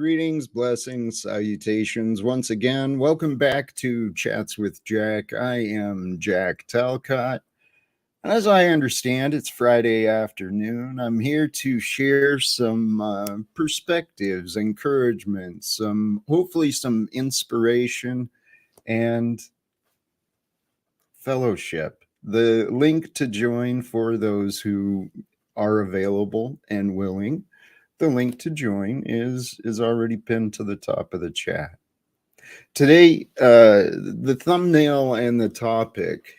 Greetings, blessings, salutations. Once again, welcome back to Chats with Jack. I am Jack Talcott. And as I understand, it's Friday afternoon. I'm here to share some perspectives, encouragement, hopefully some inspiration and fellowship. The link to join for those who are available and willing, the link to join is already pinned to the top of the chat. Today, the thumbnail and the topic.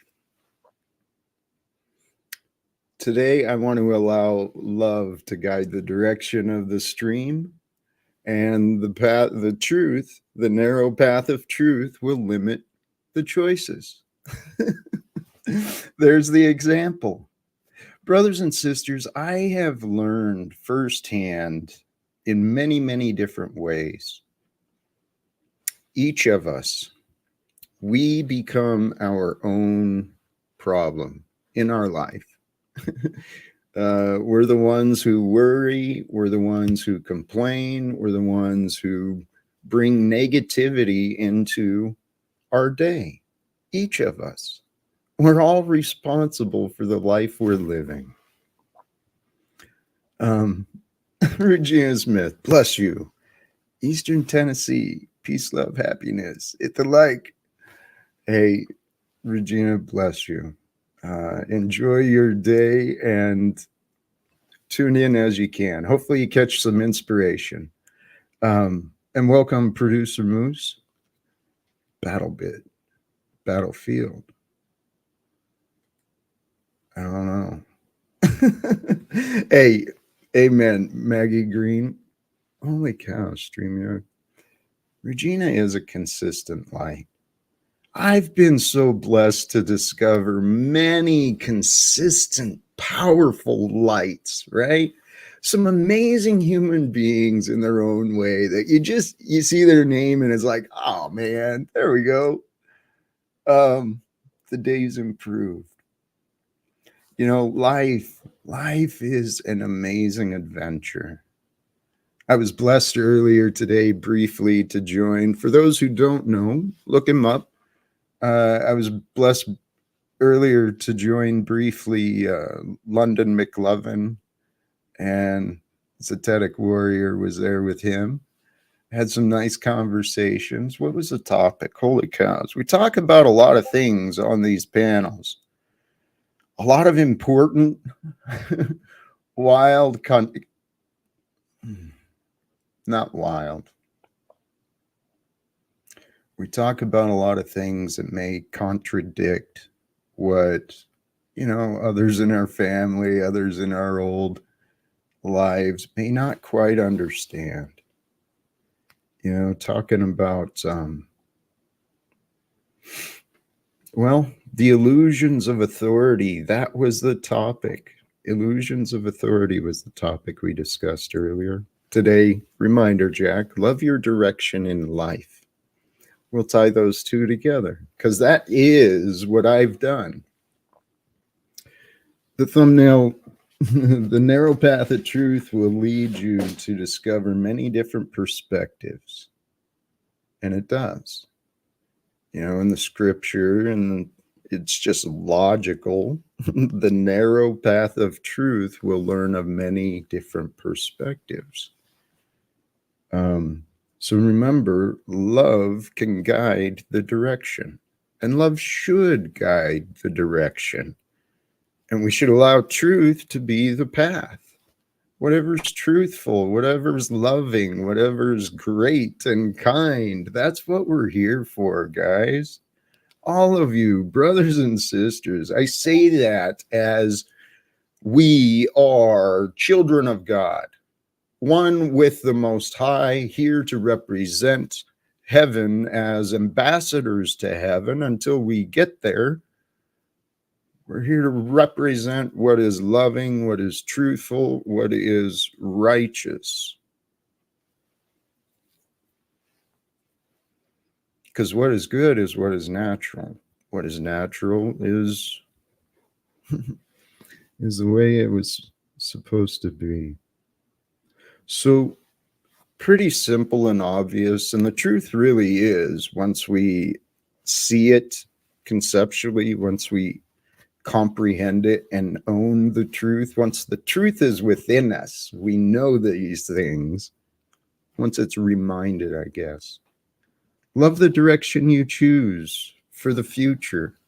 Today, I want to allow love to guide the direction of the stream, and the truth, the narrow path of truth will limit the choices. There's the example. Brothers and sisters, I have learned firsthand in many, many different ways. Each of us, we become our own problem in our life. We're the ones who worry. We're the ones who complain. We're the ones who bring negativity into our day. Each of us. We're all responsible for the life we're living. Regina Smith, bless you. Eastern Tennessee, peace, love, happiness. Hit the like. Hey, Regina, bless you. Enjoy your day and tune in as you can. Hopefully you catch some inspiration. And welcome, Producer Moose. Battlefield. I don't know. Hey, amen, Maggie Green. Holy cow, StreamYard. Regina is a consistent light. I've been so blessed to discover many consistent, powerful lights, right? Some amazing human beings in their own way that you see their name and it's like, oh man, there we go. The day's improved. You know, life is an amazing adventure. I was blessed earlier today briefly to join. For those who don't know, look him up. I was blessed earlier to join briefly London McLovin, and Zetetic Warrior was there with him. Had some nice conversations. What was the topic? Holy cows. We talk about a lot of things on these panels. A lot of important, not wild. We talk about a lot of things that may contradict what, others in our family, others in our old lives may not quite understand. Talking about, the illusions of authority. That was the topic. Illusions of authority was the topic we discussed earlier. Today, reminder, Jack, love your direction in life. We'll tie those two together because that is what I've done. The thumbnail, the narrow path of truth will lead you to discover many different perspectives. And it does. In the scripture, and it's just logical. The narrow path of truth will learn of many different perspectives. So remember, love can guide the direction, and love should guide the direction. And we should allow truth to be the path. Whatever's truthful, whatever's loving, whatever's great and kind, that's what we're here for, guys. All of you, brothers and sisters, I say that as we are children of God, one with the Most High, here to represent heaven as ambassadors to heaven until we get there. We're here to represent what is loving, what is truthful, what is righteous. Because what is good is what is natural. What is natural is the way it was supposed to be. So pretty simple and obvious. And the truth really is, once we see it conceptually, once we comprehend it and own the truth, once the truth is within us, we know these things. Once it's reminded, I guess. Love the direction you choose for the future,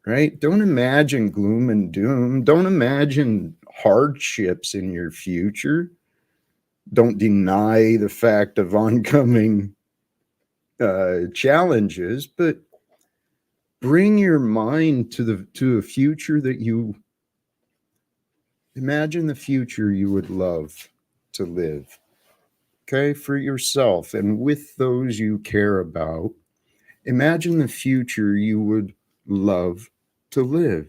right? Don't imagine gloom and doom. Don't imagine hardships in your future. Don't deny the fact of oncoming challenges, but bring your mind to a future that you imagine, the future you would love to live, okay, for yourself and with those you care about. Imagine the future you would love to live.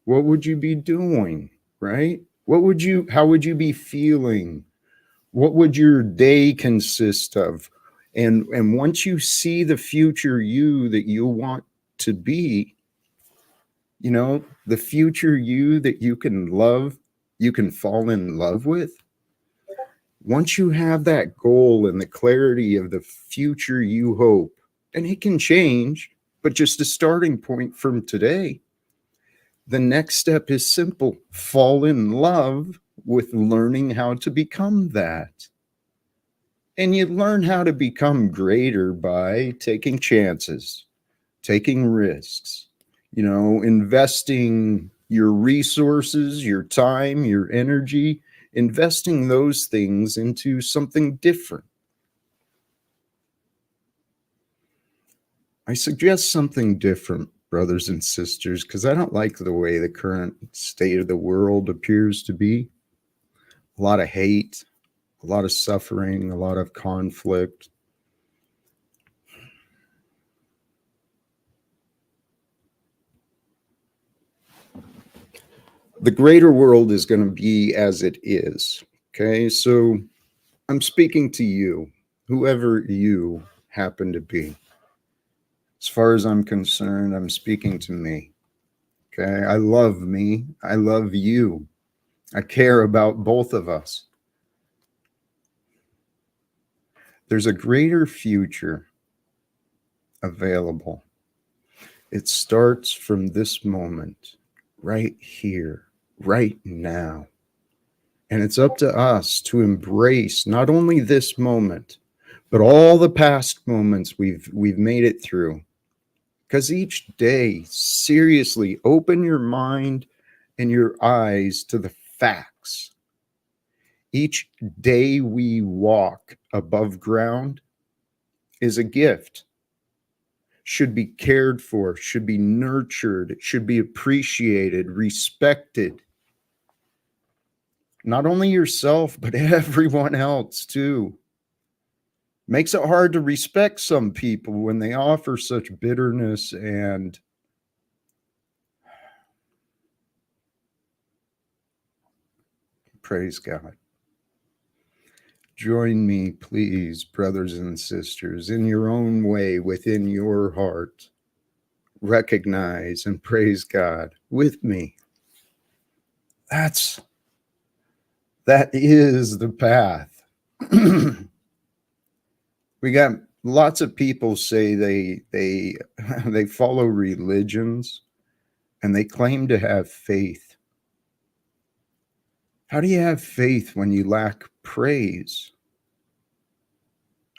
What would you be doing, right? How would you be feeling? What would your day consist of? And once you see the future you that you want to be, you know, the future you that you can love, you can fall in love with. Once you have that goal and the clarity of the future you hope, and it can change, but just a starting point from today, the next step is simple: fall in love with learning how to become that. And you learn how to become greater by taking chances, taking risks, you know, investing your resources, your time, your energy, investing those things into something different. I suggest something different, brothers and sisters, because I don't like the way the current state of the world appears to be. A lot of hate, a lot of suffering, a lot of conflict. The greater world is going to be as it is. Okay, so I'm speaking to you, whoever you happen to be. As far as I'm concerned, I'm speaking to me. Okay, I love me. I love you. I care about both of us. There's a greater future available. It starts from this moment, right here, right now. And it's up to us to embrace not only this moment, but all the past moments we've made it through. Because each day, seriously, open your mind and your eyes to the facts. Each day we walk above ground is a gift, should be cared for, should be nurtured, should be appreciated, respected. Not only yourself, but everyone else too. Makes it hard to respect some people when they offer such bitterness and praise God. Join me, please, brothers and sisters, in your own way, within your heart. Recognize and praise God with me. That is the path. We got lots of people say they follow religions and they claim to have faith. How do you have faith when you lack praise?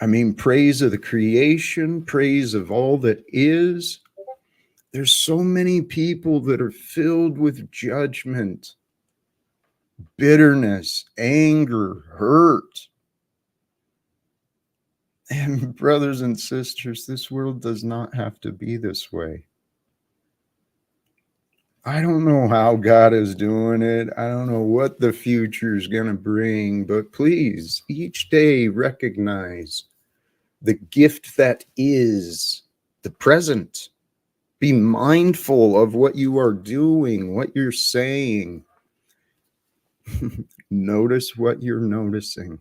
I mean, praise of the creation, praise of all that is. There's so many people that are filled with judgment, bitterness, anger, hurt. And brothers and sisters, this world does not have to be this way. I don't know how God is doing it. I don't know what the future is going to bring, but please, each day recognize the gift that is the present. Be mindful of what you are doing, what you're saying. Notice what you're noticing.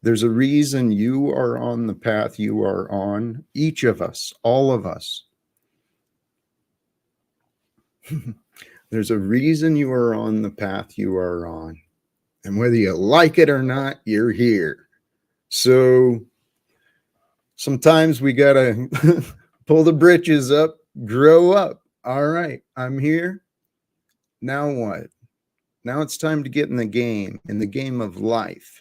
There's a reason you are on the path you are on, each of us, all of us. There's a reason you are on the path you are on. And whether you like it or not, you're here. So sometimes we got to pull the britches up, grow up. All right, I'm here. Now what? Now it's time to get in the game of life.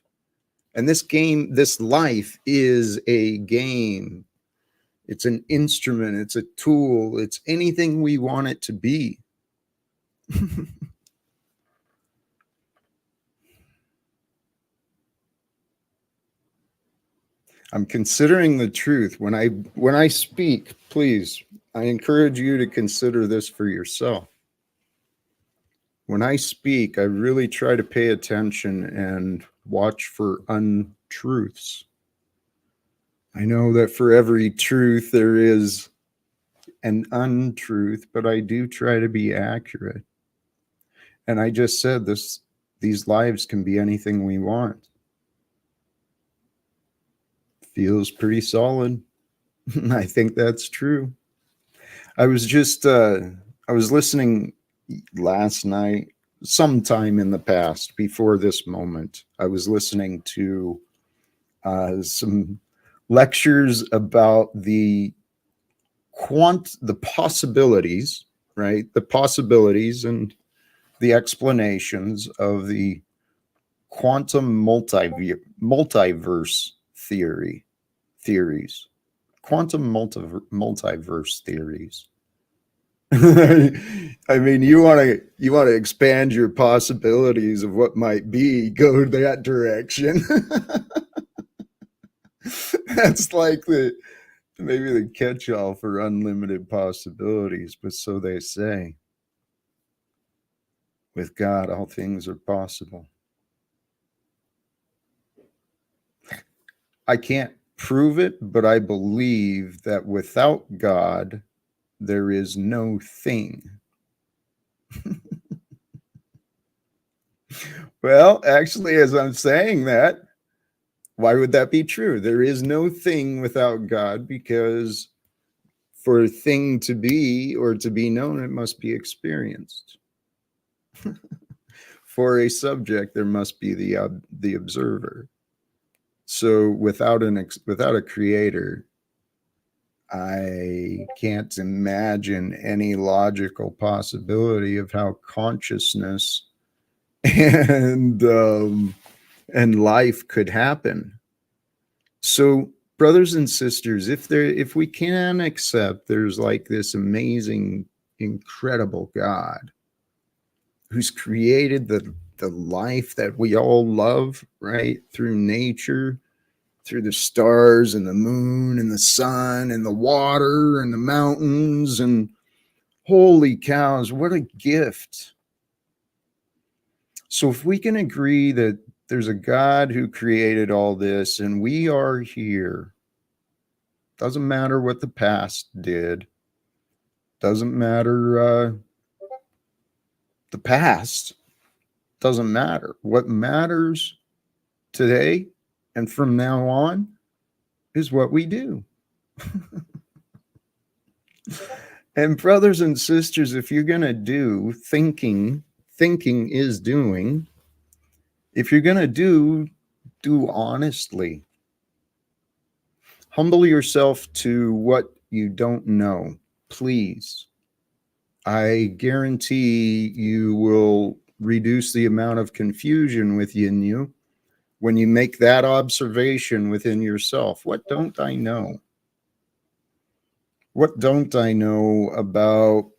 And this life is a game. It's an instrument, it's a tool, it's anything we want it to be. I'm considering the truth. When I speak, please, I encourage you to consider this for yourself. When I speak, I really try to pay attention and watch for untruths. I know that for every truth there is an untruth, but I do try to be accurate. And I just said this, these lives can be anything we want. Feels pretty solid. I think that's true. I was listening last night, sometime in the past, before this moment. I was listening to some lectures about the possibilities, right? The possibilities and the explanations of the quantum multiverse theories, quantum multiverse theories. I mean, you want to expand your possibilities of what might be, go that direction. That's like maybe the catch-all for unlimited possibilities, but so they say. With God, all things are possible. I can't prove it, but I believe that without God, there is no thing. Well, actually, as I'm saying that, why would that be true? There is no thing without God, because for a thing to be or to be known, it must be experienced. For a subject, there must be the observer. So without a creator, I can't imagine any logical possibility of how consciousness and life could happen. So, brothers and sisters, if we can accept there's like this amazing, incredible God who's created the life that we all love, right? Through nature, through the stars and the moon and the sun and the water and the mountains, and holy cows, what a gift. So if we can agree that there's a God who created all this and we are here, doesn't matter what the past did, doesn't matter the past, doesn't matter. What matters today and from now on is what we do. And brothers and sisters, if you're going to do thinking is doing. If you're going to do honestly. Humble yourself to what you don't know, please. I guarantee you will reduce the amount of confusion within you when you make that observation within yourself. What don't I know? What don't I know about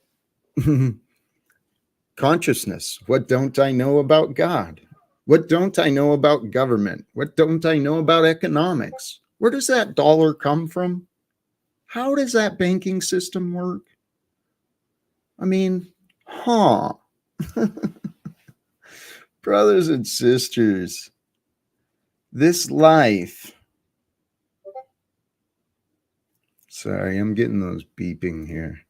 consciousness? What don't I know about God? What don't I know about government? What don't I know about economics? Where does that dollar come from? How does that banking system work? I mean, brothers and sisters, this life. Sorry, I'm getting those beeping here.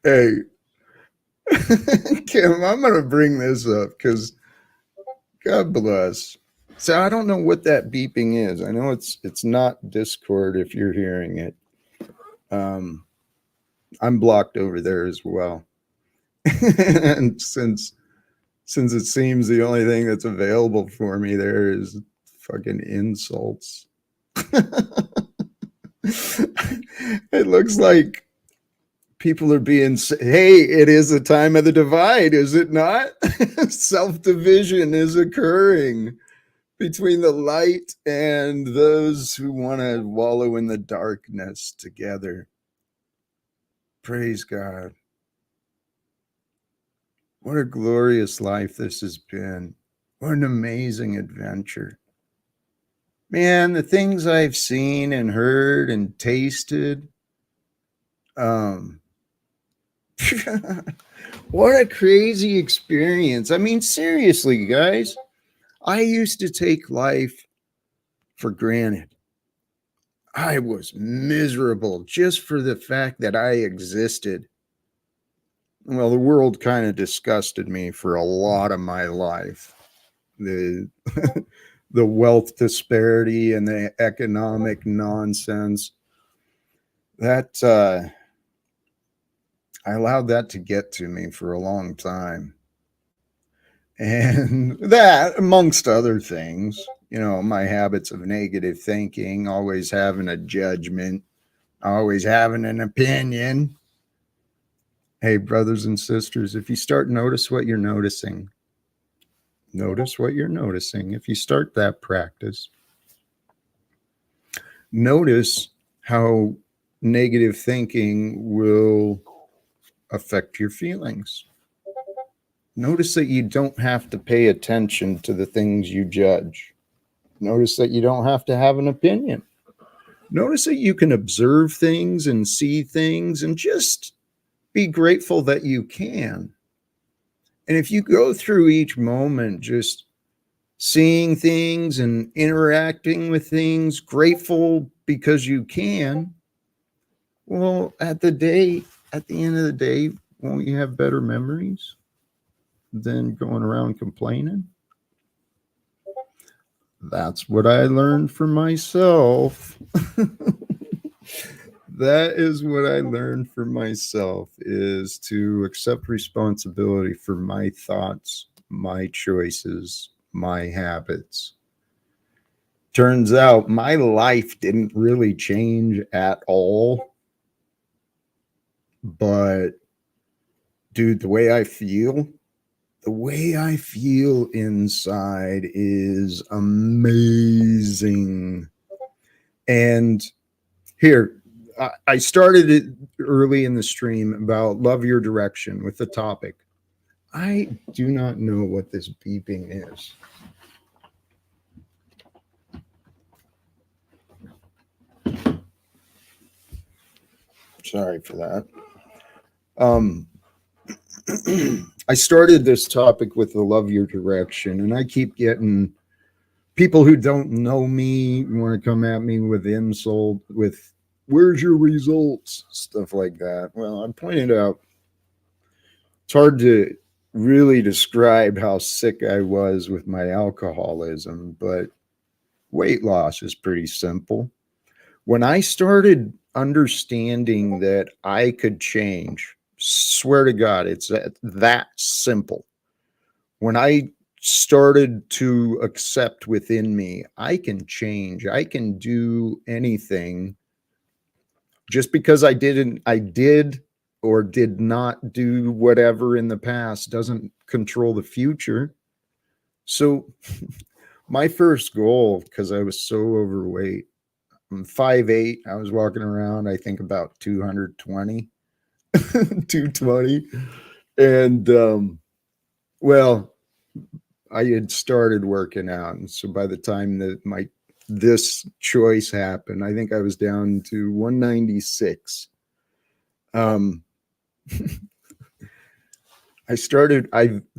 Hey, Kim, I'm going to bring this up because God bless. So I don't know what that beeping is. I know it's not Discord if you're hearing it. I'm blocked over there as well. And since it seems the only thing that's available for me there is fucking insults. It looks like people are being, hey, it is a time of the divide, is it not? Self-division is occurring between the light and those who want to wallow in the darkness together. Praise God. What a glorious life this has been. What an amazing adventure. Man, the things I've seen and heard and tasted. What a crazy experience. I mean, seriously, guys, I used to take life for granted. I was miserable just for the fact that I existed. Well, the world kind of disgusted me for a lot of my life. The the wealth disparity and the economic nonsense. That I allowed that to get to me for a long time. And that, amongst other things, my habits of negative thinking, always having a judgment, always having an opinion. Hey, brothers and sisters, if you start notice what you're noticing, notice what you're noticing. If you start that practice, notice how negative thinking will affect your feelings. Notice that you don't have to pay attention to the things you judge. Notice that you don't have to have an opinion. Notice that you can observe things and see things and just be grateful that you can. And if you go through each moment just seeing things and interacting with things, grateful because you can, well, at the end of the day, won't you have better memories than going around complaining? That's what I learned for myself. That is what I learned for myself, is to accept responsibility for my thoughts, my choices, my habits. Turns out my life didn't really change at all. But dude, the way I feel inside is amazing. And here, I started it early in the stream about love your direction with the topic. I do not know what this beeping is. Sorry for that. I started this topic with the love your direction, and I keep getting people who don't know me want to come at me with insult, with where's your results, stuff like that. Well, I pointed out it's hard to really describe how sick I was with my alcoholism, but weight loss is pretty simple. When I started understanding that I could change, swear to God, it's that simple. When I started to accept within me, I can change, I can do anything. Just because I did or did not do whatever in the past doesn't control the future. So my first goal, because I was so overweight, I'm 5'8", I was walking around, I think about 220, 220. And well, I had started working out. And so by the time that this choice happened, I think I was down to 196. The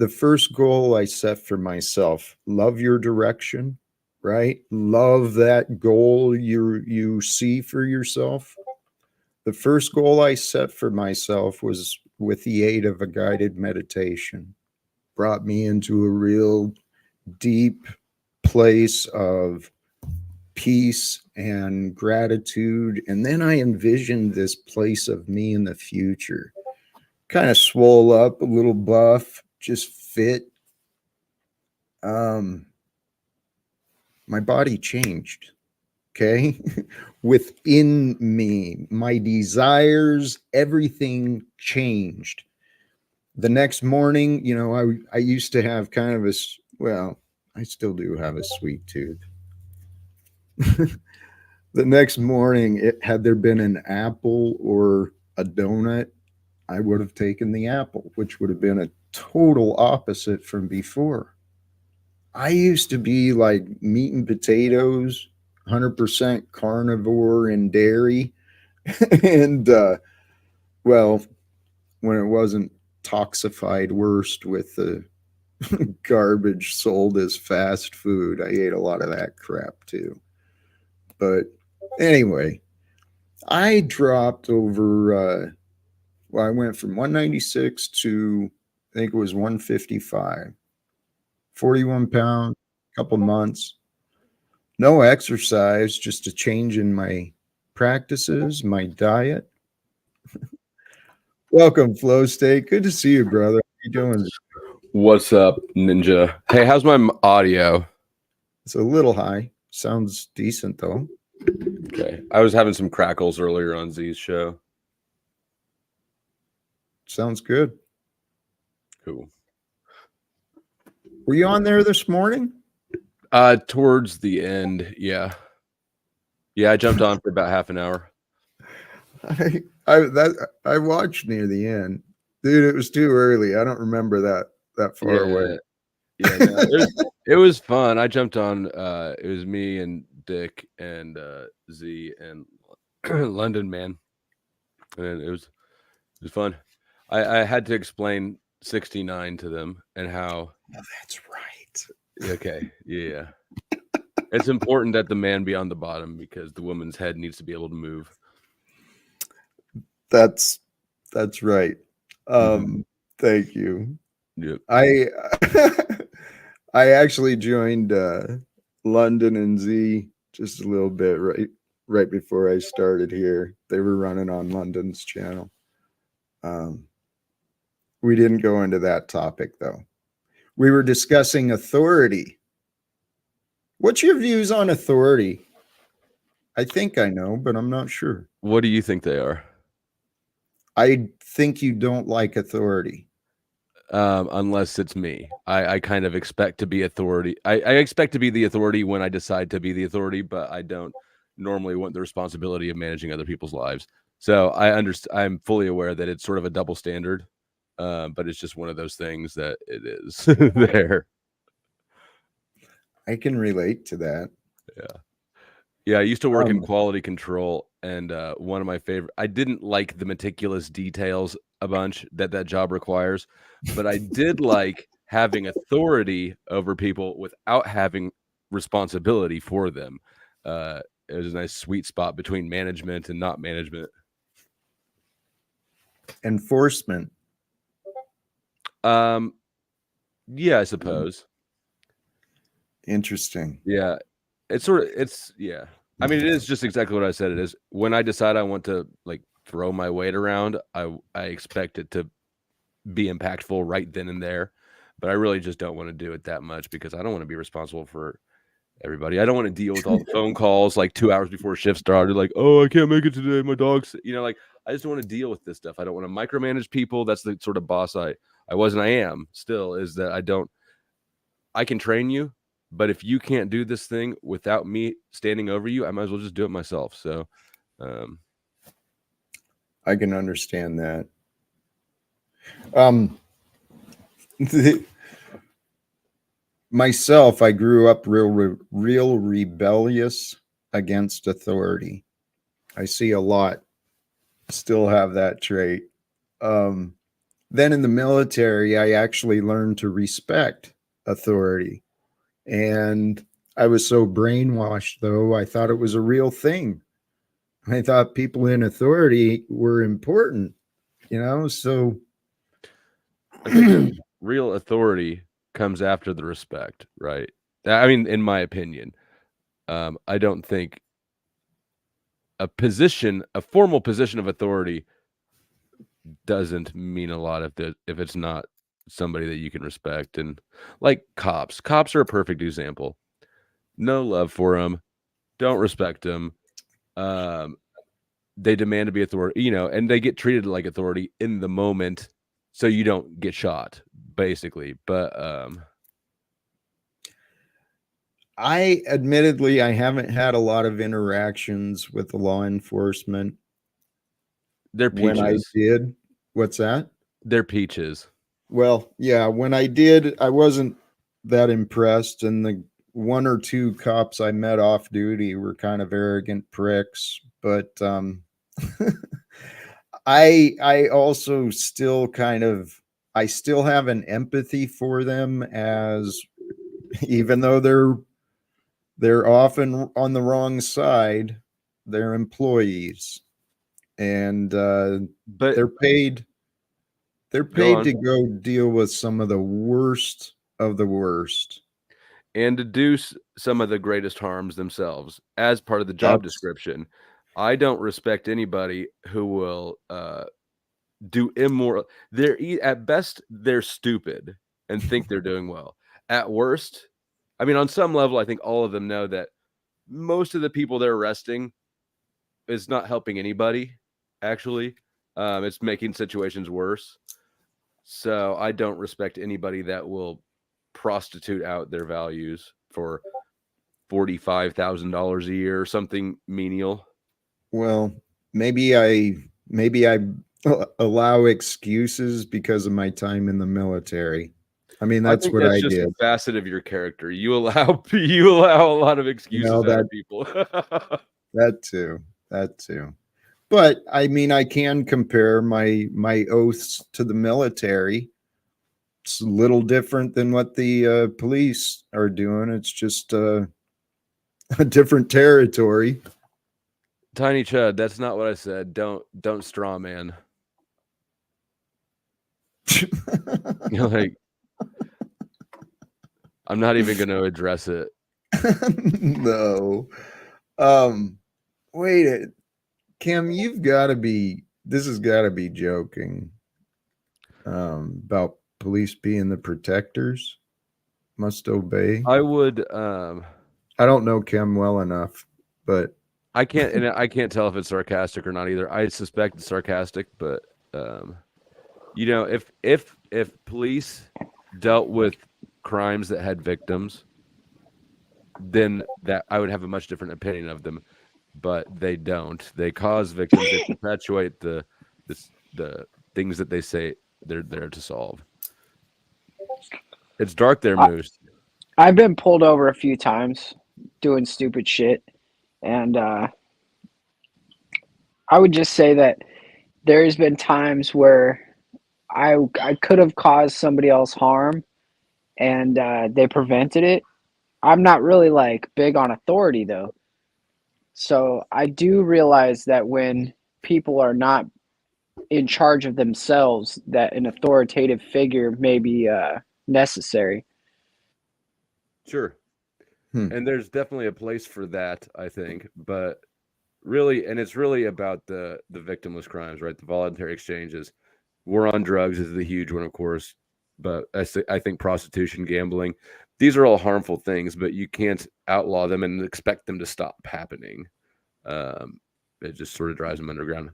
first goal I set for myself, love your direction, right? Love that goal you see for yourself. The first goal I set for myself was with the aid of a guided meditation. Brought me into a real deep place of peace and gratitude. And then I envisioned this place of me in the future kind of swole up, a little buff, just fit. My body changed. Okay. Within me, my desires, everything changed. The next morning, I used to have kind of well, I still do have a sweet tooth. The next morning, had there been an apple or a donut, I would have taken the apple, which would have been a total opposite from before. I used to be like meat and potatoes, 100% carnivore and dairy. And, well, when it wasn't toxified worst with the garbage sold as fast food, I ate a lot of that crap too. But anyway, I dropped over, I went from 196 to, I think it was 155, 41 pounds, couple months. No exercise, just a change in my practices, my diet. Welcome, Flow State. Good to see you, brother. How you doing? What's up, Ninja? Hey, how's my audio? It's a little high. Sounds decent, though. Okay. I was having some crackles earlier on Z's show. Sounds good. Cool. Were you on there this morning? Towards the end, yeah. Yeah, I jumped on for about half an hour. I watched near the end. Dude, it was too early. I don't remember that far away. Yeah, no, it was fun. I jumped on. It was me and Dick and Z and London Man, and it was fun. I had to explain 69 to them and how. Oh, that's right. Okay, yeah. It's important that the man be on the bottom because the woman's head needs to be able to move. That's right. Thank you. Yep. I actually joined London and Z just a little bit right before I started here. They were running on London's channel. We didn't go into that topic though. We were discussing authority. What's your views on authority? I think I know, but I'm not sure. What do you think they are? I think you don't like authority. Unless it's me. I kind of expect to be authority. I expect to be the authority when I decide to be the authority, but I don't normally want the responsibility of managing other people's lives. So I'm fully aware that it's sort of a double standard, but it's just one of those things that it is there. I can relate to that. Yeah. I used to work in quality control, and one of my favorite. I didn't like the meticulous details a bunch that job requires, but I did like having authority over people without having responsibility for them. It was a nice sweet spot between management and not management. Enforcement. Yeah, I suppose. Interesting. Yeah. Yeah. I mean, it is just exactly what I said it is. When I decide I want to like throw my weight around, I expect it to be impactful right then and there. But I really just don't want to do it that much because I don't want to be responsible for everybody. I don't want to deal with all the phone calls like 2 hours before shift started, like, oh, I can't make it today. My dog's, like, I just don't want to deal with this stuff. I don't want to micromanage people. That's the sort of boss I was and I am still, is that I can train you, but if you can't do this thing without me standing over you, I might as well just do it myself. So I can understand that. Myself, I grew up real rebellious against authority. I see a lot still have that trait. Then in the military, I actually learned to respect authority. And I was so brainwashed, though, I thought it was a real thing. I thought people in authority were important, so. I think real authority comes after the respect, right? I mean, in my opinion, I don't think a formal position of authority doesn't mean a lot if it's not somebody that you can respect. And like cops are a perfect example. No love for them, don't respect them. Um, they demand to be authority, and they get treated like authority in the moment, so you don't get shot, basically. But I admittedly, I haven't had a lot of interactions with the law enforcement. they're When I peaches. did, what's that? They're peaches. Well, yeah, when I did, I wasn't that impressed. And the one or two cops I met off duty were kind of arrogant pricks. But I also still I still have an empathy for them, as even though they're often on the wrong side, they're employees, and But they're paid they're go paid on. to go deal with some of the worst of the worst. And to do some of the greatest harms themselves as part of the job Abs- description. I don't respect anybody who will do immoral. At best they're stupid and think they're doing well. At worst, I mean, on some level, I think all of them know that most of the people they're arresting is not helping anybody. Actually, it's making situations worse. So I don't respect anybody that will prostitute out their values for $45,000 a year or something menial. well, maybe I allow excuses because of my time in the military. I mean, I that's think what that's I just a did. facet of your character. You allow you allow a lot of You know excuses out that of people. that too. That too. But I mean, I can compare my oaths to the military. It's a little different than what the police are doing. It's just a different territory. Tiny Chud, that's not what I said. Don't straw man. Like, I'm not even going to address it. No. Um, wait it. Kim, you've got to be, this has got to be joking. About police being the protectors, must obey. I would I don't know Kim well enough, but I can't tell if it's sarcastic or not either. I suspect it's sarcastic, but um if police dealt with crimes that had victims, then that I would have a much different opinion of them. But they don't. They cause victims. They perpetuate the things that they say they're there to solve. It's dark there, I, Moose. I've been pulled over a few times doing stupid shit, and I would just say that there's been times where I could have caused somebody else harm, and they prevented it. I'm not really like big on authority though, so I do realize that when people are not in charge of themselves, that an authoritative figure may be necessary. Sure. hmm. And there's definitely a place for that, I think. But really, and it's really about the victimless crimes, right? The voluntary exchanges. War on drugs is the huge one, of course. But I think prostitution, gambling, these are all harmful things, but you can't outlaw them and expect them to stop happening. Um, it just sort of drives them underground.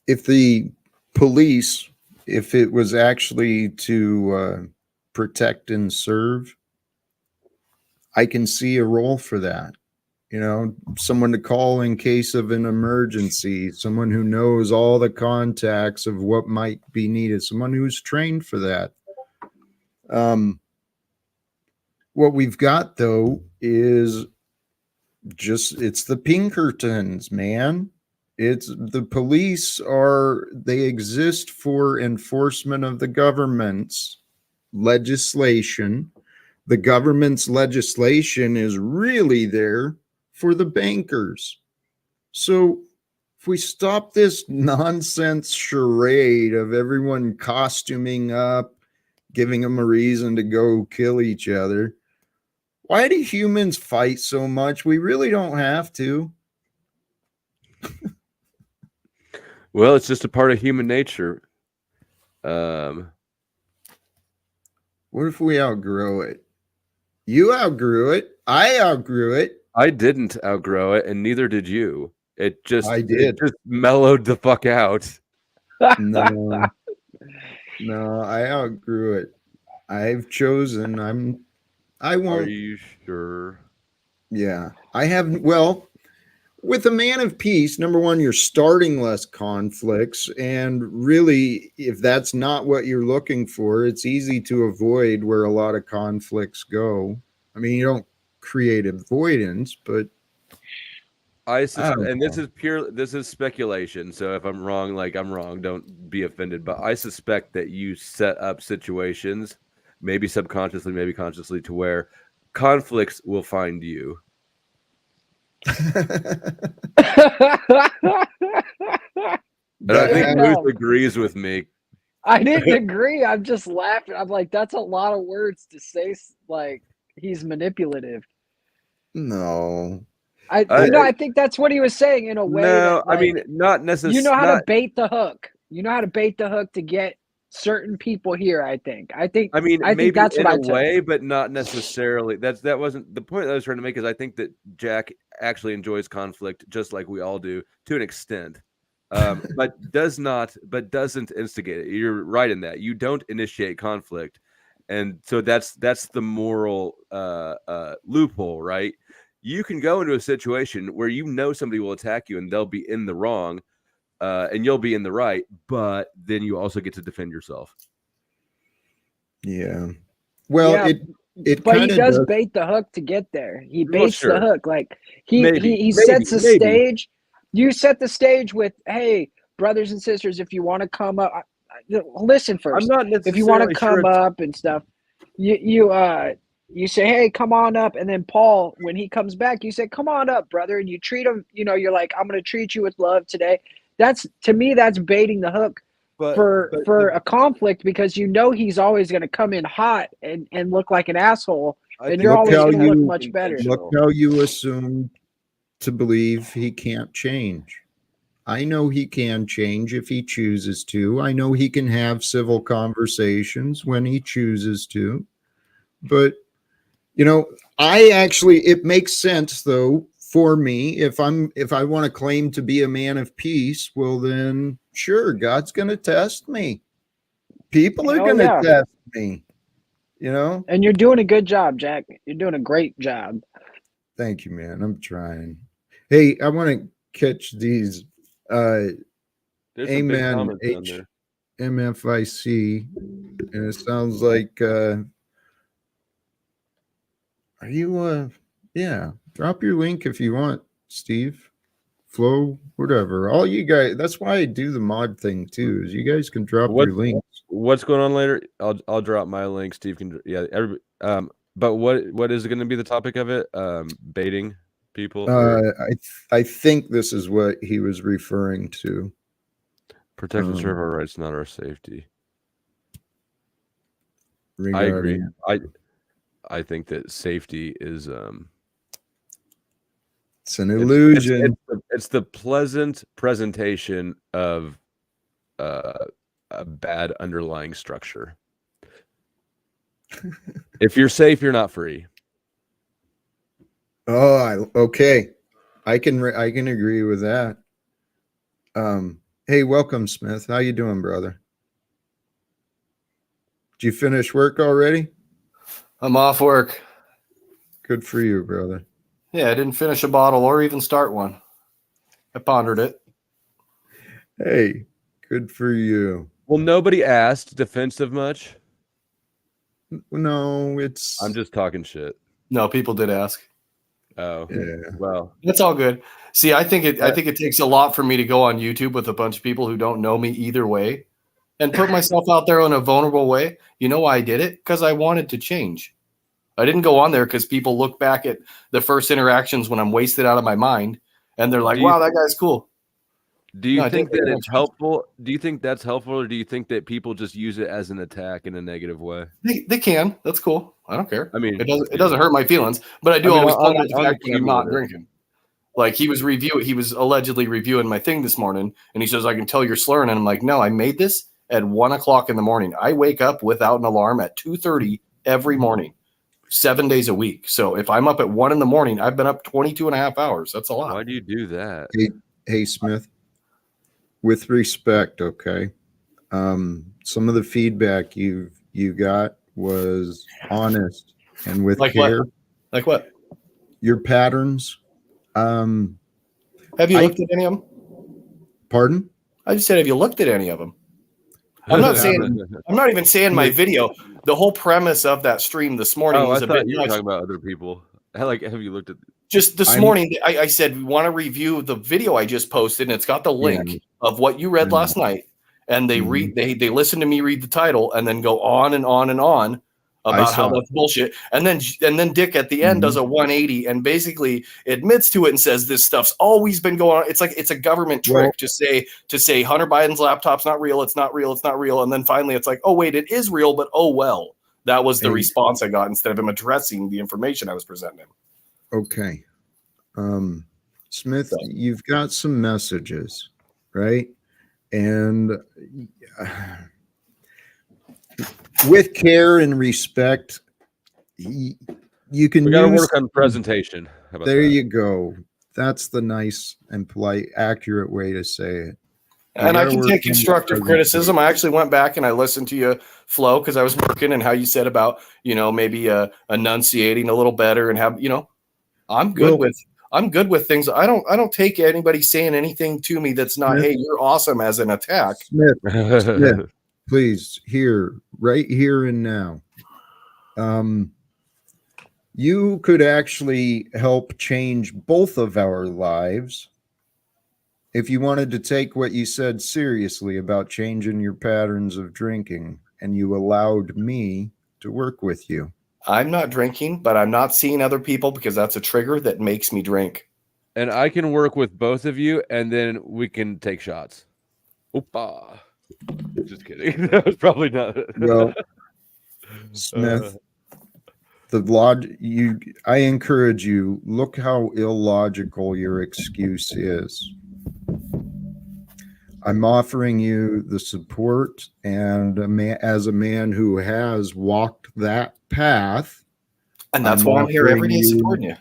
If the police, if it was actually to protect and serve, I can see a role for that. You know, someone to call in case of an emergency, someone who knows all the contacts of what might be needed, someone who's trained for that. Um, what we've got though is just it's the Pinkertons, man. It's the police they exist for enforcement of the government's legislation. The government's legislation is really there for the bankers. So if we stop this nonsense charade of everyone costuming up, giving them a reason to go kill each other, why do humans fight so much? We really don't have to. Well, it's just a part of human nature. What if we outgrow it? You outgrew it. I outgrew it. I didn't outgrow it, and neither did you. It just I did. It just mellowed the fuck out. No, no, I outgrew it. I've chosen. I Are won't. you sure? Yeah, I have. Well, with a man of peace, number one, you're starting less conflicts. And really, if that's not what you're looking for, it's easy to avoid where a lot of conflicts go. I mean, you don't create avoidance, but And this is speculation. So if I'm wrong, I'm wrong, don't be offended. But I suspect that you set up situations, maybe subconsciously, maybe consciously, to where conflicts will find you. And I think Ruth agrees with me. I didn't agree. I'm just laughing. I'm like, that's a lot of words to say. Like, he's manipulative. No. I think that's what he was saying in a way. No, that, I mean, not necessarily. You know how to bait the hook. You know how to bait the hook to get certain people here. I think maybe that's in what a I took. way, but not necessarily. That wasn't the point that I was trying to make. Is I think that Jack actually enjoys conflict, just like we all do, to an extent, but doesn't instigate it. You're right in that you don't initiate conflict, and so that's the moral loophole, right? You can go into a situation where you know somebody will attack you and they'll be in the wrong, and you'll be in the right, but then you also get to defend yourself. Yeah. Well, yeah, but he does bait the hook to get there. He baits the hook. Like he sets the stage. You set the stage with, hey, brothers and sisters, if you want to come up, listen first. I'm not necessarily if you want to come sure up and stuff, you say, hey, come on up. And then Paul, when he comes back, you say, come on up, brother. And you treat him, you're like, I'm going to treat you with love today. To me, that's baiting the hook for a conflict, because he's always going to come in hot and look like an asshole. And you're always going to look much better. Look how you assume to believe he can't change. I know he can change if he chooses to. I know he can have civil conversations when he chooses to. But it makes sense though for me. If I want to claim to be a man of peace, well then sure, God's going to test me. People are going to test me, And you're doing a good job, Jack. You're doing a great job. Thank you, man. I'm trying. Hey, I want to catch these Amen MFIC, and it sounds like are you drop your link if you want, Steve, Flo, whatever. All you guys, that's why I do the mod thing too, is you guys can drop your links. What's going on later? I'll drop my link. Steve can but what is going to be the topic of it? Baiting people? I think this is what he was referring to. Protect and serve our rights, not our safety. I agree. I think that safety is it's an illusion. It's the pleasant presentation of a bad underlying structure. If you're safe, you're not free. Okay. I can agree with that. Hey, welcome, Smith. How you doing, brother? Did you finish work already? I'm off work. Good for you, brother. Yeah, I didn't finish a bottle or even start one. I pondered it. Hey, good for you. Well, nobody asked defensive much. No, I'm just talking shit. No, people did ask. Oh, yeah. Well, that's all good. See, I think it takes a lot for me to go on YouTube with a bunch of people who don't know me either way and put myself out there in a vulnerable way. You know why I did it? Because I wanted to change. I didn't go on there because people look back at the first interactions when I'm wasted out of my mind and they're like, wow, that guy's cool. Do you think that it's helpful? Do you think that's helpful, or do you think that people just use it as an attack in a negative way? They can. That's cool. I don't care. I mean, it doesn't hurt my feelings, but I do always point out the fact that I'm not drinking. Like he was allegedly reviewing my thing this morning, and he says, I can tell you're slurring. And I'm like, no, I made this at 1 o'clock in the morning. I wake up without an alarm at 2:30 every morning, 7 days a week. So if I'm up at 1 in the morning, I've been up 22 and a half hours. That's a lot. Why do you do that? Hey, Smith, with respect, okay. Some of the feedback you got was honest and with Like care. what? Like what? Your patterns. Have you looked at any of them? Pardon? I just said, have you looked at any of them? I'm not even saying my video. The whole premise of that stream this morning Oh, is I a thought bit you were nuts. talking about other people. Like, have you looked at? Just this morning, I said, we want to review the video I just posted, and it's got the link of what you read last night. And they they listen to me read the title and then go on and on and on about how that's bullshit. And then Dick at the end does a 180 and basically admits to it and says this stuff's always been going on. It's like it's a government trick to say Hunter Biden's laptop's not real, it's not real, it's not real. And then finally it's like, oh wait, it is real, but oh well. That was the response I got instead of him addressing the information I was presenting. Okay. Smith, you've got some messages, right? And with care and respect, you can We got to work on presentation. How about there that? you go. That's the nice and polite, accurate way to say it. And I can take constructive criticism. I actually went back and I listened to you, Flo, because I was working and how you said about, maybe enunciating a little better and have, I'm good with things. I don't take anybody saying anything to me that's not, hey, you're awesome as an attack. Smith, please, right here and now. You could actually help change both of our lives if you wanted to take what you said seriously about changing your patterns of drinking, and you allowed me to work with you. I'm not drinking, but I'm not seeing other people because that's a trigger that makes me drink. And I can work with both of you, and then we can take shots. Opa. Just kidding. That was probably not. Well, Smith, I encourage you, look how illogical your excuse is. I'm offering you the support, and as a man who has walked that path. And that's why I'm here every day supporting you.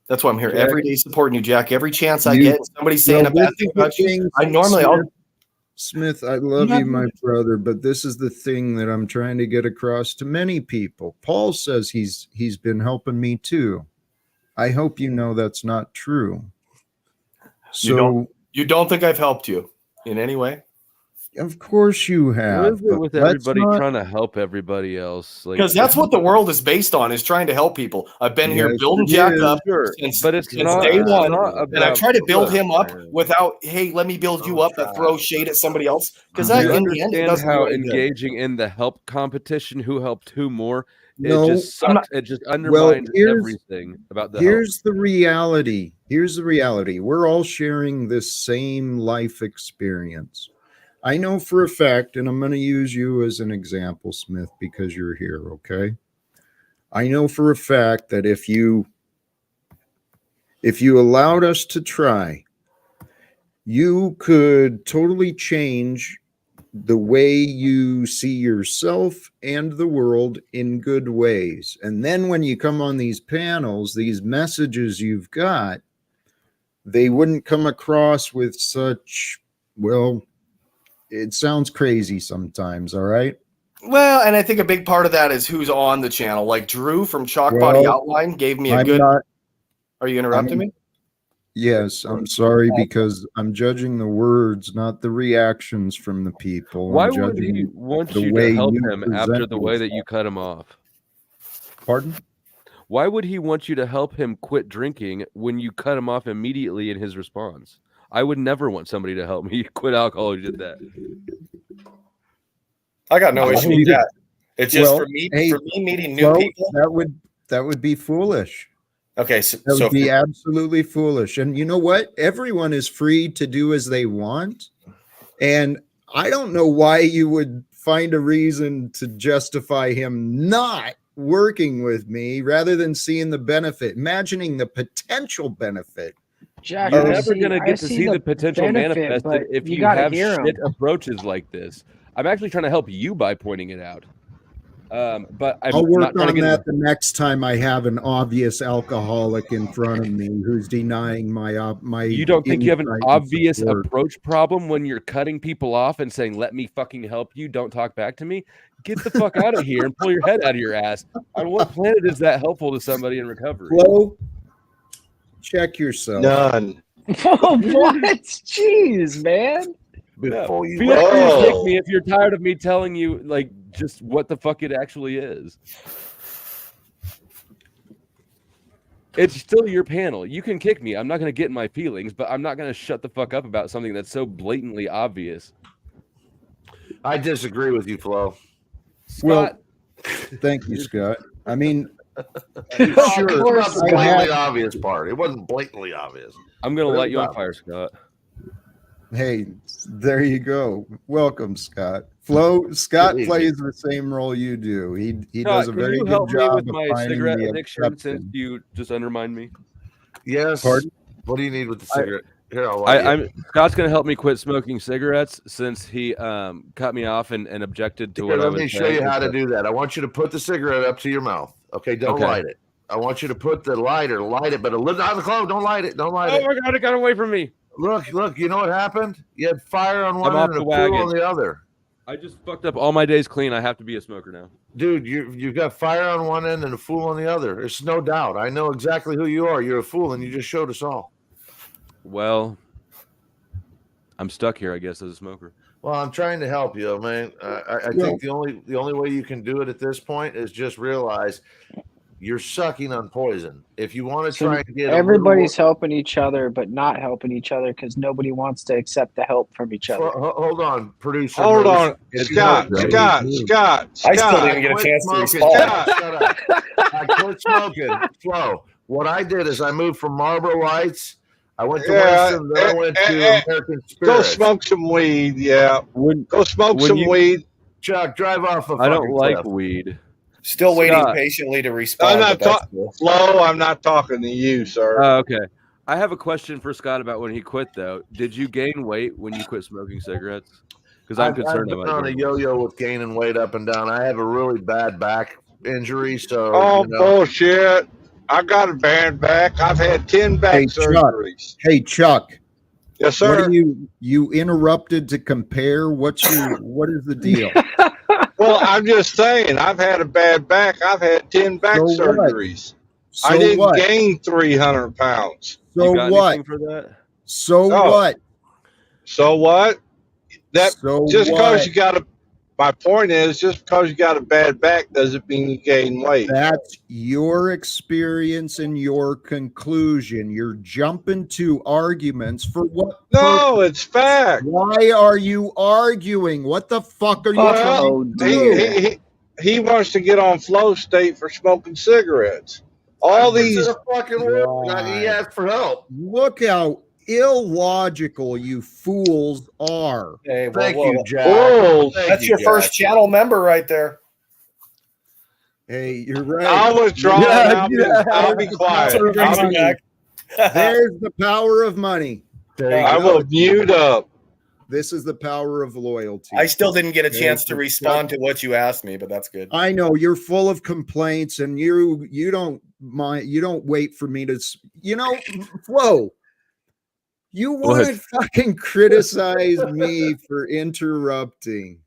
That's why I'm here every day supporting you, Jack. Every chance I get, somebody's saying a bad thing about you, Smith, I love you, my brother, but this is the thing that I'm trying to get across to many people. Paul says he's been helping me too. I hope you know that's not true. So you don't think I've helped you in any way? Of course you have. What is it with everybody trying to help everybody else? Because that's what the world is based on, is trying to help people. I've been here building Jack up since day one, and I've tried to build him up without, hey, let me build you up, that throw shade at somebody else. Because that, in the end, it doesn't how really engaging in the help competition, who helped who more, No, it just sucks. It just undermines everything about the Here's the reality. Here's the reality. We're all sharing this same life experience. I know for a fact, and I'm going to use you as an example, Smith, because you're here, okay? I know for a fact that if you allowed us to try, you could totally change the way you see yourself and the world in good ways. And then when you come on these panels, these messages you've got, they wouldn't come across with such, well, it sounds crazy sometimes, all right? Well, and I think a big part of that is who's on the channel. Like Drew from Chalk Body Outline gave me a good... Are you interrupting me? Yes, I'm sorry, because I'm judging the words, not the reactions from the people. Why would he want you to help him after the way that you cut him off? Pardon? Why would he want you to help him quit drinking when you cut him off immediately in his response? I would never want somebody to help me quit alcohol who did that. I got no issue with that. It's just for me meeting new people. That would be foolish. Okay, that would be absolutely foolish. And you know what? Everyone is free to do as they want. And I don't know why you would find a reason to justify him not working with me rather than seeing the benefit, imagining the potential benefit Jack, You're I never see- going to I get to see the potential benefit, manifested but if you gotta have hear 'em. shit approaches like this. I'm actually trying to help you by pointing it out. But I'm I'll not work trying to on get that the next time I have an obvious alcoholic in front of me who's denying my. You don't think you have an insight and obvious support. approach problem when you're cutting people off and saying, "Let me fucking help you. Don't talk back to me." Get the fuck out of here and pull your head out of your ass. On what planet is that helpful to somebody in recovery? Flo, check yourself. None. What? Jeez, man. Before you Feel free to kick Oh. me if you're tired of me telling you like just what the fuck it actually is. It's still your panel. You can kick me. I'm not going to get in my feelings, but I'm not going to shut the fuck up about something that's so blatantly obvious. I disagree with you, Flo. Well, Scott, thank you, Scott. I mean, Sure, sure, it's about the I blatantly had- obvious part. It wasn't blatantly obvious. I'm going to What light you on about- fire, Scott. hey, there you go. Welcome, Scott. Flo, Scott Good plays the same role you do. He Scott, does a can very you good help me job with of my finding cigarette the addiction since exception. you just undermined me? Yes. Pardon? What do you need with the cigarette? Here, I'll Scott's going to help me quit smoking cigarettes since he cut me off and objected to Here, what I let was me show saying. you how to do that. I want you to put the cigarette up to your mouth. Okay, don't Okay. light it. I want you to put the lighter, light it, but a little out of the clove. Don't light it. Don't light Oh it. my God, it got away from me. Look. You know what happened? You had fire on one off end the and a pool wagon. on the other. I just fucked up all my days clean. I have to be a smoker now. Dude, you've got fire on one end and a fool on the other. There's no doubt. I know exactly who you are. You're a fool, and you just showed us all. Well, I'm stuck here, I guess, as a smoker. Well, I'm trying to help you, man. I think the only way you can do it at this point is just realize you're sucking on poison. If you want to So try and get everybody's helping each other, but not helping each other because nobody wants to accept the help from each other. Hold on, producer. Hold Moose. on, If you Scott, want- Scott. I still didn't I get a quit chance to smoking. respond. Shut up. I quit smoking. Flo. What I did is I moved from Marlboro Lights. I went to Winston, then I went to American Go Spirits. smoke some weed, yeah. When Go smoke When some you- weed. Chuck, drive off a I don't fucking like cliff. weed. Still waiting Scott. patiently to respond. I'm not but that's talking, cool. Flo. I'm not talking to you, sir. Okay. I have a question for Scott about when he quit, though. Did you gain weight when you quit smoking cigarettes? Because I'm I've concerned been about on a it. yo-yo with gaining weight up and down. I have a really bad back injury, so Oh, you know, bullshit. I got a bad back. I've had 10 back Hey, Chuck. surgeries. Hey, Chuck, Yes, what sir. are you interrupted to compare? What is the deal? Well, I'm just saying, I've had a bad back. I've had 10 back So what? surgeries. So I didn't what? gain 300 pounds. So You got what? anything for that? So No. what? So what? That So just what? because you got a, my point is, just because you got a bad back doesn't mean you gain weight. That's your experience and your conclusion. You're jumping to arguments for what? No, it's fact. Why are you arguing? What the fuck are you Well, trying to do? He wants to get on flow state for smoking cigarettes. All It's these, a fucking work. Right. He asked for help. Look how illogical you fools are. Hey, Thank whoa. you, Jack. oh, Thank That's you, your Jack. first channel member right there. Hey, you're right. I'll withdraw. Yeah, and yeah. I'll be quiet. Sort of brings I'll me be- back. There's the power of money. There you I go. will mute up. This is the power of loyalty. I still didn't get a Okay, chance to so respond to what you asked me, but that's good. I know you're full of complaints, and you don't mind. You don't wait for me to. Flo. You want to fucking criticize me for interrupting?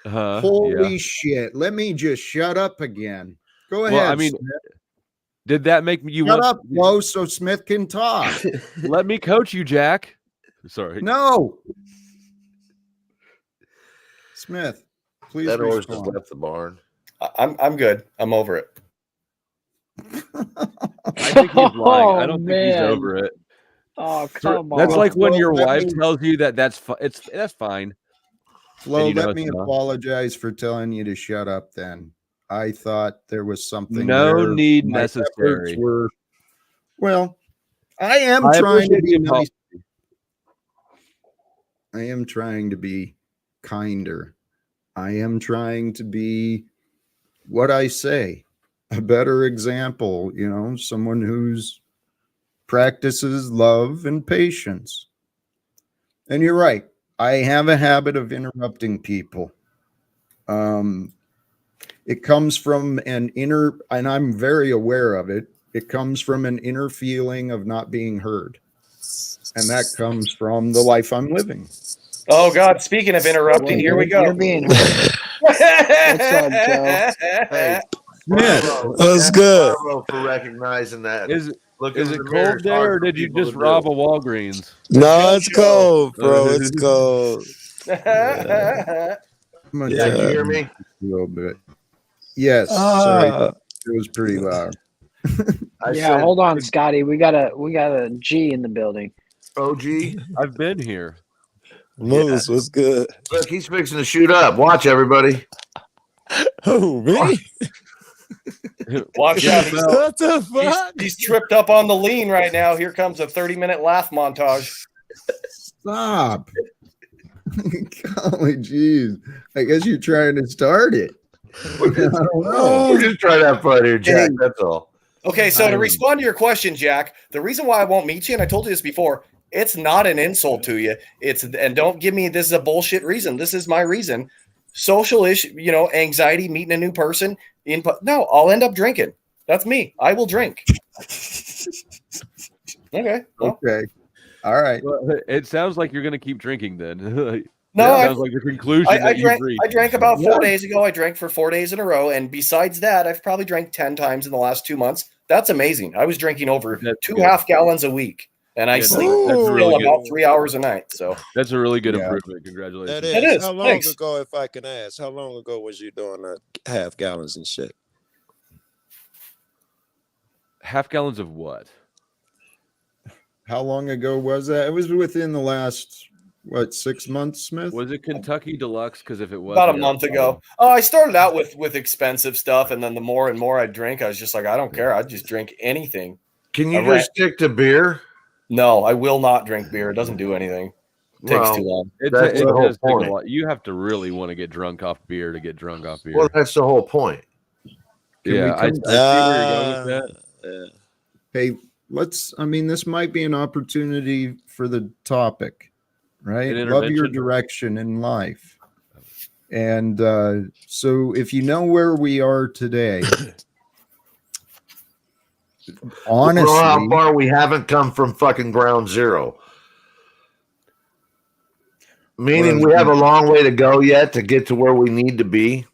Holy shit! Let me just shut up again. Go ahead. Well, I mean, Smith. did that make you Shut want? up, Flo, so Smith can talk. Let me coach you, Jack. Sorry. No, Smith, please That horse just respond. left the barn. I'm good. I'm over it. I think he's lying. I don't think he's man. over it. Oh, come on. That's like when your Well, wife let me- tells you that's fine. Flo, And you know let it's me not. apologize for telling you to shut up then. I thought there was something. No there. need My necessary. efforts were- well, I am I trying to appreciate be the nice. I am trying to be kinder. I am trying to be what I say, a better example, someone who's practices love and patience. And you're right. I have a habit of interrupting people. It comes from an inner, and I'm very aware of it. It comes from an inner feeling of not being heard. And that comes from the life I'm living. Oh God! Speaking of interrupting, here we go. You're being heard. What's up, Joe? Hey, Smith. bravo. That's good. Bravo for recognizing that. Is Look is in it the mirror, cold it's there, hard or for did you people just to rob do. a Walgreens? No, it's cold, bro. It's cold. I'm gonna Yeah, turn you it hear down me? a little bit. Yes, sorry. It was pretty loud. I Yeah, said, hold on, Scotty. We got a G in the building. OG. I've been here. Moose was good. Look, he's fixing to shoot up. Watch, everybody. Who, me? Watch out! He's, What the fuck? he's tripped up on the lean right now. Here comes a 30-minute laugh montage. Stop. Golly, jeez. I guess you're trying to start it. I don't know. We're just trying to have fun here, Jack. That's all. Okay, so to respond to your question, Jack, the reason why I won't meet you, and I told you this before, it's not an insult to you. And don't give me this is a bullshit reason. This is my reason. Social issue, anxiety, meeting a new person. No, I'll end up drinking. That's me. I will drink. Okay. Well, Okay. All right. Well, it sounds like you're going to keep drinking then. no, It sounds like the conclusion I that you've drank. reached. I drank about 4 days ago. I drank for 4 days in a row, and besides that, I've probably drank 10 times in the last 2 months. That's amazing. I was drinking over That's 2 good. half gallons a week, and I Yeah, sleep that's still really good. about 3 hours a night. So That's a really good Yeah. improvement. Congratulations. That It is. is. How long Thanks. ago, if I can ask, how long ago was you doing half gallons and shit? Half gallons of what? How long ago was that? It was within the last, 6 months, Smith? Was it Kentucky Deluxe? Because if it was about a month ago, I started out with expensive stuff, and then the more and more I drink, I was just like, I don't care. I just drink anything. Can you All right. just stick to beer? No, I will not drink beer. It doesn't do anything. It takes Well, too long. It That's the whole does take a point. lot. You have to really want to get drunk off beer to get drunk off beer. Well, that's the whole point. Can we yeah, I come- see where you're going with that. Hey, this might be an opportunity for the topic, right? An Love your intervention? direction in life. And so if you know where we are today, honestly, Well, how far we haven't come from fucking ground zero. Meaning we have a long way to go yet to get to where we need to be.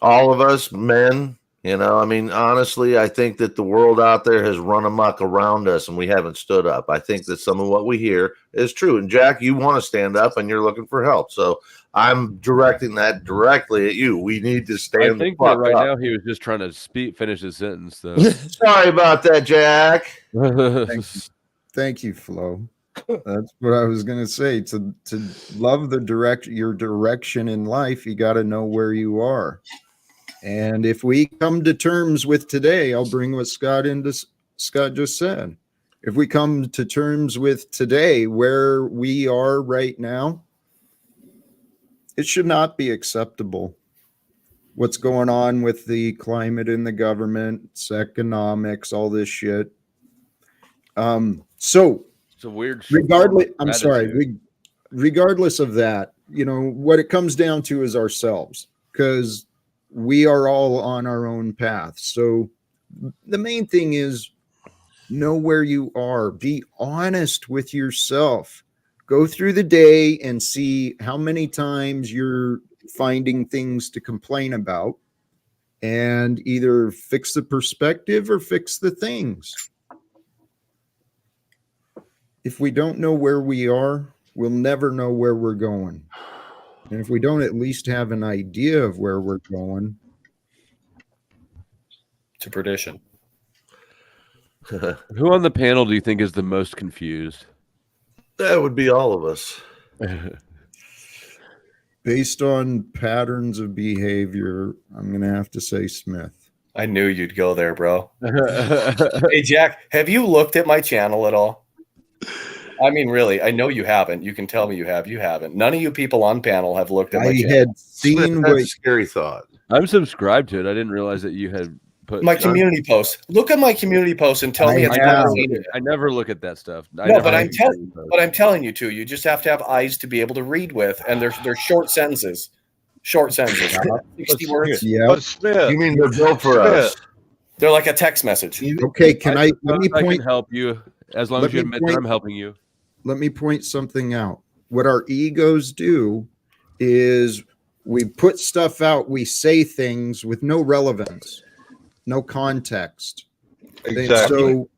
All of us, men, honestly, I think that the world out there has run amok around us and we haven't stood up. I think that some of what we hear is true. And Jack, you want to stand up and you're looking for help. So I'm directing that directly at you. We need to stand I think the that fuck right up. now he was just trying to finish his sentence, though. Sorry about that, Jack. thank you, Flo. That's what I was gonna say. To love your direction in life, you got to know where you are. And if we come to terms with today, I'll bring what Scott just said. If we come to terms with today where we are right now, it should not be acceptable. What's going on with the climate in the government, it's economics, all this shit. So It's a weird. regardless, attitude. regardless of that, what it comes down to is ourselves, because we are all on our own path. So the main thing is know where you are, be honest with yourself, go through the day and see how many times you're finding things to complain about, and either fix the perspective or fix the things. If we don't know where we are, we'll never know where we're going. And if we don't at least have an idea of where we're going, To perdition. Who on the panel do you think is the most confused? That would be all of us. based on patterns of behavior, I'm going to have to say Smith. I knew you'd go there, bro. Hey, Jack, have you looked at my channel at all? I mean, really, I know you haven't. You can tell me you have. You haven't. None of you people on panel have looked at my I channel. had Smith, seen that's what a scary thought. I'm subscribed to it. I didn't realize that you had put My community post. Look at my community post and tell me it's not seen it. I never look at that stuff. No, but I'm telling you to. You just have to have eyes to be able to read with, and they're short sentences. Short sentences, 60 words. Yeah. But Smith, You mean they're built for us? They're like a text message. Okay, let me I point can help you as long as you admit that I'm helping you. let me point something out. What our egos do is we put stuff out, we say things with no relevance, no context. exactly. So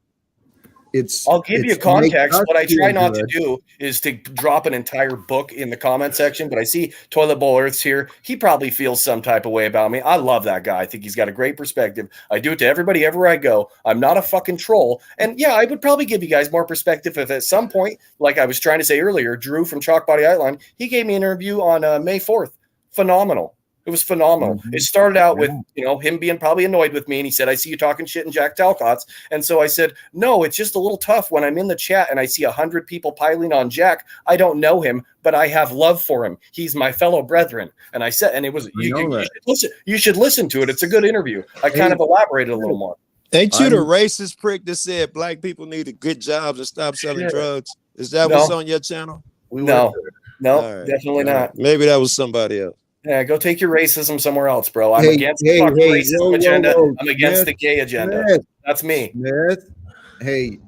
I'll give you it's to make context. us What I try feel not to good. do is to drop an entire book in the comment section. But I see Toilet Bowl Earth's here. He probably feels some type of way about me. I love that guy. I think he's got a great perspective. I do it to everybody everywhere I go. I'm not a fucking troll. And yeah, I would probably give you guys more perspective if at some point, like I was trying to say earlier, Drew from Chalk Body Outline, he gave me an interview on May 4th. Phenomenal. It was phenomenal. Mhm. It started out with, him being probably annoyed with me. And he said, I see you talking shit in Jack Talcott's. And so I said, no, it's just a little tough when I'm in the chat and I see 100 people piling on Jack. I don't know him, but I have love for him. He's my fellow brethren. And I said, and it was, you should listen to it. It's a good interview. I kind of elaborated a little more. Ain't you the racist prick that said black people need to get jobs and stop selling drugs? Is that what's on your channel? No, Right. definitely not. Maybe that was somebody else. Yeah, go take your racism somewhere else, bro. I'm against the fucking racism agenda. I'm against the gay agenda. That's me. Smith, hey,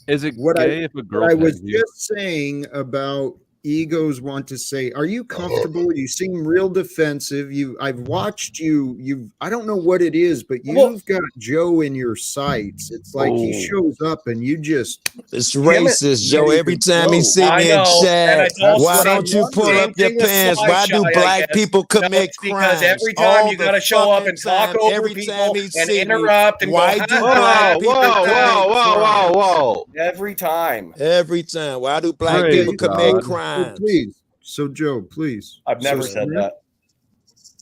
Is it what gay if a girl? I was tags you? just saying about egos want to say, are you comfortable? You seem real defensive. I've watched you. I don't know what it is, but you've got Joe in your sights. It's like he shows up and you just. It's racist, Joe. Every time he see me in chat, why don't you pull up your pants? Why do black people commit crimes? Because every time you got to show up and talk over people and interrupt and why do black people Whoa. every time. Every time. Why do black people commit crimes? Please. So Joe, please. I've never said that.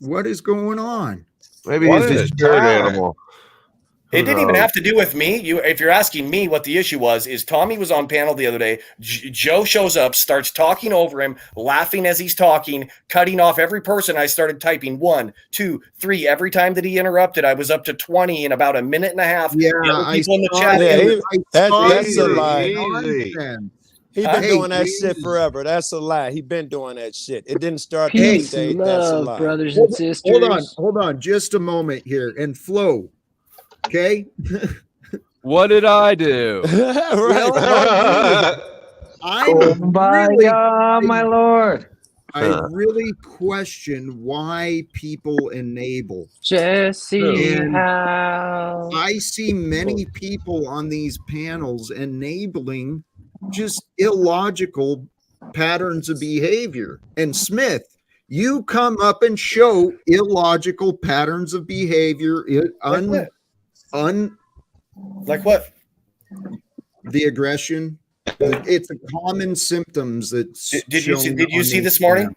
What is going on? Maybe he's a spirit animal. It didn't even have to do with me. If you're asking me what the issue was, is Tommy was on panel the other day. Joe shows up, starts talking over him, laughing as he's talking, cutting off every person. I started typing 1, 2, 3. Every time that he interrupted, I was up to 20 in about a minute and a half. Yeah, people in the chat. That's a lie. Nonsense. He been doing that shit forever. That's a lie. He been doing that shit. It didn't start Peace today. and That's a love, lie. brothers and sisters. Hold on, just a moment here. And Flo, okay? What did I do? Right. My Lord. I really question why people enable. Jesse And House. I see many people on these panels enabling just illogical patterns of behavior. And Smith, you come up and show illogical patterns of behavior. Like what? The aggression. It's a common symptoms that Did you see this morning?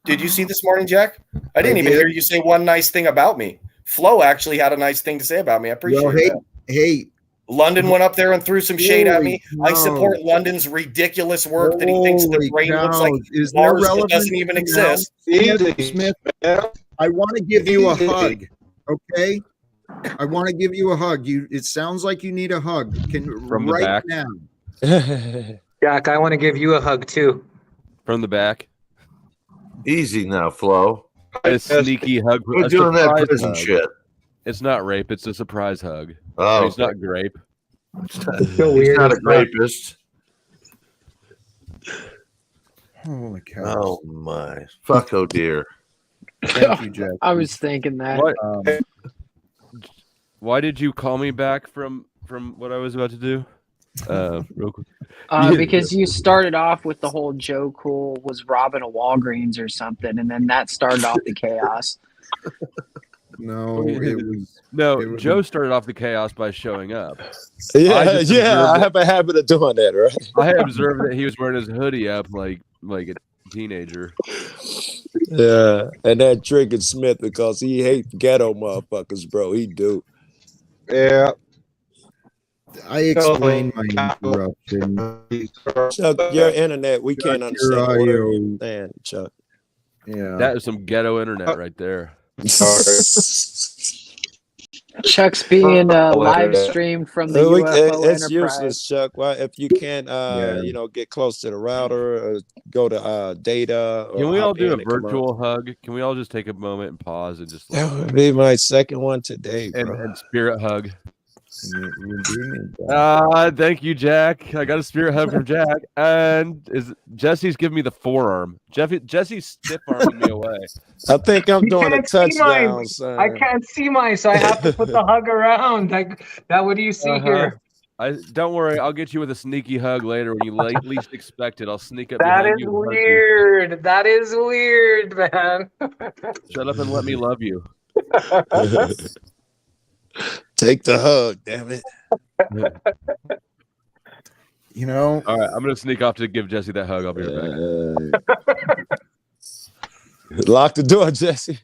Did you see this morning, Jack? I didn't even hear you say one nice thing about me. Flo actually had a nice thing to say about me. I appreciate that. Hey, London went up there and threw some shade at me. I support London's ridiculous work that he thinks the brain looks like Mars that doesn't even exist. Smith, I want to give you a hug. Okay, I want to give you a hug. It sounds like you need a hug. From the back now. Jack, I want to give you a hug too. From the back. Easy now, Flo. A sneaky hug. We're doing that prison shit. It's not rape. It's a surprise hug. Oh, he's not grape. He's not a rapist. Holy cow! Oh my! Fuck! Oh dear! Thank you, Jack. I was thinking that. What? Why did you call me back from what I was about to do? Real quick. Because you started off with the whole Joe Cool was robbing a Walgreens or something, and then that started off the chaos. No, it was Joe started off the chaos by showing up. I have a habit of doing that, right? I observed that he was wearing his hoodie up like a teenager. Yeah, and that drinking Smith because he hates ghetto motherfuckers, bro. He do. Yeah. I explained my interruption. Chuck, your internet, we can't Your understand. audio. Man, Chuck. Yeah. That is some ghetto internet right there. Chuck's being live streamed from the UFO It's Enterprise. useless, Chuck. Well, if you can't, Yeah. get close to the router, or go to data, or Can we all hop do a in and come out. virtual hug? Can we all just take a moment and pause and just That would be my second one today, bro. and spirit hug? You do need that. Thank you, Jack. I got a spirit hug from Jack, and Jesse's giving me the forearm. Jesse's stiff arming me away. I think I'm doing a can't see mine. touchdown, son. I can't see mine, so I have to put the hug around. What do you see here? Don't worry, I'll get you with a sneaky hug later when you least expect it. I'll sneak up. That behind is you and hug you. weird. That is weird, man. Shut up and let me love you. Take the hug, damn it. You know, All right, I'm gonna sneak off to give Jesse that hug. I'll be right back. Lock the door, Jesse.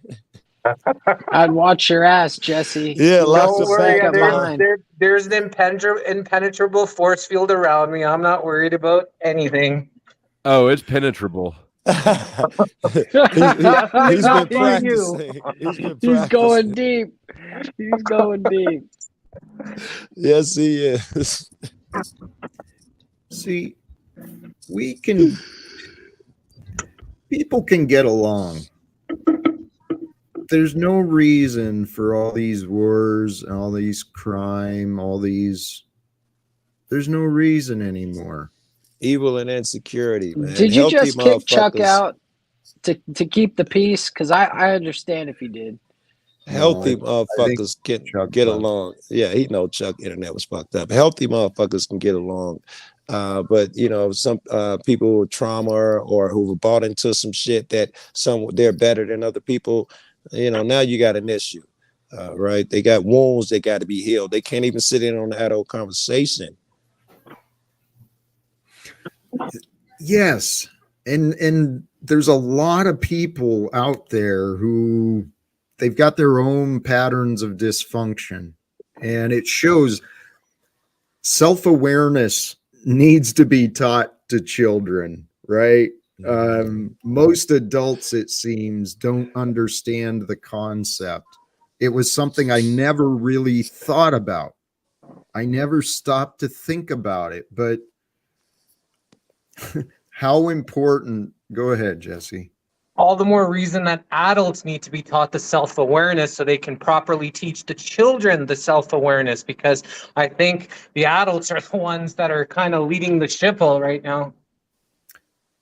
I'd watch your ass, Jesse. Yeah, lock Don't the worry. back behind. There's an impenetrable force field around me. I'm not worried about anything. Oh, it's penetrable. He's been for you. practicing. He's been He's practicing. going deep. He's going deep. Yes, he is. see, people can get along. There's no reason for all these wars, all these crime, there's no reason anymore. Evil and insecurity, man. Did you Healthy just kick Chuck motherfuckers- out to keep the peace? Because I understand if he did. Healthy No, motherfuckers can Chuck get was. along. Yeah, he know Chuck internet was fucked up. Healthy motherfuckers can get along. But some people with trauma or who've bought into some shit that they're better than other people. Now you got an issue, right? They got wounds that got to be healed. They can't even sit in on the adult conversation. Yes. And there's a lot of people out there who they've got their own patterns of dysfunction, and it shows. Self-awareness needs to be taught to children, right? Most adults, it seems, don't understand the concept. It was something I never really thought about. I never stopped to think about it, but how important. Go ahead, Jesse. All the more reason that adults need to be taught the self-awareness so they can properly teach the children the self-awareness, because I think the adults are the ones that are kind of leading the ship all right now.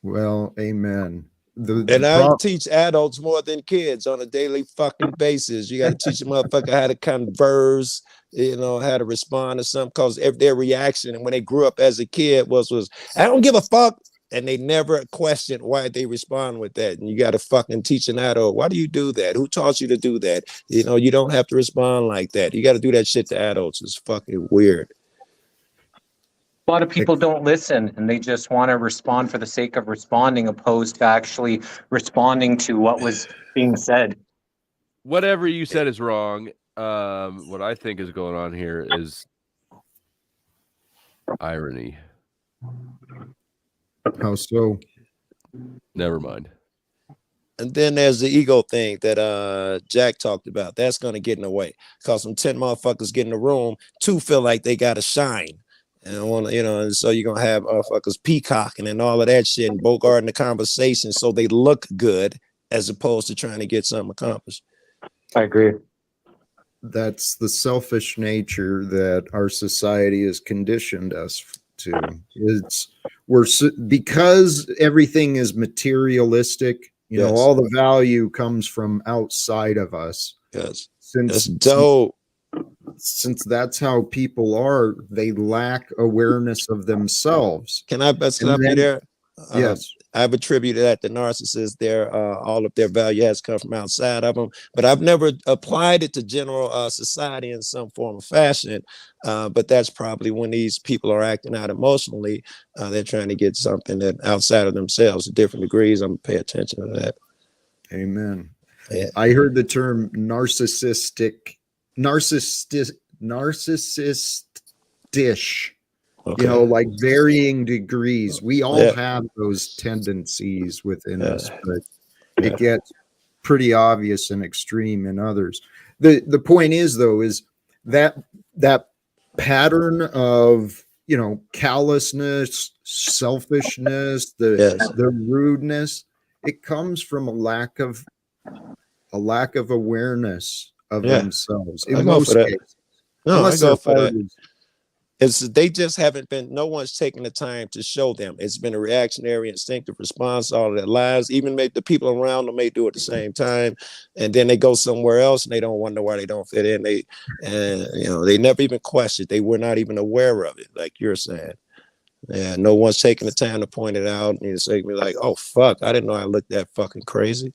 Well, amen. And I teach adults more than kids on a daily fucking basis. You got to teach a motherfucker how to converse, how to respond to something, because their reaction and when they grew up as a kid was I don't give a fuck. And they never questioned why they respond with that. And you got to fucking teach an adult, why do you do that? Who taught you to do that? You don't have to respond like that. You got to do that shit to adults. It's fucking weird. A lot of people don't listen, and they just want to respond for the sake of responding, opposed to actually responding to what was being said. Whatever you said is wrong. What I think is going on here is irony. How so? Never mind. And then there's the ego thing that Jack talked about. That's going to get in the way, because some 10 motherfuckers get in the room, 2 feel like they got to shine. And and so you're going to have motherfuckers peacocking and all of that shit and bogarting the conversation so they look good as opposed to trying to get something accomplished. I agree. That's the selfish nature that our society has conditioned us to. Because everything is materialistic, Yes. all the value comes from outside of us. Yes. Since That's dope. Since that's how people are, they lack awareness of themselves. Can I bust up you there? Yes. I've attributed that to narcissists. All of their value has come from outside of them, but I've never applied it to general society in some form or fashion. But that's probably when these people are acting out emotionally. They're trying to get something that outside of themselves to different degrees. I'm gonna pay attention to that. Amen. Yeah. I heard the term narcissist dish. Okay. Like varying degrees. We all Yeah. have those tendencies within us, but it gets pretty obvious and extreme in others. The point is, though, is that pattern of, you know, callousness, selfishness, the rudeness, it comes from a lack of awareness of themselves in most cases. No, I go for that. is- They just haven't been, no one's taken the time to show them. It's been a reactionary, instinctive response all of their lives. Even maybe the people around them may do it at the same time, and then they go somewhere else and they don't wonder why they don't fit in. They never even questioned. They were not even aware of it, like you're saying. Yeah, no one's taking the time to point it out and you say me like, oh fuck, I didn't know I looked that fucking crazy.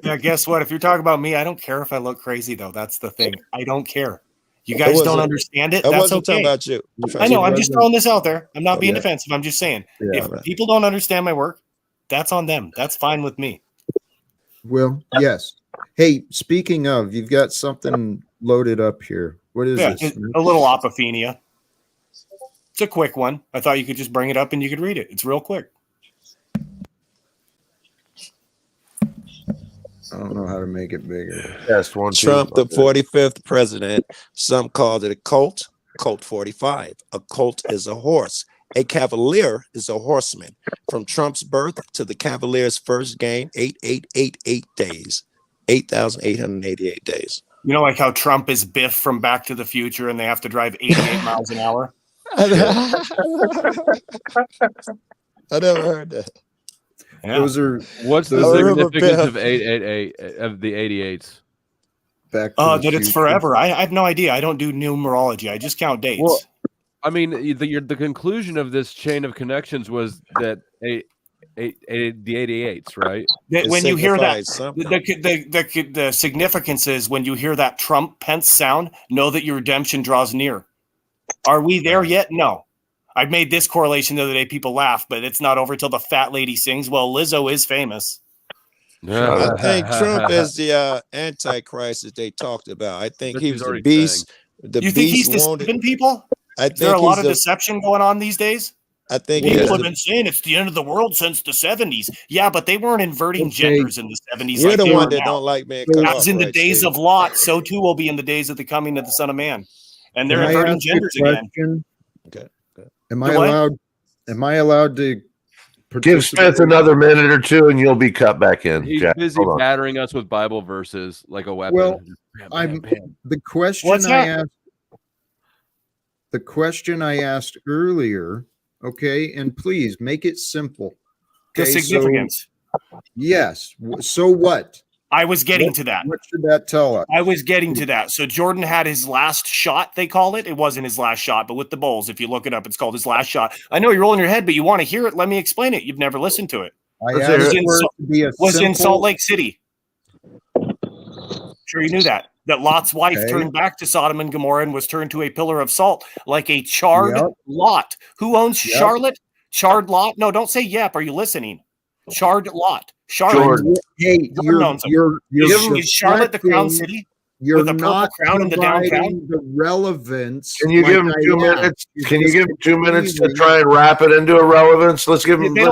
Yeah, guess what? If you're talking about me, I don't care if I look crazy though. That's the thing. I don't care. You guys don't understand it. I That's wasn't okay. talking about you. I know. I'm just throwing this out there. I'm not being defensive. I'm just saying, if people don't understand my work, that's on them. That's fine with me. Well, yes. Hey, speaking of, you've got something loaded up here. What is this? A little apophenia. It's a quick one. I thought you could just bring it up and you could read it. It's real quick. I don't know how to make it bigger. Yes, Trump, the 45th president. Some called it a cult. Colt 45. A colt is a horse. A cavalier is a horseman. From Trump's birth to the Cavaliers' first game, 8888 days. 8,888 days. You know, like how Trump is Biff from Back to the Future and they have to drive 88 miles an hour? I never heard that. Yeah. Those are What's the significance of 888 of the 88s? back to the That it's future. forever. I have no idea. I don't do numerology. I just count dates. Well, I mean, the conclusion of this chain of connections was that the 88s, right? When you hear that, something. the significance is when you hear that Trump Pence sound, know that your redemption draws near. Are we there yet? No. I made this correlation the other day. People laugh, but it's not over till the fat lady sings. Well, Lizzo is famous. I think Trump is the Antichrist that they talked about. I think he was the beast. You think he's deceiving people? Is there a lot of deception going on these days? I think people have been saying it's the end of the world since the 70s. Yeah, but they weren't inverting genders in the 70s. You're like the they one are that now. don't like being cut off. As in the right, days Steve? of Lot, so too will be in the days of the coming of the Son of Man. And they're Can I inverting ask you a genders again. question? Okay. Am I allowed to Give Smith another minute or two and you'll be cut back in. He's Jack, busy hold on. battering us with Bible verses like a weapon. Well, Bam, bam, bam. the question What's that? the question I asked earlier, okay, and please make it simple. The Okay, significance. So, yes. So what? I was getting to that. What should that tell us? I was getting to that. So Jordan had his last shot, they call it. It wasn't his last shot, but with the Bulls, if you look it up, it's called his last shot. I know you're rolling your head, but you want to hear it. Let me explain it. You've never listened to it. Was in Salt Lake City. Sure, you knew that. That Lot's wife turned back to Sodom and Gomorrah and was turned to a pillar of salt, like a charred Lot. Who owns Charlotte? Charred Lot? No, don't say yep. Are you listening? Charred Lot. Charlotte. Hey, Is Charlotte the crown city? You're with a purple not crown in the downtown? The relevance. Can you give him 2 minutes? Can you give him 2 minutes to try and wrap it into a relevance? Let's give him. They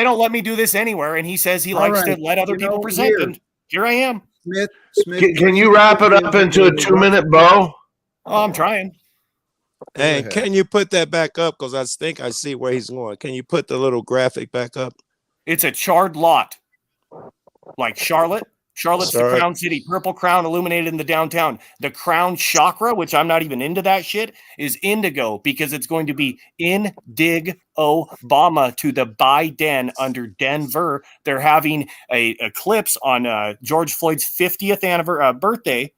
don't let me do this anywhere, and he says he likes to let other people present. And here I am. Smith, can you wrap it up into a 2-minute bow? Oh, I'm trying. Hey, can you put that back up? Because I think I see where he's going. Can you put the little graphic back up? It's a charred lot. Like Charlotte. Charlotte's the crown city. Purple crown illuminated in the downtown. The crown chakra, which I'm not even into that shit, is indigo because it's going to be Indig Obama to the Biden under Denver. They're having a eclipse on George Floyd's 50th birthday.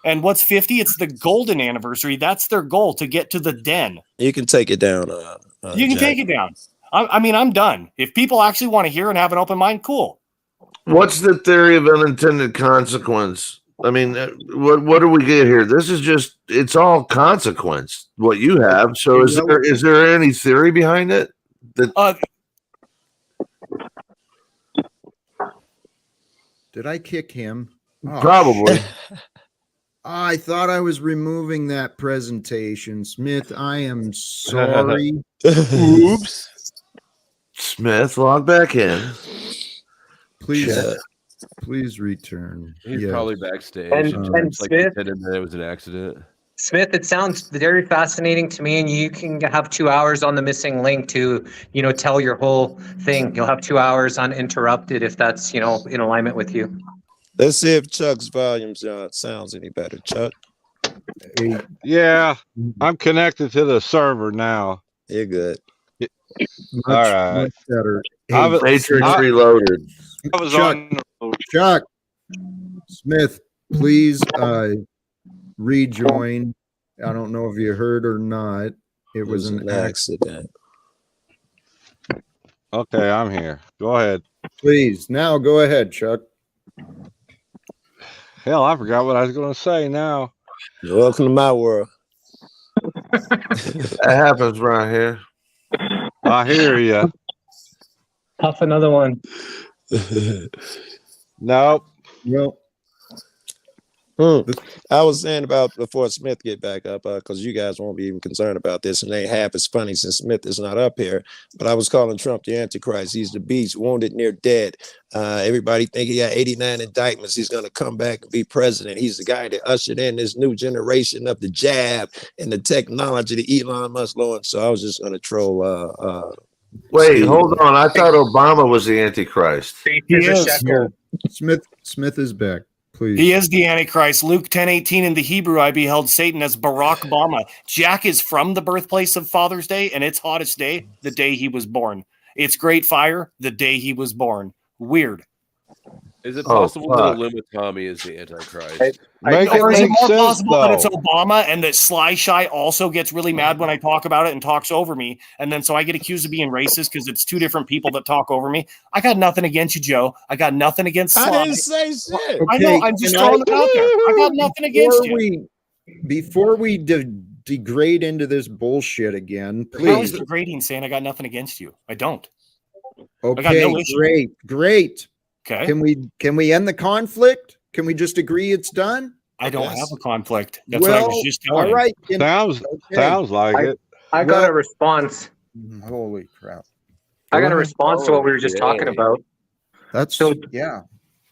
And what's 50? It's the golden anniversary. That's their goal, to get to the den. You can take it down. You can take it down. I mean, I'm done. If people actually want to hear and have an open mind, cool. What's the theory of unintended consequence? I mean, what do we get here? This is just, it's all consequence, what you have. So is there any theory behind it? Did I kick him? Oh, probably. I thought I was removing that presentation. Smith, I am sorry. Oops. Smith, log back in. Please. Please return. He's Yes. probably backstage. And- It and sounds like he Smith? said that it was an accident. Smith, it sounds very fascinating to me, and you can have 2 hours on the missing link to, tell your whole thing. You'll have 2 hours uninterrupted if that's, in alignment with you. Let's see if Chuck's volume sounds any better. Chuck, Hey, Yeah, I'm connected to the server now. you're good. much, All right. much better. I was- Matrix I- Reloaded. I was Chuck. on. Chuck Smith, please rejoin. I don't know if you heard or not. It was an accident. Okay, I'm here. Go ahead. Please, now go ahead, Chuck. Hell, I forgot what I was going to say now. Welcome to my world. That happens right here. I hear you. Puff another one. Nope. Well, I was saying about before Smith get back up, because you guys won't be even concerned about this, and ain't half as funny since Smith is not up here. But I was calling Trump the Antichrist. He's the beast, wounded, near dead. Everybody think he got 89 indictments. He's going to come back and be president. He's the guy that ushered in this new generation of the jab and the technology that Elon Musk launched. So I was just going to troll. Wait, hold on. I thought Obama was the Antichrist. He is. Smith is back. Please. He is the Antichrist. Luke 10:18 in the Hebrew, I beheld Satan as Barack Obama. Jack is from the birthplace of Father's Day, and its hottest day, the day he was born. It's great fire, the day he was born. Weird. Is it Oh, possible that fuck. Limit Tommy is the Antichrist? Make Or it is it make more sense, possible that it's though. Obama and that Sly Shy also gets really mad when I talk about it and talks over me? And then so I get accused of being racist because it's two different people that talk over me. I got nothing against you, Joe. I got nothing against Sly. I didn't say shit. I know. I'm just throwing it out there. I got nothing against you. Before we degrade into this bullshit again, How is please. degrading saying I got nothing against you? I don't. Okay, no issue. great. Okay. Can we end the conflict? Can we just agree it's done? I don't Yes. have a conflict. That's what I was just telling all you. right. Sounds like it. I got a response. Holy crap! I got a Go ahead. response to what we were just talking about. That's So- yeah.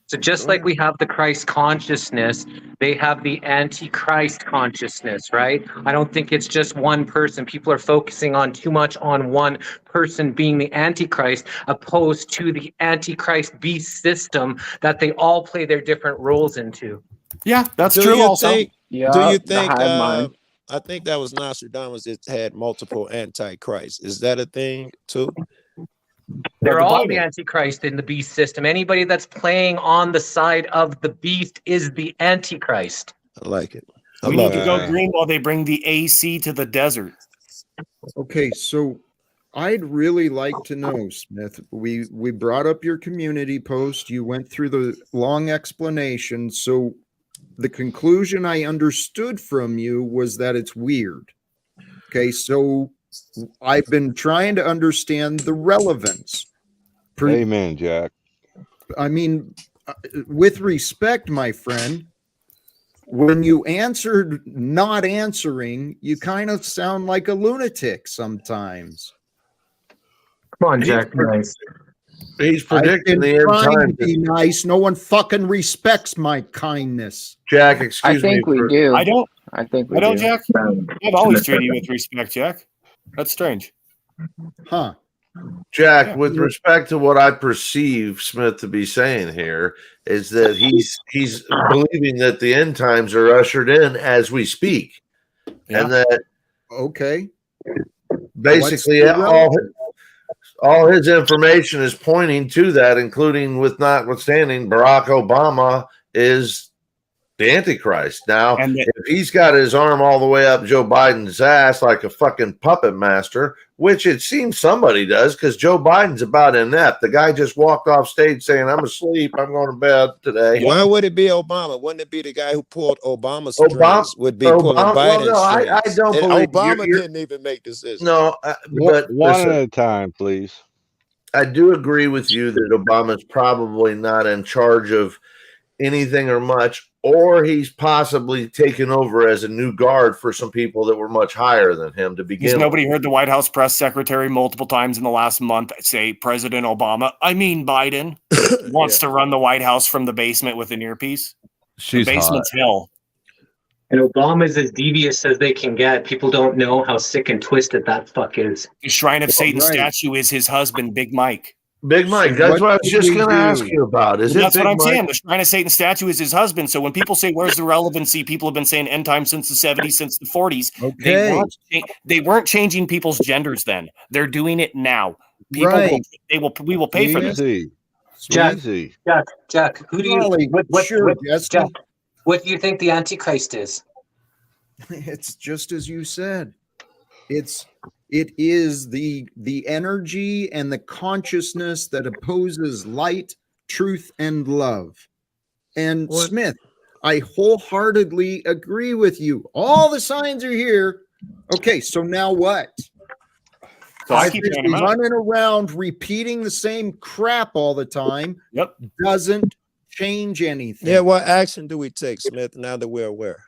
So just like we have the Christ consciousness, they have the Antichrist consciousness, right? I don't think it's just one person. People are focusing on too much on one person being the Antichrist, opposed to the Antichrist beast system that they all play their different roles into. Yeah, that's Do true. you Also, think? Yeah, Do you the think? hive mind. I think that was Nostradamus that had multiple antichrists. Is that a thing too? They're the all Bible. the Antichrist in the beast system. Anybody that's playing on the side of the beast is the Antichrist. I like it. we need to go Right. green while they bring the AC to the desert. Okay, so I'd really like to know, Smith. We brought up your community post. You went through the long explanation. So the conclusion I understood from you was that it's weird. Okay, so I've been trying to understand the relevance. Amen, Jack. I mean, with respect, my friend, when you answered not answering, you kind of sound like a lunatic sometimes. Come on, Jack. Nice. He's I've predicting been the end trying to times. be nice. No one fucking respects my kindness. Jack, I excuse me. think we for- do. I don't. I think we I don't, do. Jack. I've always treated you with respect, Jack. That's strange. Huh. Jack, Yeah. with respect to what I perceive Smith to be saying here, is that he's believing that the end times are ushered in as we speak, Yeah. and that Okay. basically What's the all his information is pointing to that, including with notwithstanding Barack Obama is the Antichrist. Now, And that- if he's got his arm all the way up Joe Biden's ass like a fucking puppet master, which it seems somebody does, because Joe Biden's about inept. The guy just walked off stage saying, "I'm asleep. I'm going to bed today." Why would it be Obama? Wouldn't it be the guy who pulled Obama's Obama- strings? Would be pulling Obama- well, Biden's no, I strings. don't And believe Obama you're- didn't even make decisions. No, but One listen, at a time, please. I do agree with you that Obama's probably not in charge of anything or much, or he's possibly taken over as a new guard for some people that were much higher than him to begin Has with. nobody heard the White House press secretary multiple times in the last month say President Obama? I mean Biden. wants to run the White House from the basement with an earpiece. She's the basement's hell. And Obama's as devious as they can get. People don't know how sick and twisted that fuck is. The Shrine of Satan right. statue is his husband, Big Mike. Big Mike, So that's what what I was did just we going to do? ask you about. Is Well, it that's Big what I'm Mike? saying. The Shrine of Satan statue is his husband. So when people say, where's the relevancy? People have been saying end time since the 70s, since the 40s. Okay. They weren't changing people's genders then. They're doing it now. People Right. we will pay for this. Easy. Jack, Easy. Jack, who do you Golly, sure, Jesse. Jack, what do you think the Antichrist is? It's just as you said. It is the energy and the consciousness that opposes light, truth, and love. And What? Smith, I wholeheartedly agree with you. All the signs are here. Okay, so now what? So I keep pointing them out. Running around repeating the same crap all the time Yep. doesn't change anything. Yeah, what action do we take, Smith, now that we're aware?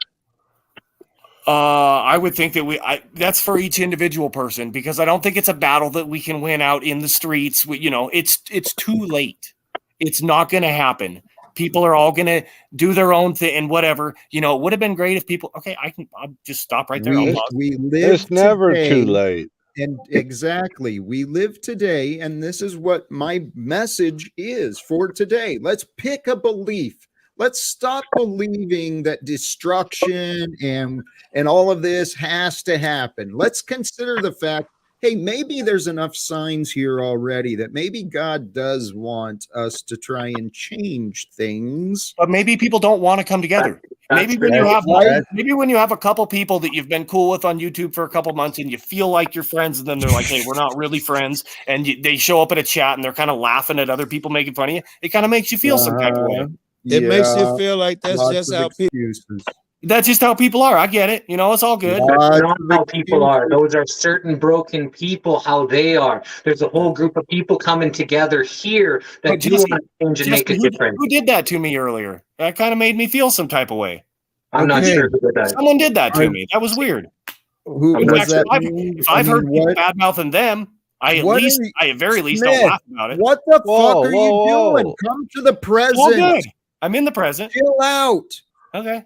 I would think that that's for each individual person, because I don't think it's a battle that we can win out in the streets. It's too late. It's not going to happen. People are all going to do their own thing and whatever. It would have been great if people. Okay, I'll just stop right there. We live It's never today, too late. and exactly, we live today, and this is what my message is for today. Let's pick a belief. Let's stop believing that destruction and all of this has to happen. Let's consider the fact, hey, maybe there's enough signs here already that maybe God does want us to try and change things. But maybe people don't want to come together. Maybe when you have a couple people that you've been cool with on YouTube for a couple months and you feel like you're friends, and then they're like, hey, we're not really friends, and they show up at a chat and they're kind of laughing at other people making fun of you, it kind of makes you feel some type of way. It makes you feel like that's lots just of how people. excuses. That's just how people are. I get it. It's all good. Lots Not of how people are. excuses. Those are certain broken people, how they are. There's a whole group of people coming together here that But do Jesse- want to change and make a Jesse, difference. who did that to me earlier? That kind of made me feel some type of way. I'm not Okay. sure who did that. Someone did that to me. That was weird. Who In does fact, that I've- mean? If I've heard people what, bad mouthing them, I What at very least Smith, don't laugh about it. what the Whoa, fuck are you whoa, doing? whoa. Come to the All present. good. I'm in the present. Chill out. Okay.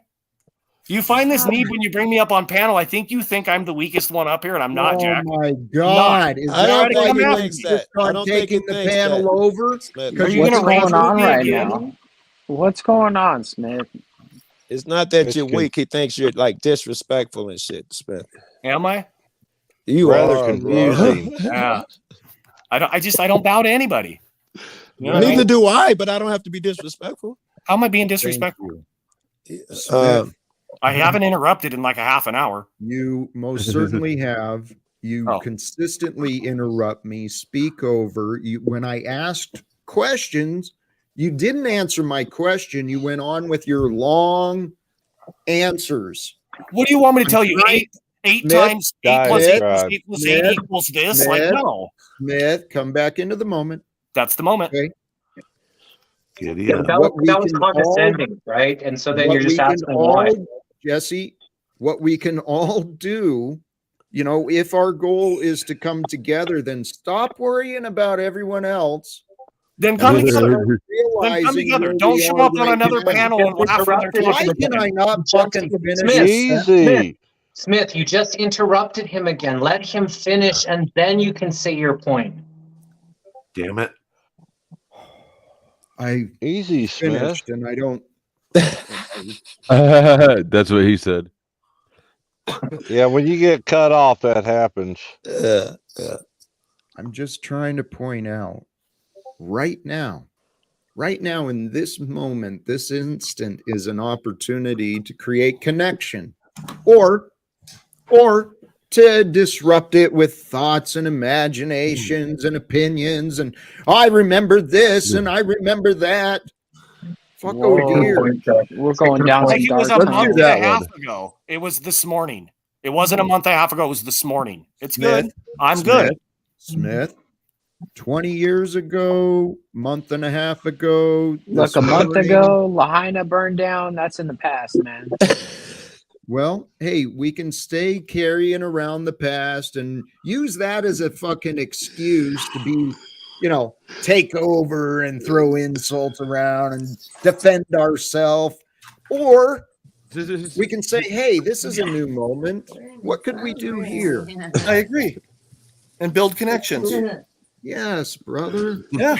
You find this need when you bring me up on panel. I think you think I'm the weakest one up here, and I'm not, Jack. Oh my God! Is I that don't why think he you thinks just that. I start don't think he taking the thinks panel that. over? Smith. Are you What's gonna rant going with on me right again? now? What's going on, Smith? It's not that It's you're good. weak. He thinks you're like disrespectful and shit, Smith. Am I? You Rather are, confusing. bro. Yeah. I don't bow to anybody. You know what I Neither mean? do I, but I don't have to be disrespectful. How am I being Thank disrespectful? you. Um, I haven't interrupted in like a half an hour. You most certainly have. You Oh. consistently interrupt me, speak over. You when I asked questions, you didn't answer my question. You went on with your long answers. What do you want me to tell you? Right. Eight Smith, times 8 plus 8 plus diatribe. 8 plus 8 Smith, equals this? Like, Smith. no. Smith, come back into the moment. That's the moment. Okay. Giddy Yeah, up. that What was, we that was can all- condescending, right? And so then What you're just we can asking why. all, Jesse, what we can all do, if our goal is to come together, then stop worrying about everyone else. Then come together. Then come Realizing together. where Don't we show are up on right another now. panel and laugh when they're Interrupted Why talking. can I not fucking finish? Smith, Easy. Smith, you just interrupted him again. Let him finish, and then you can say your point. Damn it. I Easy, Smith. finished, and I don't. That's what he said. Yeah, when you get cut off, that happens. I'm just trying to point out right now in this moment, this instant is an opportunity to create connection or to disrupt it with thoughts and imaginations and opinions. And I remember this and I remember that. Fuck Whoa. oh dear. We're going down Like some it was dark a Let's do month and tunnels. a that half one. ago. It was this morning. It wasn't a month and a half ago. It was this morning. It's Smith, good. I'm good. Smith, 20 years ago, month and a half ago. Look, this a month morning. ago, Lahaina burned down. That's in the past, man. Well, hey, we can stay carrying around the past and use that as a fucking excuse to be take over and throw insults around and defend ourselves, or we can say, hey, this is a new moment. What could we do here? I agree. And build connections. Yes, brother. Yeah.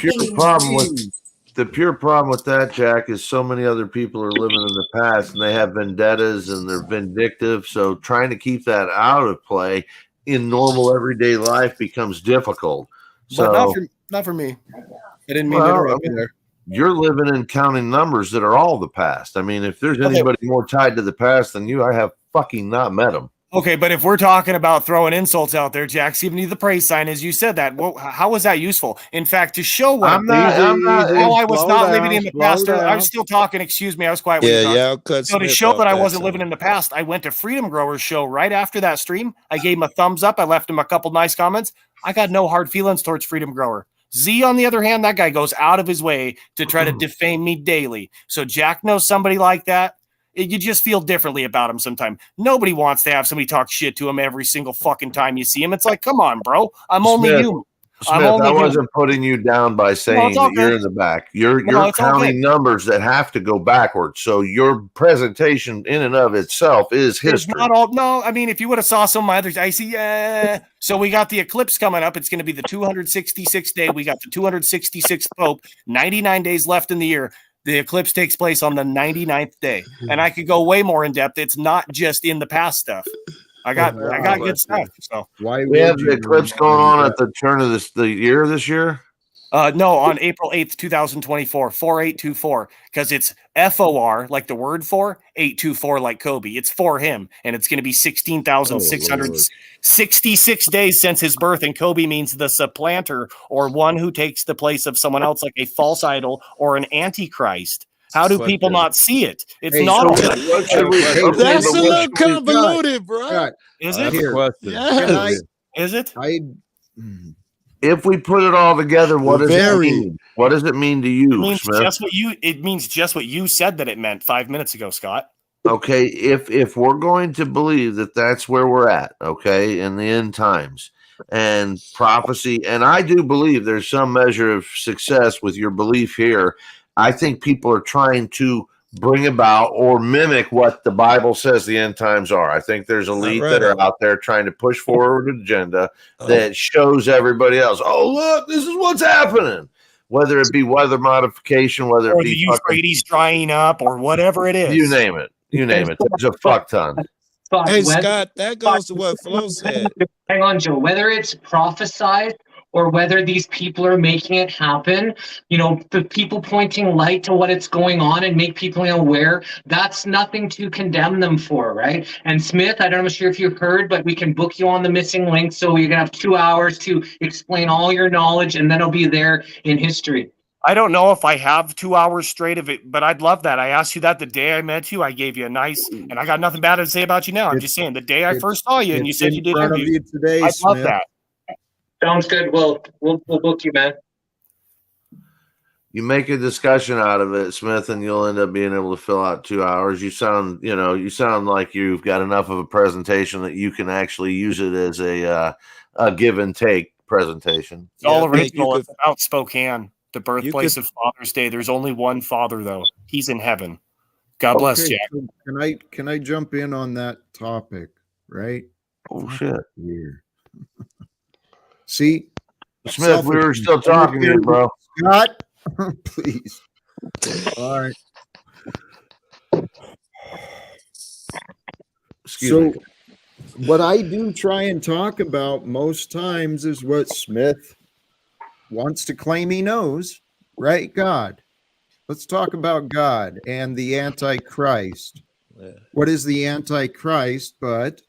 The pure problem with that, Jack, is so many other people are living in the past and they have vendettas and they're vindictive. So trying to keep that out of play in normal everyday life becomes difficult. So But not for me. I didn't mean to interrupt you there. You're living and counting numbers that are all the past. I mean, if there's anybody more tied to the past than you, I have fucking not met them. Okay, but if we're talking about throwing insults out there, Jack's giving you the praise sign as you said that. Well, how was that useful? In fact, to show what I was not living in the past. I was still talking. Excuse me, I was quiet. So to show that I wasn't living in the past, I went to Freedom Growers show right after that stream. I gave him a thumbs up. I left him a couple nice comments. I got no hard feelings towards Freedom Grower. Z, on the other hand, that guy goes out of his way to try to defame me daily. So Jack knows somebody like that. You just feel differently about him sometimes. Nobody wants to have somebody talk shit to him every single fucking time you see him. It's like, come on, bro. I'm only human. Smith, I wasn't putting you down by saying that you're in the back. You're counting numbers that have to go backwards. So your presentation in and of itself is history. Not all. No, I mean, if you would have saw some of my others, I see. So we got the eclipse coming up. It's going to be the 266th day. We got the 266th Pope. 99 days left in the year. The eclipse takes place on the 99th day, and I could go way more in depth. It's not just in the past stuff. I got good stuff. So why we have the eclipse going on at the turn of the year this year? No, on April 8th, 2024, 4824, because it's FOR, like the word for, 824, like Kobe. It's for him, and it's going to be 16,666 days since his birth, and Kobe means the supplanter, or one who takes the place of someone else, like a false idol or an antichrist. How do people not see it? It's not. That's a little convoluted, bro. Is it? Is it? If we put it all together, what does it mean? What does it mean to you, Smith? It means just what you said that it meant 5 minutes ago, Scott. Okay, if we're going to believe that that's where we're at, okay, in the end times and prophecy, and I do believe there's some measure of success with your belief here. I think people are trying to bring about or mimic what the Bible says the end times are. I think there's elite that are out there trying to push forward an agenda that shows everybody else, oh, look, this is what's happening. Whether it be weather modification, whether it be the Euphrates drying up or whatever it is. You name it. You name it. There's a fuck ton. Hey, Scott, that goes to what Flo said. Hang on, Joe. Whether it's prophesied or whether these people are making it happen, the people pointing light to what it's going on and make people aware, that's nothing to condemn them for, right? And Smith, I'm not sure if you've heard, but we can book you on the missing link, so you're going to have 2 hours to explain all your knowledge, and then it'll be there in history. I don't know if I have 2 hours straight of it, but I'd love that. I asked you that the day I met you. I gave you a nice, and I got nothing bad to say about you now. I'm just saying the day I first saw you and you said you did interview, I'd love that. Sounds good. We'll book you, man. You make a discussion out of it, Smith, and you'll end up being able to fill out 2 hours. You sound like you've got enough of a presentation that you can actually use it as a give and take presentation. It's all original. It's about Spokane, the birthplace of Father's Day. There's only one father, though. He's in heaven. God bless, Jack. So can I jump in on that topic? Right? Oh shit! Weird. See, Smith, we were still talking here, bro. Scott, please. All right. So, what I do try and talk about most times is what Smith wants to claim he knows, right? God. Let's talk about God and the Antichrist. Yeah. What is the Antichrist but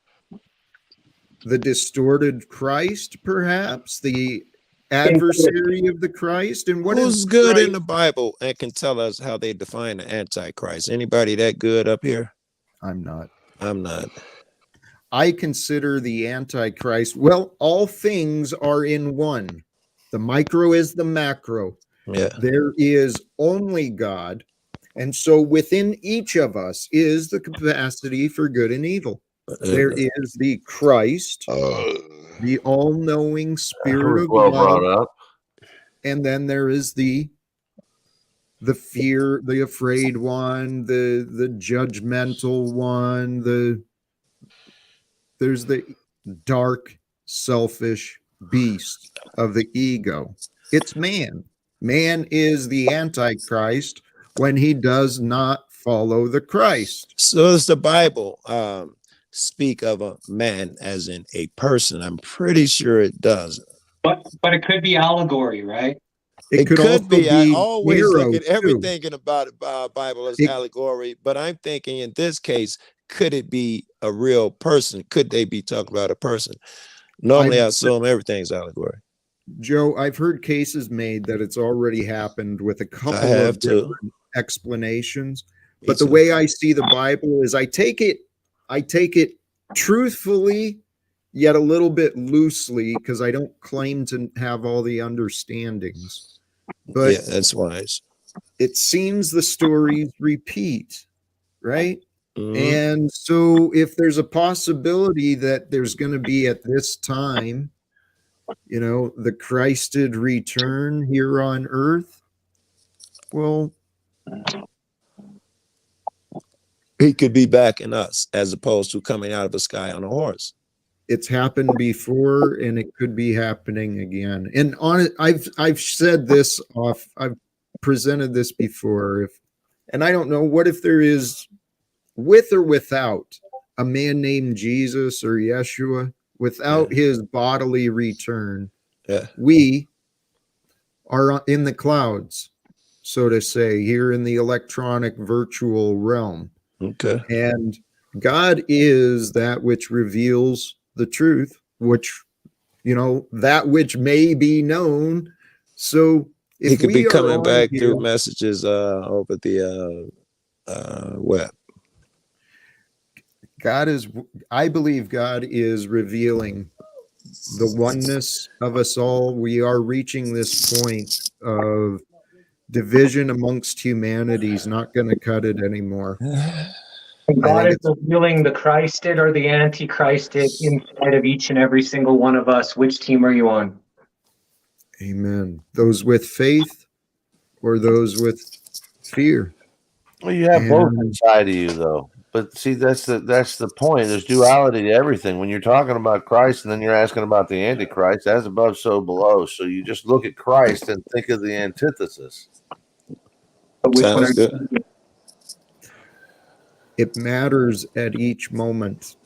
the distorted Christ, perhaps? The adversary of the Christ? And what who's good in the Bible and can tell us how they define the Antichrist? Anybody that good up here? I'm not. I consider the Antichrist, well, all things are in one. The micro is the macro. Yeah. There is only God. And so within each of us is the capacity for good and evil. There is the Christ, the all-knowing Spirit of well life. brought up. and then there is the fear, the afraid one, the judgmental one, there's the dark, selfish beast of the ego. It's man. Man is the Antichrist when he does not follow the Christ. So does the Bible speak of a man as in a person? I'm pretty sure it does. But it could be allegory, right? It could also be. I be always hero, look at too. everything in the Bible as allegory, but I'm thinking in this case, could it be a real person? Could they be talking about a person? Normally, I assume everything's allegory. Joe, I've heard cases made that it's already happened with a couple of different explanations. But the way I see the Bible is I take it truthfully, yet a little bit loosely, because I don't claim to have all the understandings. But yeah, that's wise. It seems the stories repeat, right? And so if there's a possibility that there's going to be at this time, you know, the Christed return here on earth, well, he could be backing us as opposed to coming out of the sky on a horse. It's happened before and it could be happening again. And on it, I've said this off, I've presented this before. And I don't know, what if there is, with or without, a man named Jesus or Yeshua, without his bodily return, we are in the clouds, so to say, here in the electronic virtual realm. Okay. And God is that which reveals the truth, which, you know, that which may be known. So if he could be coming back here, through messages over the web. I believe God is revealing the oneness of us all. We are reaching this point of division amongst humanity. Is not going to cut it anymore. God is revealing the Christed or the Antichristed inside of each and every single one of us. Which team are you on? Amen. Those with faith or those with fear? Well, you have both inside of you, though. But see, that's the point. There's duality to everything. When you're talking about Christ and then you're asking about the Antichrist, as above, so below. So you just look at Christ and think of the antithesis. Sounds good. It matters at each moment.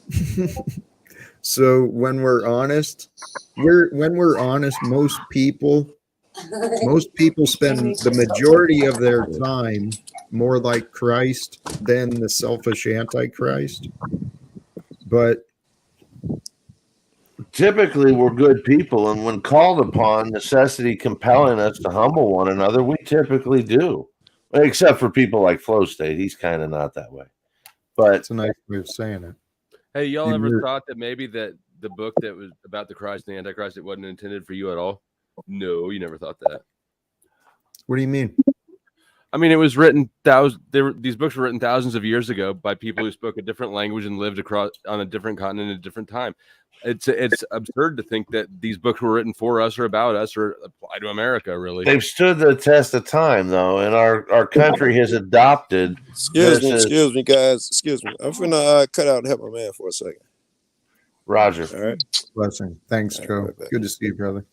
So when we're honest, most people spend the majority of their time more like Christ than the selfish Antichrist. But typically we're good people, and when called upon, necessity compelling us to humble one another, we typically do. Except for people like Flow State. He's kind of not that way. But it's a nice way of saying it. Hey, y'all ever thought that maybe that the book that was about the Christ and the Antichrist, it wasn't intended for you at all? No, you never thought that. What do you mean? I mean, it was written these books were written thousands of years ago by people who spoke a different language and lived across on a different continent at a different time. It's absurd to think that these books were written for us or about us or apply to America, really. They've stood the test of time, though, and our country has adopted. Excuse me, guys. Excuse me. I'm finna cut out and help my man for a second. Roger. All right. Blessing. Thanks, Joe. Good to see you, brother.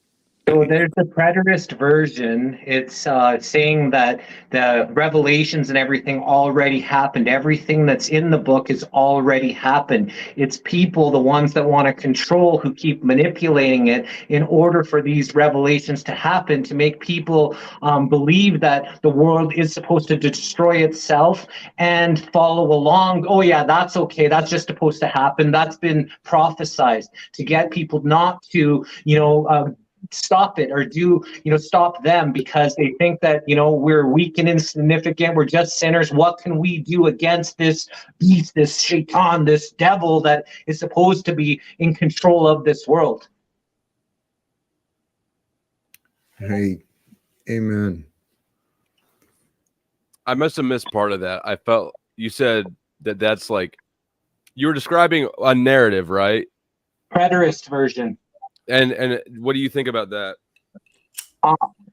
So there's a preterist version. It's saying that the revelations and everything already happened. Everything that's in the book has already happened. It's people, the ones that want to control, who keep manipulating it in order for these revelations to happen, to make people believe that the world is supposed to destroy itself and follow along. Oh yeah, that's okay. That's just supposed to happen. That's been prophesized to get people not to, stop it or stop them, because they think that we're weak and insignificant, we're just sinners. What can we do against this beast, this shaitan, this devil that is supposed to be in control of this world? Hey, amen. I must have missed part of that. I felt you said that's like you were describing a narrative, right? Preterist version. And what do you think about that?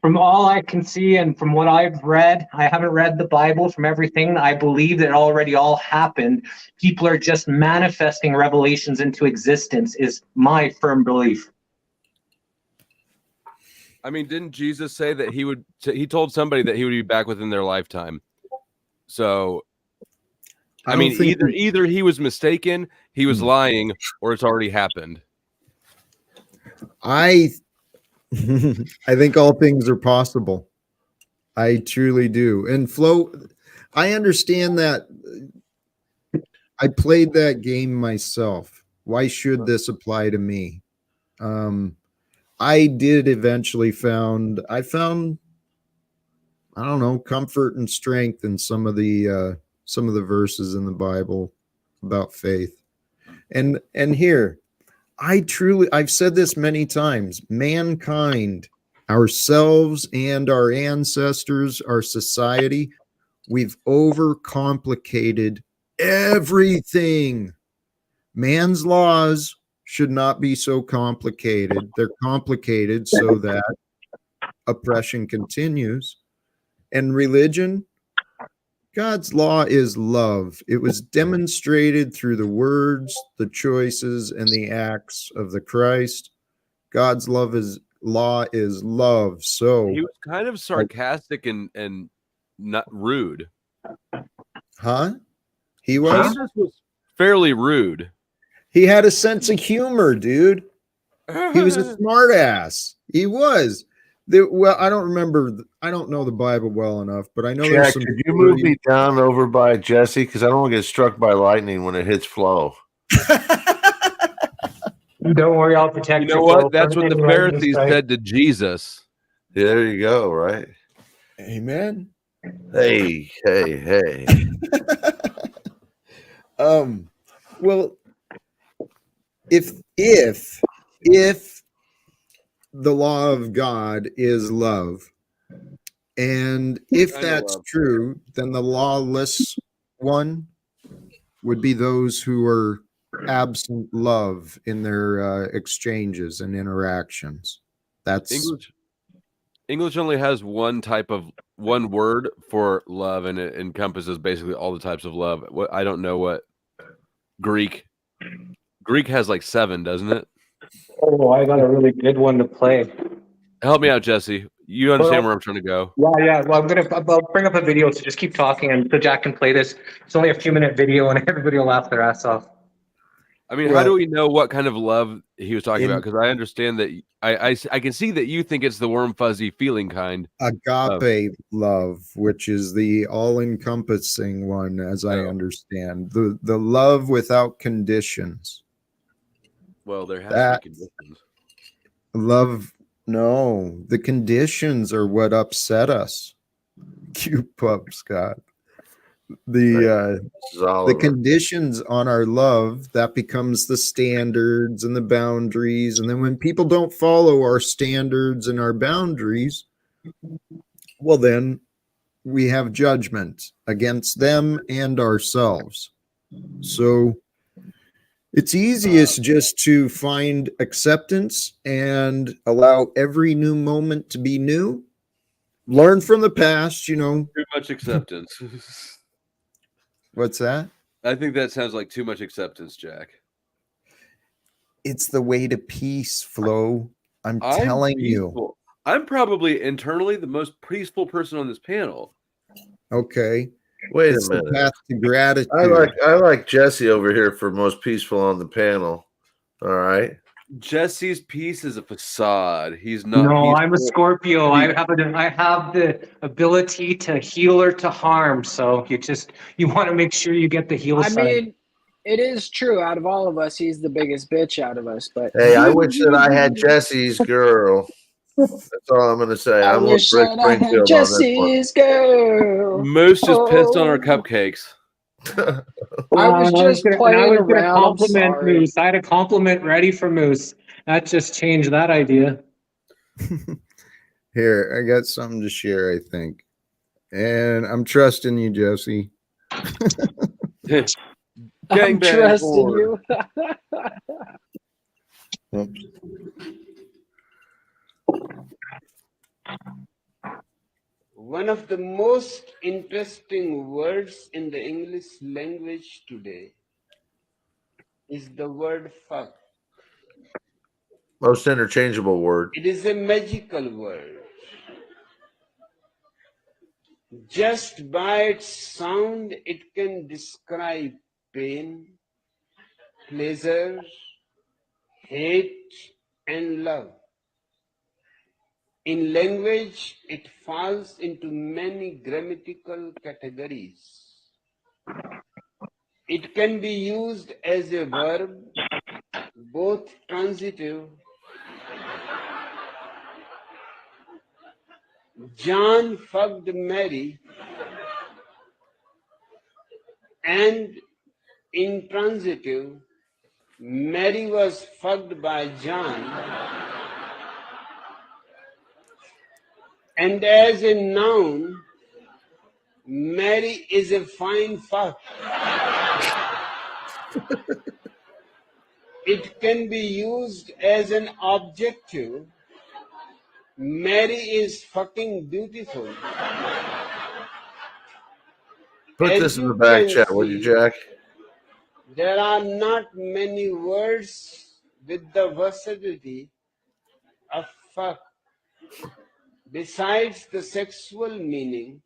From all I can see and from what I've read, I haven't read the Bible. From everything, I believe that it already all happened. People are just manifesting revelations into existence, is my firm belief. I mean, didn't Jesus say that he told somebody that he would be back within their lifetime? So, I mean, either he was mistaken, he was lying, or it's already happened. I think all things are possible. I truly do. And Flo, I understand that. I played that game myself. Why should this apply to me? I did eventually I found, I don't know, comfort and strength in some of the verses in the Bible about faith. And here, I've said this many times, mankind, ourselves and our ancestors, our society, we've overcomplicated everything. Man's laws should not be so complicated. They're complicated so that oppression continues. And religion, God's law is love. It was demonstrated through the words, the choices, and the acts of the Christ. God's law is love. So He was kind of sarcastic and not rude. Huh? He was? Jesus was fairly rude. He had a sense of humor, dude. He was a smart ass. He was. Well, I don't remember. I don't know the Bible well enough, but I know there's Jack, some. could you move me down over by Jesse? Because I don't want to get struck by lightning when it hits Flo. Don't worry, I'll protect you. You know what? That's what the Pharisees said to Jesus. Yeah, there you go, right? Amen. Hey. Well, if the law of God is love, and if that's true, then the lawless one would be those who are absent love in their exchanges and interactions. That's English only has one word for love, and it encompasses basically all the types of love. I don't know what Greek has like 7, doesn't it? Oh, I got a really good one to play. Help me out, Jesse. You understand where I'm trying to go? Yeah. Well, I'll bring up a video, so just keep talking, and so Jack can play this. It's only a few-minute video, and everybody will laugh their ass off. I mean, how do we know what kind of love he was talking about? Because I understand that I can see that you think it's the warm, fuzzy feeling kind. Agape love, which is the all-encompassing one, as I understand. The love without conditions. Well, there has to be conditions. Love, no. The conditions are what upset us. Cute pup, Scott. The conditions on our love, that becomes the standards and the boundaries. And then when people don't follow our standards and our boundaries, well, then we have judgment against them and ourselves. So it's easiest just to find acceptance and allow every new moment to be new. Learn from the past, Too much acceptance. What's that? I think that sounds like too much acceptance, Jack. It's the way to peace, Flo. I'm telling you. I'm probably internally the most peaceful person on this panel. Okay. Wait It's a minute. the path to gratitude. I like Jesse over here for most peaceful on the panel. All right. Jesse's peace is a facade. He's not. No, I'm a Scorpio. I have the ability to heal or to harm. So you want to make sure you get the heal side. I mean, it is true. Out of all of us, he's the biggest bitch out of us. But hey, I wish that I had Jesse's girl. That's all I'm going to say. I I'm with wish Rick that I had Springfield on this one. Jesse's girl. Moose just pissed on our cupcakes. I was just playing around. Compliment Moose. I had a compliment ready for Moose. That just changed that idea. Here, I got something to share, I think. And I'm trusting you, Jesse. I'm trusting you. One of the most interesting words in the English language today is the word fuck. Most interchangeable word. It is a magical word. Just by its sound, it can describe pain, pleasure, hate, and love. In language, it falls into many grammatical categories. It can be used as a verb, both transitive. John fucked Mary, and intransitive, Mary was fucked by John. And as a noun, Mary is a fine fuck. It can be used as an adjective. Mary is fucking beautiful. Put As this in the you back can chat, would you, see, Jack? there are not many words with the versatility of fuck. Besides the sexual meaning,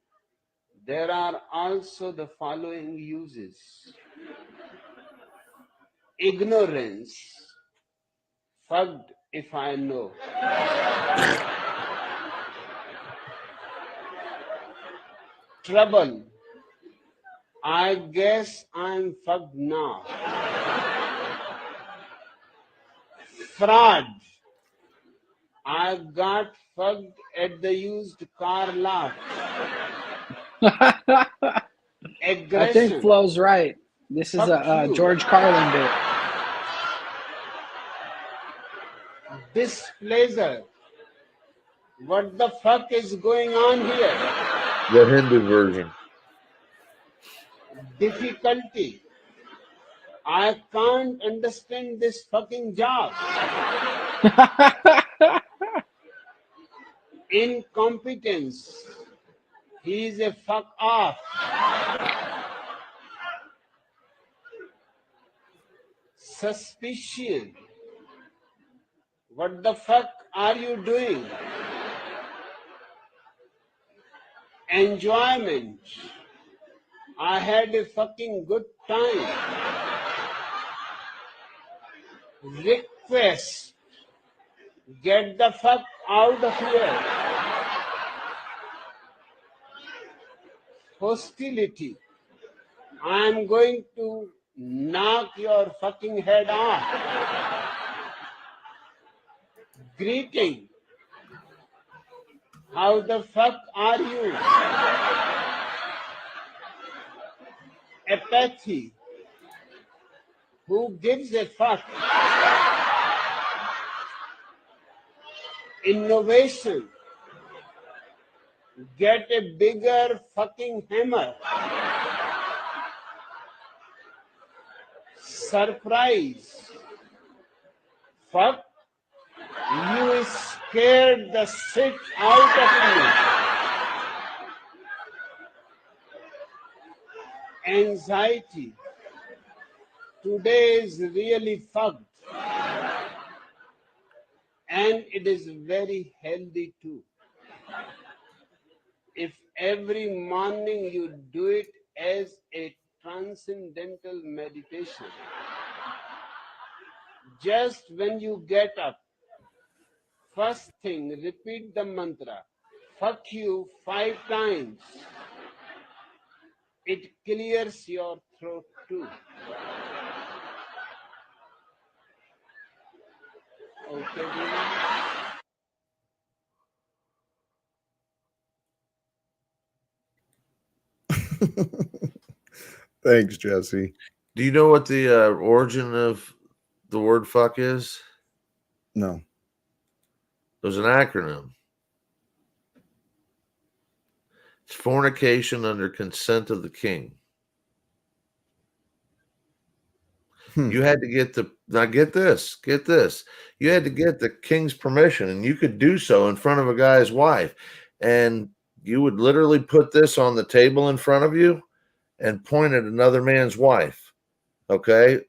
there are also the following uses. Ignorance, fucked if I know. Trouble, I guess I'm fucked now. Fraud, I got fucked at the used car lot. I think Aggression, Flo's right. This is fuck a you. George Carlin bit. Displeasure, what the fuck is going on here? The Hindu version. Difficulty, I can't understand this fucking job. Incompetence, he's a fuck off. Suspicion, what the fuck are you doing? Enjoyment, I had a fucking good time. Request, get the fuck out of here. Hostility, I'm going to knock your fucking head off. Greeting, how the fuck are you? Apathy, who gives a fuck? Innovation, get a bigger fucking hammer. Surprise, fuck, you scared the shit out of me. Anxiety, today is really fucked. And it is very healthy too. If every morning you do it as a transcendental meditation, just when you get up, first thing, repeat the mantra, fuck you 5 times. It clears your throat too. Okay, Thanks, Jesse. Do you know what the origin of the word fuck is? No. There's an acronym. It's fornication under consent of the king. You had to get get this. You had to get the king's permission, and you could do so in front of a guy's wife. And you would literally put this on the table in front of you and point at another man's wife. Okay.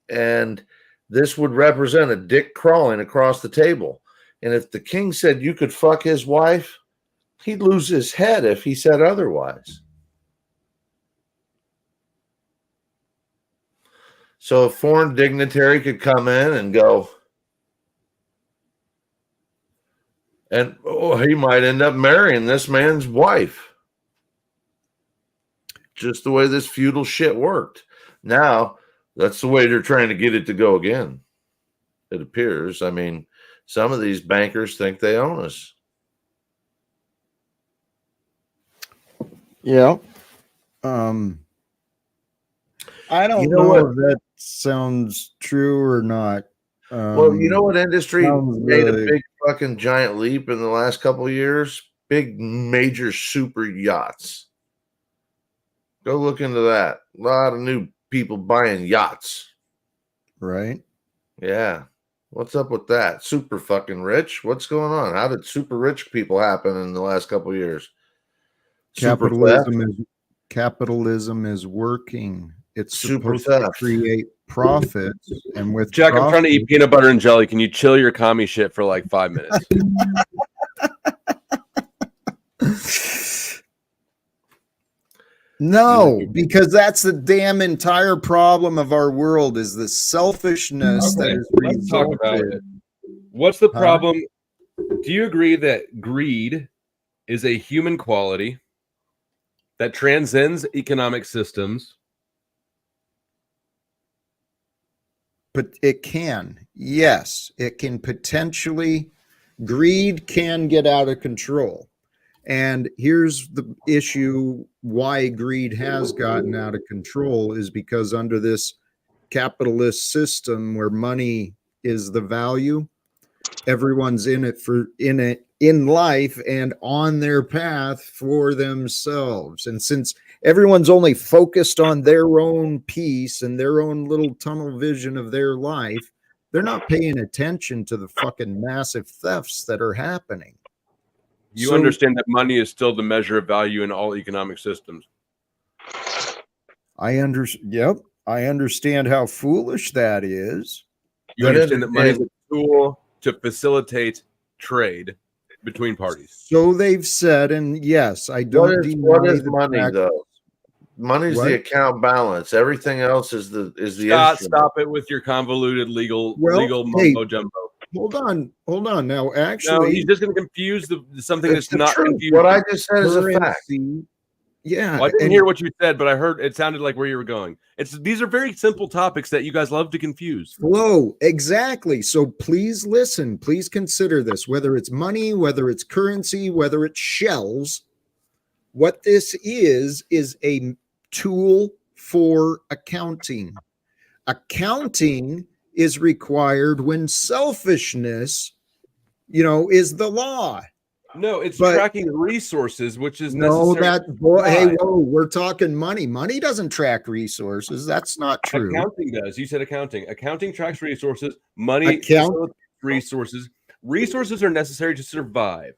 And this would represent a dick crawling across the table. And if the king said you could fuck his wife, he'd lose his head if he said otherwise. So a foreign dignitary could come in and go, and he might end up marrying this man's wife. Just the way this feudal shit worked. Now, that's the way they're trying to get it to go again. It appears. I mean, some of these bankers think they own us. Yeah. I don't know if that sounds true or not. Well, you know what industry made a big fucking giant leap in the last couple of years? Big major super yachts. Go look into that. A lot of new people buying yachts. Right? Yeah. What's up with that? Super fucking rich? What's going on? How did super rich people happen in the last couple of years? Capitalism is working. It's super supposed to create profits, and with Jack, I'm trying to eat peanut butter and jelly. Can you chill your commie shit for like 5 minutes? No, because that's the damn entire problem of our world is the selfishness that is let's talk about it. What's the problem? Do you agree that greed is a human quality that transcends economic systems? But it can. Yes, it can potentially. Greed can get out of control. And here's the issue why greed has gotten out of control is because under this capitalist system where money is the value, everyone's in life and on their path for themselves. And since everyone's only focused on their own piece and their own little tunnel vision of their life, they're not paying attention to the fucking massive thefts that are happening. You understand that money is still the measure of value in all economic systems. I understand how foolish that is. You understand that money is a tool to facilitate trade between parties. So they've said, and yes, I don't. What is money though? Money's the account balance. Everything else is the Stop it with your convoluted legal mumbo jumbo. Hold on. Now, actually, no, he's just going to confuse something that's not confusing. What I just said is a fact. Yeah, well, I didn't hear what you said, but I heard it sounded like where you were going. These are very simple topics that you guys love to confuse. Flow, exactly. So please listen. Please consider this. Whether it's money, whether it's currency, whether it's shells, what this is a tool for accounting. Accounting is required when selfishness, is the law. No, it's tracking resources, which is necessary. Hey, we're talking money. Money doesn't track resources. That's not true. Accounting does. You said accounting. Accounting tracks resources. Money facilitates resources. Resources are necessary to survive.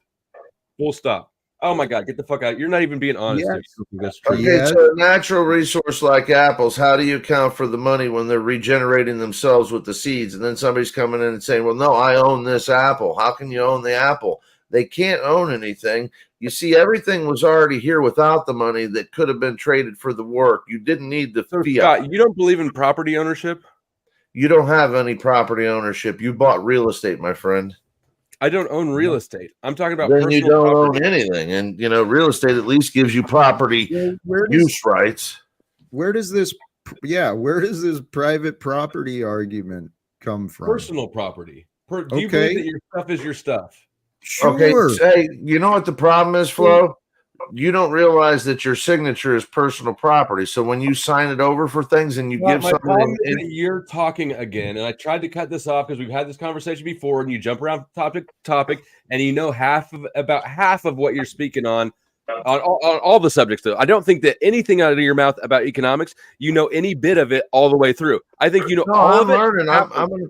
Full stop. Oh my God, get the fuck out. You're not even being honest. Yes. Okay, so a natural resource like apples, how do you account for the money when they're regenerating themselves with the seeds? And then somebody's coming in and saying, well, no, I own this apple. How can you own the apple? They can't own anything. You see, everything was already here without the money that could have been traded for the work. You didn't need the fiat. Scott, you don't believe in property ownership? You don't have any property ownership. You bought real estate, my friend. I don't own real estate. I'm talking about then you don't property. own anything. And, real estate at least gives you property use rights. Where does this private property argument come from? Personal property. Do you believe that your stuff is your stuff? Sure. Okay, say, you know what the problem is, Flo? You don't realize that your signature is personal property. So when you sign it over for things and you give something, you're talking again, and I tried to cut this off because we've had this conversation before, and you jump around topic, and about half of what you're speaking on all the subjects. Though I don't think that anything out of your mouth about economics, any bit of it all the way through. I think all of it. I'm learning.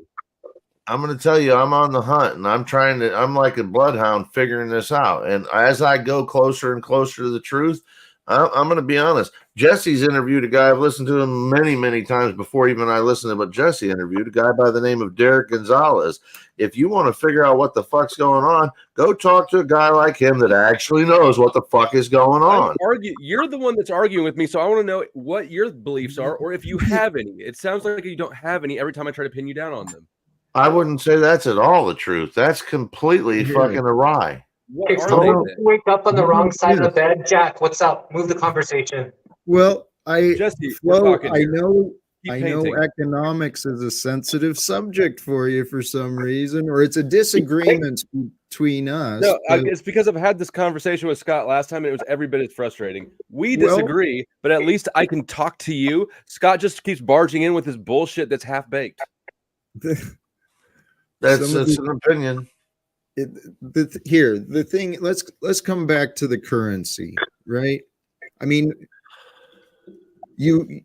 I'm going to tell you, I'm on the hunt, and I'm like a bloodhound figuring this out. And as I go closer and closer to the truth, I'm going to be honest. Jesse's interviewed a guy. I've listened to him many, many times before even I listened to him, but Jesse interviewed a guy by the name of Derek Gonzalez. If you want to figure out what the fuck's going on, go talk to a guy like him that actually knows what the fuck is going on. You're the one that's arguing with me, so I want to know what your beliefs are, or if you have any. It sounds like you don't have any every time I try to pin you down on them. I wouldn't say that's at all the truth. That's completely fucking awry. What Hey, are someone they then? wake up on the wrong side of the bed. Jack, what's up? Move the conversation. Well, Jesse, we're Flo, talking I here. know Keep I painting. know economics is a sensitive subject for you for some reason, or it's a disagreement between us. No, but- it's because I've had this conversation with Scott last time, and it was every bit as frustrating. We Well- disagree, but at least I can talk to you. Scott just keeps barging in with his bullshit that's half baked. That's Some of an opinion. the thing, let's come back to the currency, right? I mean, you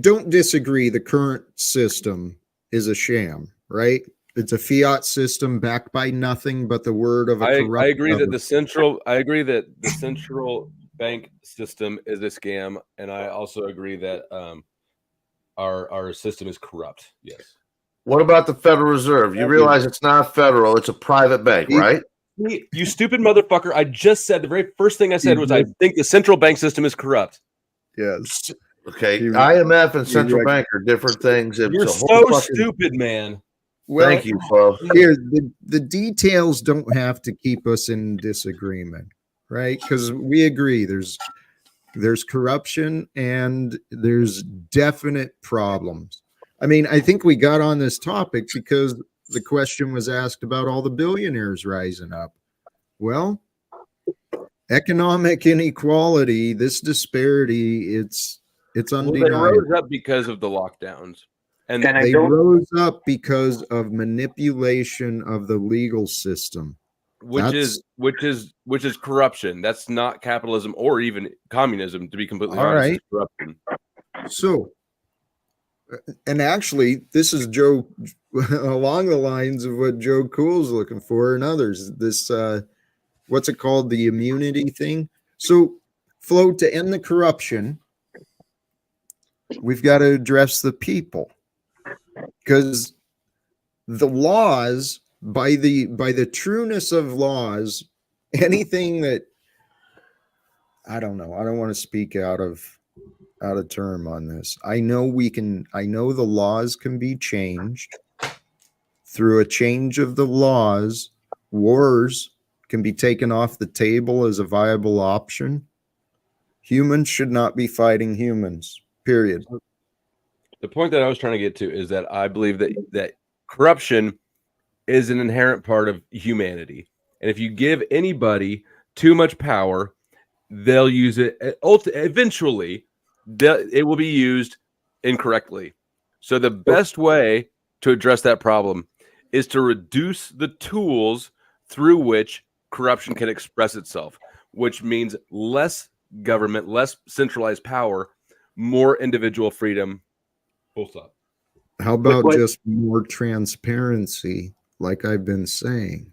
don't disagree the current system is a sham, right? It's a fiat system backed by nothing but the word of a corrupt I agree that government. the central bank system is a scam, and I also agree that our system is corrupt. Yes. What about the Federal Reserve? You realize it's not federal; it's a private bank, right? You stupid motherfucker! I just said the very first thing I said was I think the central bank system is corrupt. Yes. Okay, IMF and central right. bank are different things. It's You're a whole so fucking- stupid, man. Well, Thank you, Flo. Here, the details don't have to keep us in disagreement, right? Because we agree there's corruption and there's definite problems. I mean, I think we got on this topic because the question was asked about all the billionaires rising up. Well, economic inequality, this disparity, it's Well, they undeniable. rose up because of the lockdowns, and They rose up because of manipulation of the legal system. which is corruption. That's not capitalism or even communism, to be completely All honest. right. It's corruption. So, and actually, this is Joe along the lines of what Joe Cool's looking for and others. This, what's it called? The immunity thing. So, Flo, to end the corruption, we've got to address the people, because the laws, by the trueness of laws, anything that I don't know, I don't want to speak out of term on this. I know the laws can be changed. Through a change of the laws, wars can be taken off the table as a viable option. Humans should not be fighting humans, period. The point that I was trying to get to is that I believe that corruption is an inherent part of humanity. And if you give anybody too much power, they'll use it. Eventually, it will be used incorrectly. So the best way to address that problem is to reduce the tools through which corruption can express itself, which means less government, less centralized power, more individual freedom. Full stop. How about just more transparency, like I've been saying?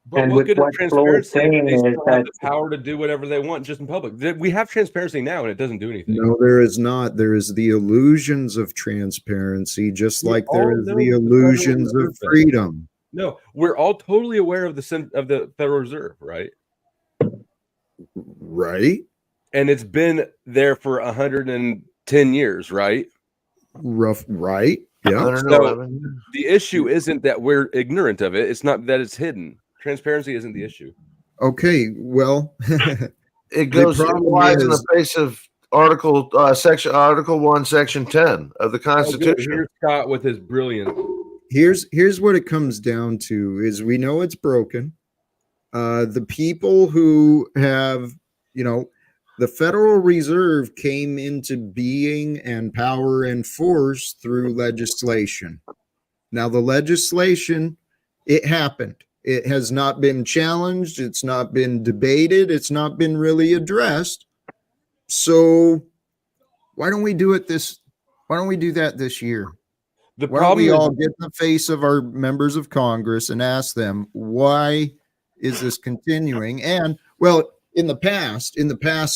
But And what with good is what Flo is transparency? saying They is still have that- the power to do whatever they want just in public. We have transparency now, and it doesn't do anything. No, there is not. There is the illusions of transparency, just We like all there is know the the illusions Federal of Reserve. freedom. No, we're all totally aware of the Federal Reserve, right? Right? And it's been there for 110 years, right? Right? Yeah. 111. The issue isn't that we're ignorant of it. It's not that it's hidden. Transparency isn't the issue. Okay. Well, It goes. It problem lies in the is- face of Article 1, Section 10 of the Constitution. Here's Scott with his brilliance. here's what it comes down to: is we know it's broken. The people who have, the Federal Reserve came into being and power and force through legislation. Now, the legislation, it happened. It has not been challenged. It's not been debated. It's not been really addressed. So why don't we do that this year? The Why don't problem we is, all get in the face of our members of Congress and ask them, why is this continuing? And well, in the past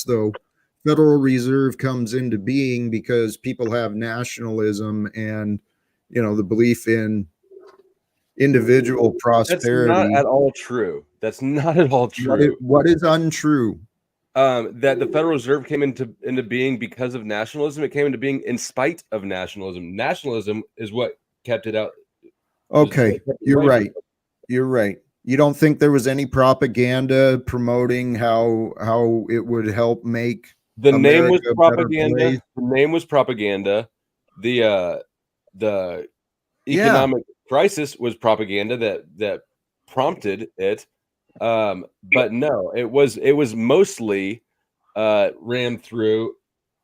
though, Federal Reserve comes into being because people have nationalism and, you know, the belief in individual that's prosperity. not at all true. That's not at all true. What is untrue? That the Federal Reserve came into being because of nationalism. It came into being in spite of nationalism. Nationalism is what kept it out. Okay, you're right. You're right. You don't think there was any propaganda promoting how it would help make The name was America a better propaganda. place? The name was propaganda. The economic crisis was propaganda that prompted it. But no, it was mostly rammed through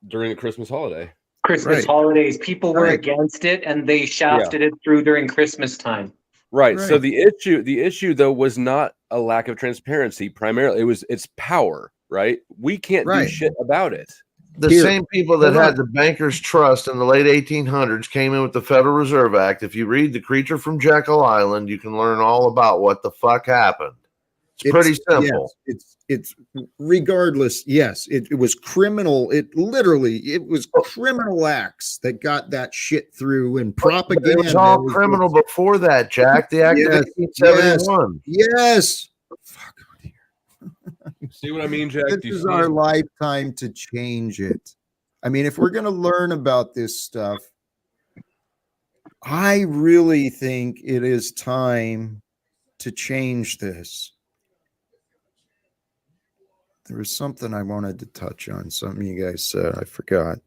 during the Christmas holiday. Christmas Right. holidays, people were Right. against it, and they shafted it through during Christmas time. Right. So Right. the issue though was not a lack of transparency. Primarily, it's power. Right. We can't do Right. shit about it. The Here, same people that hold had on. the Bankers Trust in the late 1800s came in with the Federal Reserve Act. If you read The Creature from Jekyll Island, you can learn all about what the fuck happened. It's pretty simple. Yes, it's regardless. Yes, it was criminal. It was criminal acts that got that shit through, and propaganda. It was all criminal before that, Jack. The Act of 1871. Yes. Fuck. See what I mean, Jack? This Do you is see our it? lifetime to change it. I mean, if we're going to learn about this stuff, I really think it is time to change this. There was something I wanted to touch on. Something you guys said. I forgot.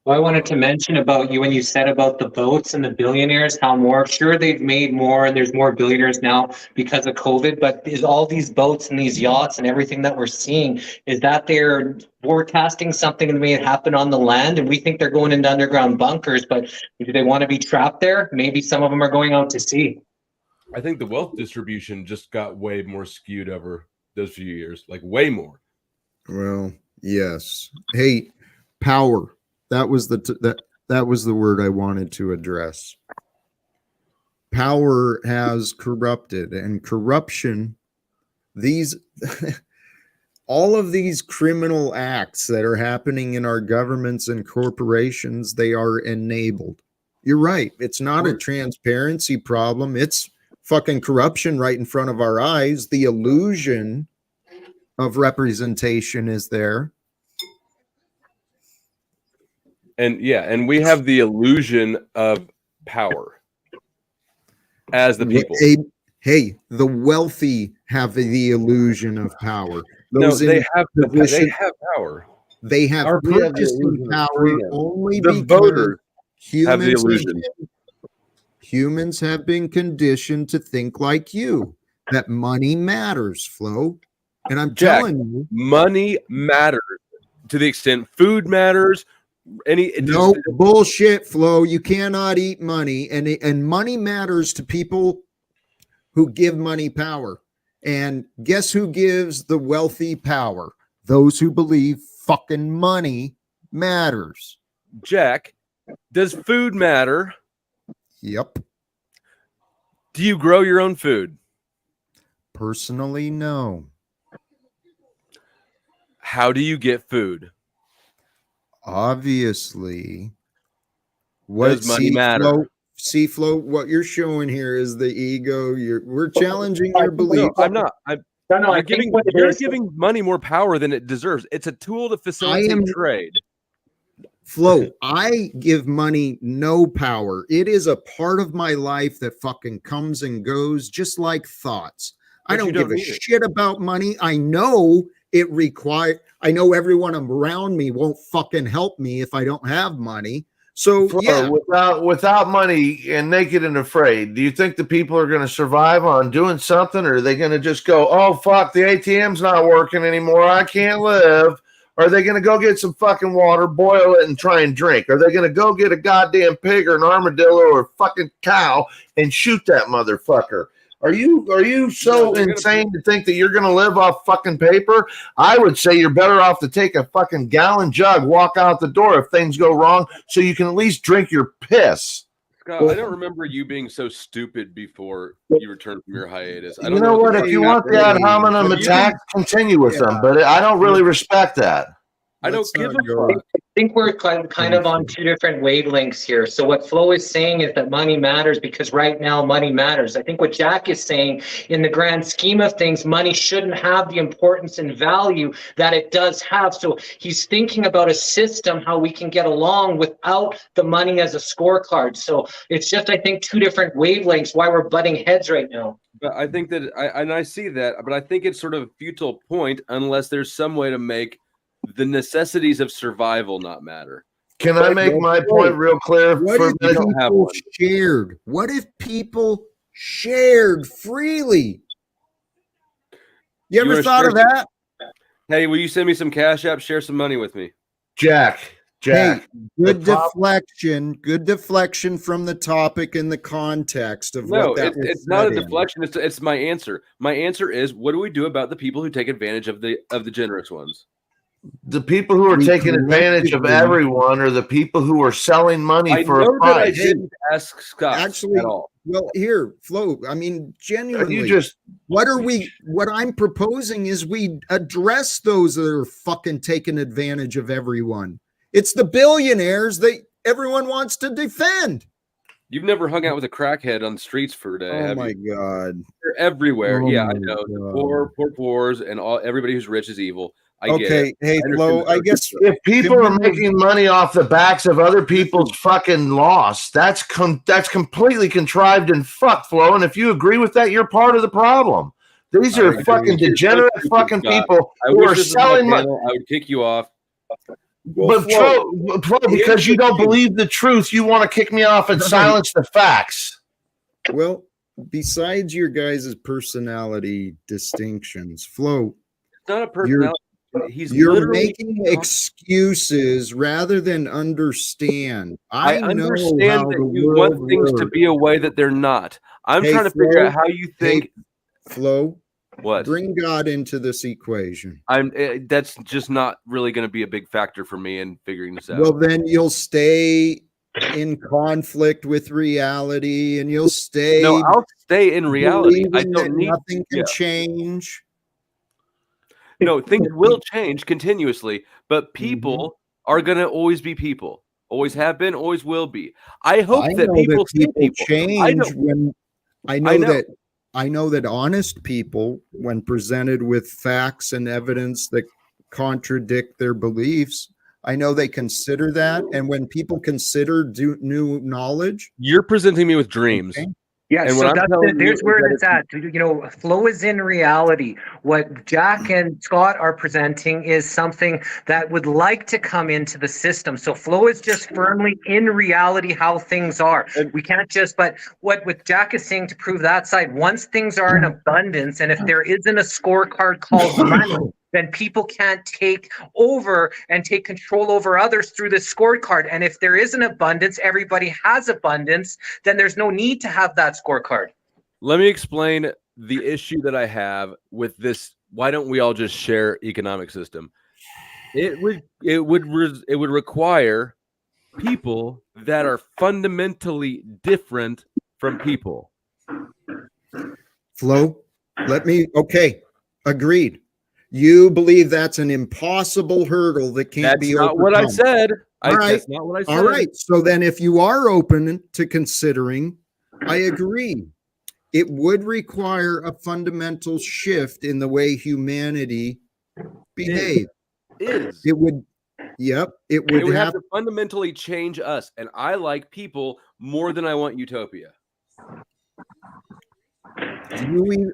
Well, I wanted to mention about you when you said about the boats and the billionaires, how more, sure, they've made more and there's more billionaires now because of COVID, but is all these boats and these yachts and everything that we're seeing, is that they're forecasting something that may happen on the land? And we think they're going into underground bunkers, but do they want to be trapped there? Maybe some of them are going out to sea. I think the wealth distribution just got way more skewed over those few years, like way more. Well, yes. Hey, power. That was that was the word I wanted to address. Power has corrupted, and corruption, these all of these criminal acts that are happening in our governments and corporations, they are enabled. You're right. It's not a transparency problem. It's fucking corruption right in front of our eyes. The illusion of representation is there. And we have the illusion of power as the people. Hey, the wealthy have the illusion of power. No, they have power. They have purchasing power only the because voters have the illusion. Humans have been conditioned to think like you, that money matters, Flo. And I'm Jack, telling you, money matters to the extent food matters. No bullshit, Flo. You cannot eat money, and money matters to people who give money power. And guess who gives the wealthy power? Those who believe fucking money matters. Jack, does food matter? Yep. Do you grow your own food? Personally, no. How do you get food? Obviously. Does money matter? Flo, what you're showing here is the ego. We're challenging your beliefs. I'm not. You're giving money more power than it deserves. It's a tool to facilitate trade. Flo, I give money no power. It is a part of my life that fucking comes and goes, just like thoughts. I don't give a shit about money. I know I know everyone around me won't fucking help me if I don't have money. So yeah, without money and naked and afraid, do you think the people are going to survive on doing something, or are they going to just go, oh fuck, the ATM's not working anymore, I can't live? Or are they going to go get some fucking water, boil it, and try and drink? Are they going to go get a goddamn pig or an armadillo or a fucking cow and shoot that motherfucker? Are you so insane to think that you're going to live off fucking paper? I would say you're better off to take a fucking gallon jug, walk out the door if things go wrong, so you can at least drink your piss. Scott, I don't remember you being so stupid before you returned from your hiatus. I You don't know what the what? fuck If you got want the there. ad hominem But you attack, continue with them. But I don't really respect that. I don't Let's give not a go- fuck. I think we're kind of on two different wavelengths here. So what Flo is saying is that money matters because right now money matters. I think what Jack is saying, in the grand scheme of things, money shouldn't have the importance and value that it does have. So he's thinking about a system, how we can get along without the money as a scorecard. So it's just, I think, two different wavelengths why we're butting heads right now. But I think that I see that, but I think it's sort of a futile point unless there's some way to make the necessities of survival not matter. Can I make my point real clear? What For if a minute? don't have people one. shared? What if people shared freely? You ever wanna thought share of that? Hey, will you send me some cash app? Share some money with me. Jack, Hey, good the top- deflection from the topic and the context of No, what that was it's not a said in. deflection. It's my answer. My answer is, what do we do about the people who take advantage of the generous ones? the people who are We taking advantage of collectively- everyone are the people who are selling money I for know a that I price. didn't ask Scott Actually, at all. well, here, Flo. I mean, genuinely, You just what I'm proposing is we address those that are fucking taking advantage of everyone. It's the billionaires that everyone wants to defend. You've never hung out with a crackhead on the streets for a day, Oh have my you? God. They're everywhere. Oh Yeah, I my know. The God. poors, and all everybody who's rich is evil. I get Okay, it. hey, I understand Flo, the I dark guess stuff. if people Can are we- making money off the backs of other people's fucking loss, that's completely contrived and fuck, Flo. And if you agree with that, you're part of the problem. These I are agree. fucking You're so degenerate stupid, fucking Scott. people I who wish are this was my selling money. panel. I would kick you off. But Flo, because you don't believe the truth, you want to kick me off and Right. silence the facts. Well, besides your guys' personality distinctions, Flo, It's not a personality. He's you're literally making excuses rather than understand. I know understand how that the you want world things to works. be a way that they're not. I'm Hey, trying to figure Flo, out how you think. Flo, What? bring God into this equation. That's just not really going to be a big factor for me in figuring this out. Well, then you'll stay in conflict with reality, and you'll stay. No, I'll stay in reality. I believing don't that need. nothing can yeah. change. No, things will change continuously, but Mm-hmm. people are going to always be people. Always have been, always will be. I hope I that know people that see people people. change when I know, know. that I know that honest people, when presented with facts and evidence that contradict their beliefs, I know they consider that. And when people consider new knowledge, You're presenting me with dreams. Okay. Yeah, And so what I'm that's telling it. you There's is where that it's at. You know, flow is in reality. What Jack and Scott are presenting is something that would like to come into the system. So flow is just firmly in reality how things are. We can't just, but what Jack is saying to prove that side, once things are in abundance, and if there isn't a scorecard called money, then people can't take over and take control over others through the scorecard. And if there is an abundance, everybody has abundance, then there's no need to have that scorecard. Let me explain the issue that I have with this. Why don't we all just share economic system? It would require people that are fundamentally different from people. Flo, okay, agreed. You believe that's an impossible hurdle that can't That's be not overcome. what I said. All right. That's not what I said. All right. So then if you are open to considering, I agree. It would require a fundamental shift in the way humanity behaves. It would, yep. It would, It would have to fundamentally change us. And I like people more than I want utopia.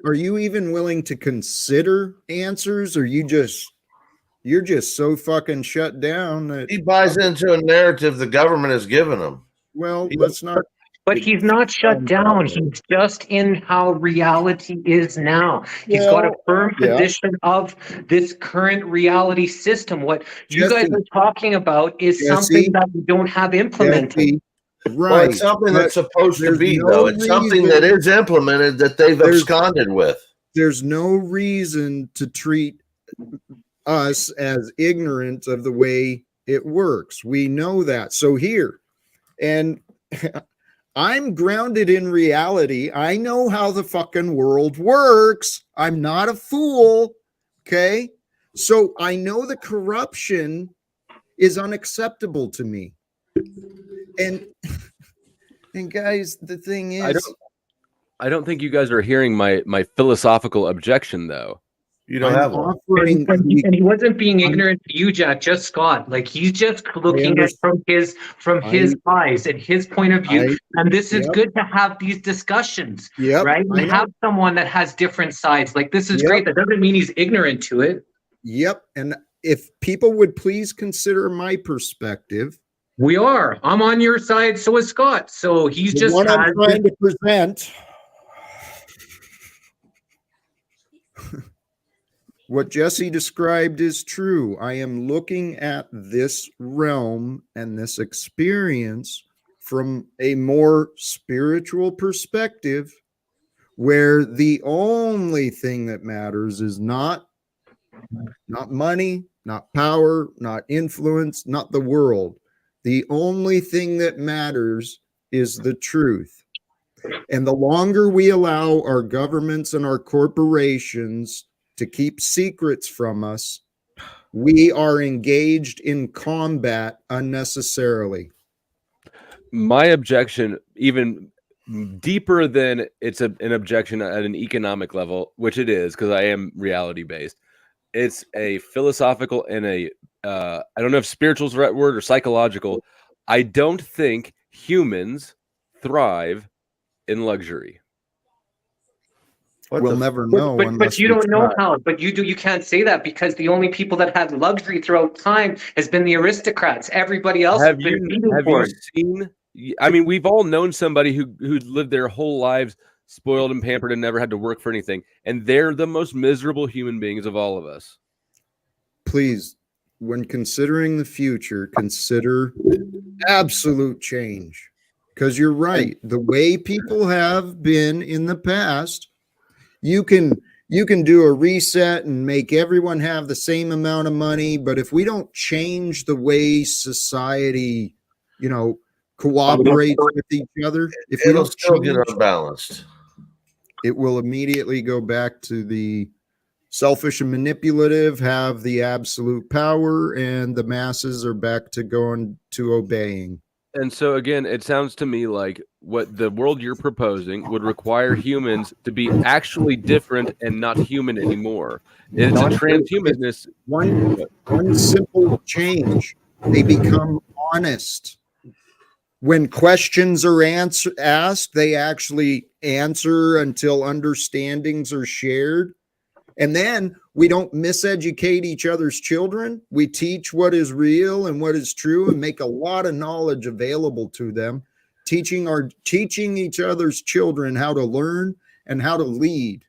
Are you even willing to consider answers, or you're just so fucking shut down that He buys into a narrative the government has given him. well, let's not. But he's not shut down. He's just in how reality is now. He's got a firm yeah. position of this current reality system. What you Jesse. guys are talking about is Jesse. something that we don't have implemented. Jesse, right. Well, it's something that's supposed to there's be, no though. It's something that is implemented that they've There's- absconded with. There's no reason to treat us as ignorant of the way it works. We know that. So here, and I'm grounded in reality. I know how the fucking world works. I'm not a fool. Okay. So I know the corruption is unacceptable to me. And guys, the thing is, I don't think you guys are hearing my philosophical objection, though. You don't I'm have one. offering. And he wasn't being ignorant to you, Jack, just Scott. Like he's just looking at from his eyes and his point of view. And this is good to have these discussions, right? And have someone that has different sides. Like this is great. That doesn't mean he's ignorant to it. Yep. And if people would please consider my perspective. We are. I'm on your side. So is Scott. So he's The just one I'm trying to present. What Jesse described is true. I am looking at this realm and this experience from a more spiritual perspective, where the only thing that matters is not money, not power, not influence, not the world. The only thing that matters is the truth. And the longer we allow our governments and our corporations to keep secrets from us, we are engaged in combat unnecessarily. My objection, even deeper than it's an objection at an economic level, which it is because I am reality based. It's a philosophical and a I don't know if spiritual is the right word or psychological. I don't think humans thrive in luxury. We'll never know. But you don't know how. But you do. You can't say that because the only people that had luxury throughout time has been the aristocrats. Everybody else Have you seen? I mean, we've all known somebody who lived their whole lives spoiled and pampered and never had to work for anything, and they're the most miserable human beings of all of us. Please, when considering the future, consider absolute change, because you're right. The way people have been in the past. You can do a reset and make everyone have the same amount of money, but if we don't change the way society, cooperates with each other, if we don't still get unbalanced, it will immediately go back to the selfish and manipulative, have the absolute power, and the masses are back to going to obeying. And so again, it sounds to me like what the world you're proposing would require humans to be actually different and not human anymore. It's a transhumanness. One simple change. They become honest. When questions are asked, they actually answer until understandings are shared. And then we don't miseducate each other's children. We teach what is real and what is true and make a lot of knowledge available to them, teaching each other's children how to learn and how to lead.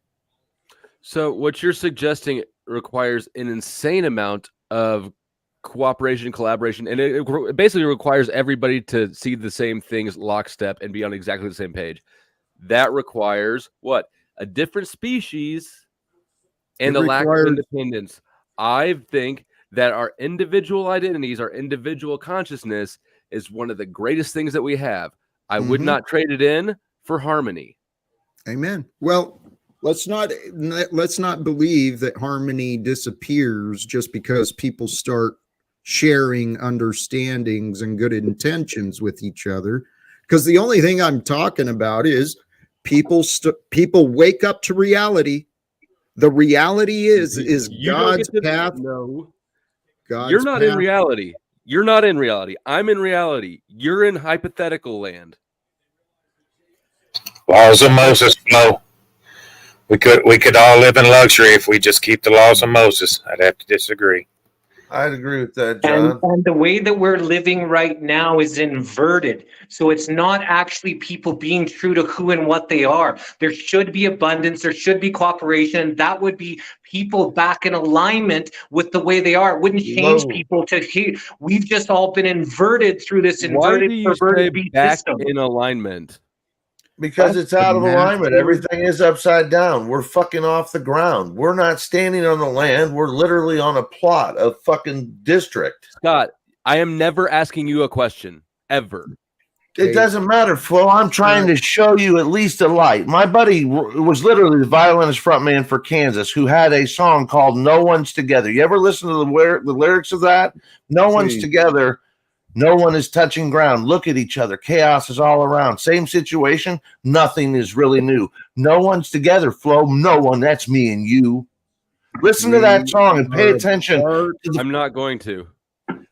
So what you're suggesting requires an insane amount of cooperation, collaboration, and it basically requires everybody to see the same things lockstep and be on exactly the same page. That requires what? A different species. And the lack of independence. I think that our individual identities, our individual consciousness is one of the greatest things that we have. I would not trade it in for harmony. Amen. Well, let's not believe that harmony disappears just because people start sharing understandings and good intentions with each other. Because the only thing I'm talking about is people wake up to reality. The reality is God's path. No, you're not in reality. You're not in reality. I'm in reality. You're in hypothetical land. Laws of Moses, no. We could all live in luxury if we just keep the laws of Moses. I'd have to disagree. I'd agree with that, John. And the way that we're living right now is inverted. So it's not actually people being true to who and what they are. There should be abundance. There should be cooperation. That would be people back in alignment with the way they are. It wouldn't change people to hate. We've just all been inverted through this inverted, perverted back system. In alignment. Because it's out of alignment. Everything is upside down. We're fucking off the ground. We're not standing on the land. We're literally on a plot of fucking district. Scott, I am never asking you a question, ever. It doesn't matter, Flo. I'm trying to show you at least a light. My buddy was literally the violinist frontman for Kansas who had a song called No One's Together. You ever listen to the lyrics of that? No one's together. No one is touching ground. Look at each other. Chaos is all around. Same situation. Nothing is really new. No one's together, Flo. No one. That's me and you. Listen to that song and pay attention. I'm not going to.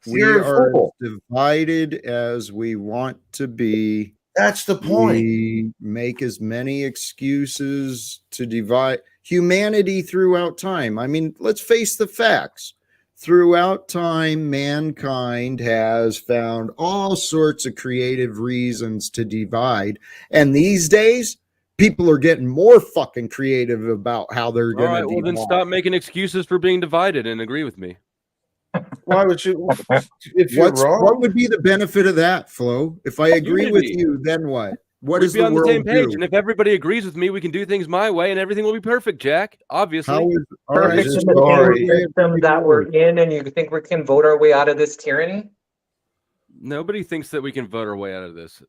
We are divided as we want to be. That's the point. We make as many excuses to divide humanity throughout time. I mean, let's face the facts. Throughout time, mankind has found all sorts of creative reasons to divide. And these days, people are getting more fucking creative about how they're going to divide. Well, then stop making excuses for being divided and agree with me. Why would you? If you're wrong, what would be the benefit of that, Flo? If I agree with you, then what? What does the world do? We'd be on the same page, and if everybody agrees with me, we can do things my way, and everything will be perfect. Jack, obviously. Perfect in the system that we're in, and you think we can vote our way out of this tyranny? Nobody thinks that we can vote our way out of this.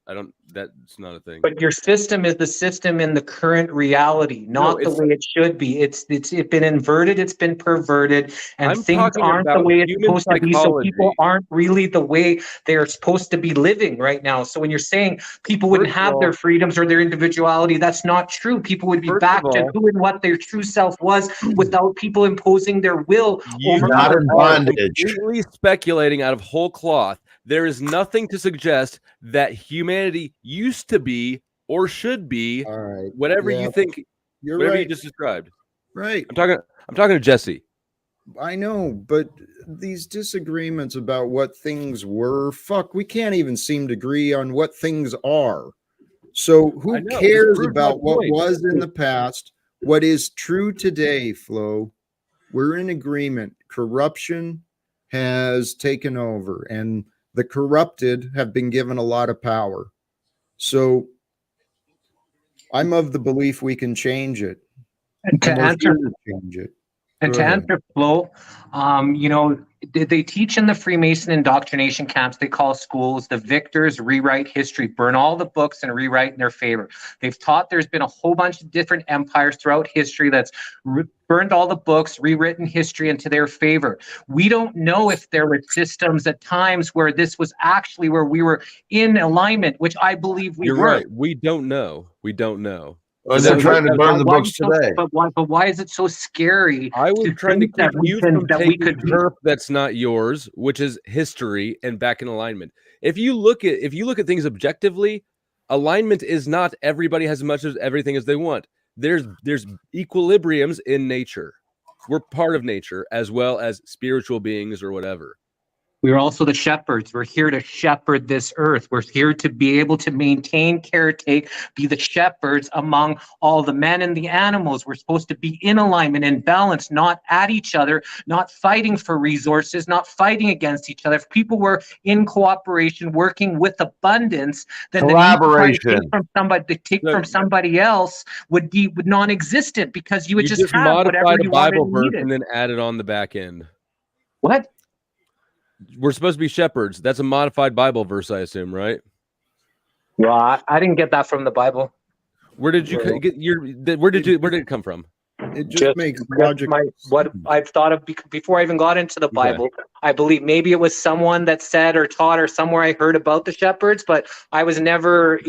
That's not a thing. But your system is the system in the current reality, not the way it should be. It's been inverted, it's been perverted, and things aren't the way it's supposed to be. So people aren't really the way they're supposed to be living right now. So when you're saying people wouldn't have their freedoms or their individuality, that's not true. People would be back to who and what their true self was without people imposing their will over not in bondage. Completely speculating out of whole cloth. There is nothing to suggest that humanity used to be or should be whatever you think, whatever you just described. Right. I'm talking to Jesse. I know, but these disagreements about what things were, we can't even seem to agree on what things are. So who cares about what was in the past? What is true today, Flo? We're in agreement. Corruption has taken over, and the corrupted have been given a lot of power. So I'm of the belief we can change it. And to answer Flo, they teach in the Freemason indoctrination camps. They call schools the victors rewrite history, burn all the books and rewrite in their favor. They've taught there's been a whole bunch of different empires throughout history that's burned all the books, rewritten history into their favor. We don't know if there were systems at times where this was actually where we were in alignment, which I believe we were. You're right. We don't know. They're trying to burn the books today. But why is it so scary? I was trying to keep you from taking turf that's not yours, which is history, and back in alignment. If you look at things objectively, alignment is not everybody has as much as everything as they want. There's equilibriums in nature. We're part of nature as well as spiritual beings or whatever. We are also the shepherds. We're here to shepherd this earth. We're here to be able to maintain, caretake, be the shepherds among all the men and the animals. We're supposed to be in alignment and balance, not at each other, not fighting for resources, not fighting against each other. If people were in cooperation, working with abundance, then collaboration to take from somebody else would be non-existent, because you would just have modify whatever the you Bible wanted verse and needed. and then add it on the back end. What? We're supposed to be shepherds. That's a modified Bible verse, I assume, right? Well, I didn't get that from the Bible. Where did you get where did it come from? It just makes logic. What I've thought of before I even got into the Bible. Okay. I believe maybe it was someone that said or taught or somewhere I heard about the shepherds, but I was never,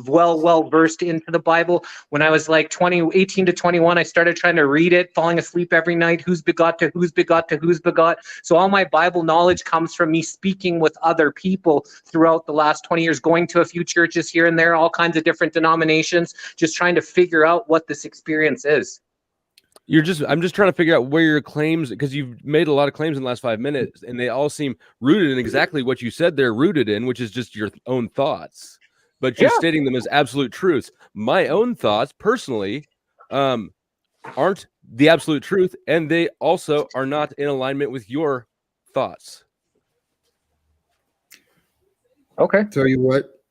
well versed into the Bible. When I was like 18 to 21, I started trying to read it, falling asleep every night. Who's begot to who's begot to who's begot. So all my Bible knowledge comes from me speaking with other people throughout the last 20 years, going to a few churches here and there, all kinds of different denominations, just trying to figure out what this experience is. I'm just trying to figure out where your claims, because you've made a lot of claims in the last 5 minutes, and they all seem rooted in exactly what you said they're rooted in, which is just your own thoughts. But you're stating them as absolute truths. My own thoughts, personally, aren't the absolute truth, and they also are not in alignment with your thoughts. Okay. Tell you what.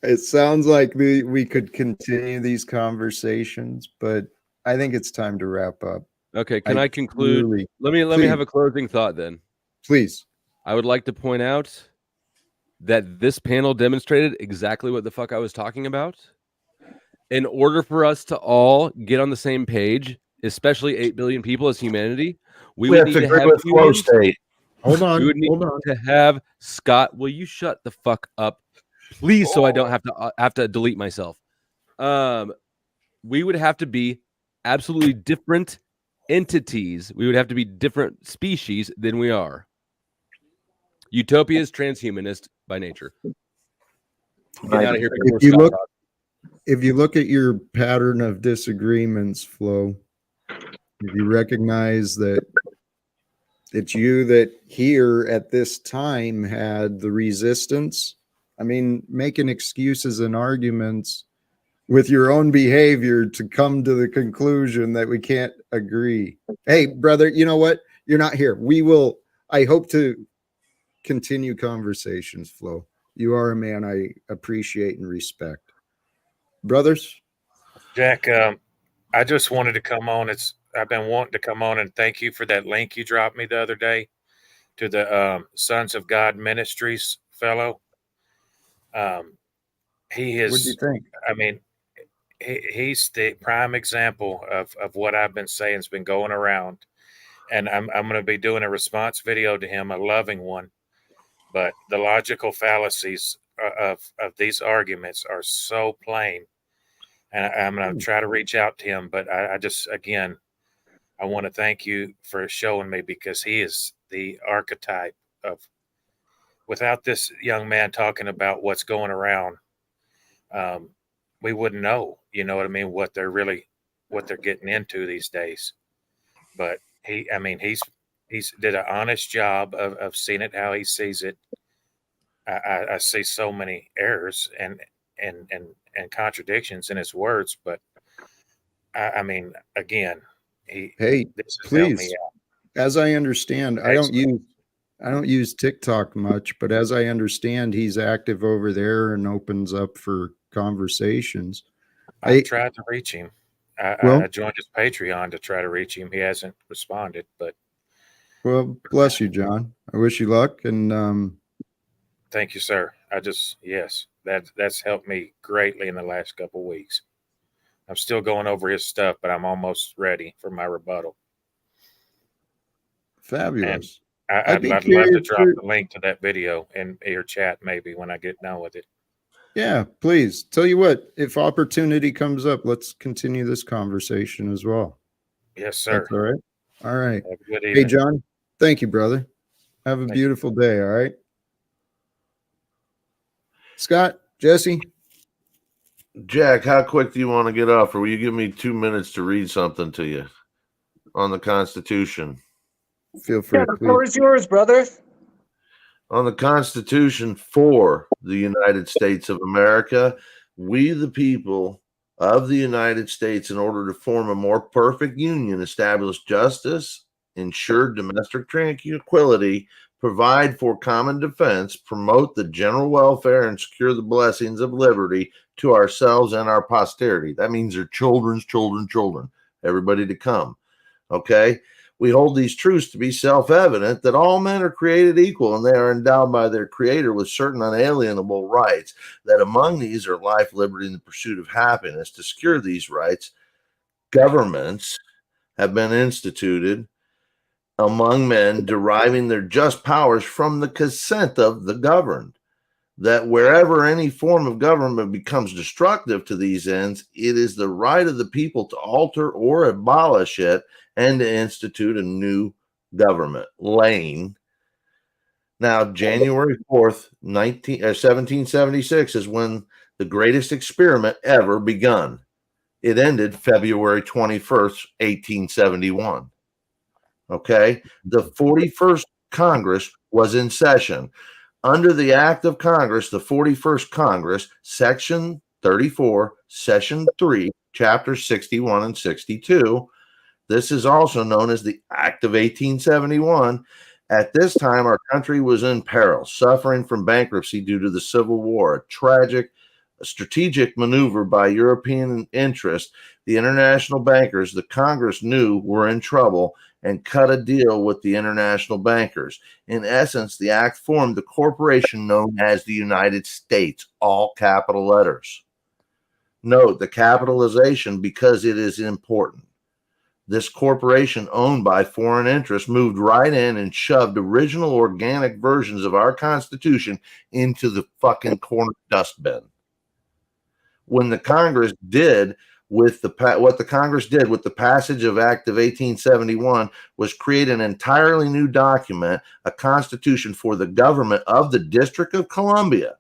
It sounds like we could continue these conversations, but I think it's time to wrap up. Okay, can I conclude? Let me have a closing thought then. Please. I would like to point out that this panel demonstrated exactly what the fuck I was talking about. In order for us to all get on the same page, especially 8 billion people as humanity, we would have need to to agree have with flow unions. state. Hold We on. would need Hold on. to have Scott. Will you shut the fuck up, please, so I don't have to delete myself. We would have to be absolutely different entities. We would have to be different species than we are. Utopia is transhumanist by nature. Get out of here before Scott talks. If you look at your pattern of disagreements, Flo, if you recognize that it's you that here at this time had the resistance, I mean, making excuses and arguments with your own behavior to come to the conclusion that we can't agree. Hey, brother, you know what? You're not here. I hope to continue conversations, Flo. You are a man I appreciate and respect. Brothers? Jack, I just wanted to come on. I've been wanting to come on and thank you for that link you dropped me the other day to the Sons of God Ministries fellow. He is. What do you think? I mean, he's the prime example of what I've been saying has been going around, and I'm going to be doing a response video to him, a loving one. But the logical fallacies of these arguments are so plain. And I'm going to try to reach out to him. But I just, again, I want to thank you for showing me, because he is the archetype of, without this young man talking about what's going around, we wouldn't know, you know what I mean, what they're getting into these days. But he's did an honest job of seeing it how he sees it. I see so many errors and contradictions in his words, but I mean, again, this has helped me Please, out. as I understand, I don't use TikTok much, but as I understand, he's active over there and opens up for conversations. I tried to reach him. I joined his Patreon to try to reach him. He hasn't responded, but well, bless you, John. I wish you luck, and thank you, sir. Yes, that's helped me greatly in the last couple of weeks. I'm still going over his stuff, but I'm almost ready for my rebuttal. Fabulous. And I'd love to drop the link to that video in your chat maybe when I get done with it. Yeah, please. Tell you what, if opportunity comes up, let's continue this conversation as well. Yes, sir. That's all right. All right. Have a good evening. Hey, John. Thank you, brother. Have a beautiful day. All right. Scott, Jesse. Jack, how quick do you want to get off, or will you give me 2 minutes to read something to you on the Constitution? Feel free. Yeah, the floor is yours, brother. On the Constitution for the United States of America, we the people of the United States, in order to form a more perfect union, establish justice, ensure domestic tranquility, provide for common defense, promote the general welfare, and secure the blessings of liberty to ourselves and our posterity. That means their children's children, everybody to come. Okay? We hold these truths to be self-evident, that all men are created equal and they are endowed by their Creator with certain unalienable rights, that among these are life, liberty, and the pursuit of happiness. To secure these rights, governments have been instituted among men, deriving their just powers from the consent of the governed, that wherever any form of government becomes destructive to these ends, it is the right of the people to alter or abolish it and to institute a new government. Lane. Now, January 4th, 1776 is when the greatest experiment ever begun. It ended February 21st, 1871. Okay? The 41st Congress was in session. Under the Act of Congress, the 41st Congress, Section 34, Session 3, Chapters 61 and 62. This is also known as the Act of 1871. At this time, our country was in peril, suffering from bankruptcy due to the Civil War, a tragic strategic maneuver by European interest. The international bankers the Congress knew were in trouble, and cut a deal with the international bankers. In essence, the act formed the corporation known as the United States, all capital letters. Note the capitalization because it is important. This corporation owned by foreign interests moved right in and shoved original organic versions of our Constitution into the fucking corner dustbin. When the Congress did with what the Congress did with the passage of Act of 1871 was create an entirely new document, a constitution for the government of the District of Columbia.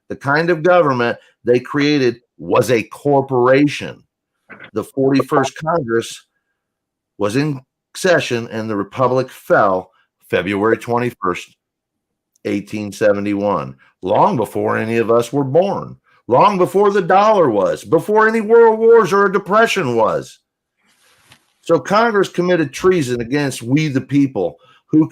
The kind of government they created was a corporation. The 41st Congress was in session and the Republic fell February 21st, 1871, long before any of us were born, long before the dollar was, before any world wars or a depression was. So Congress committed treason against we the people who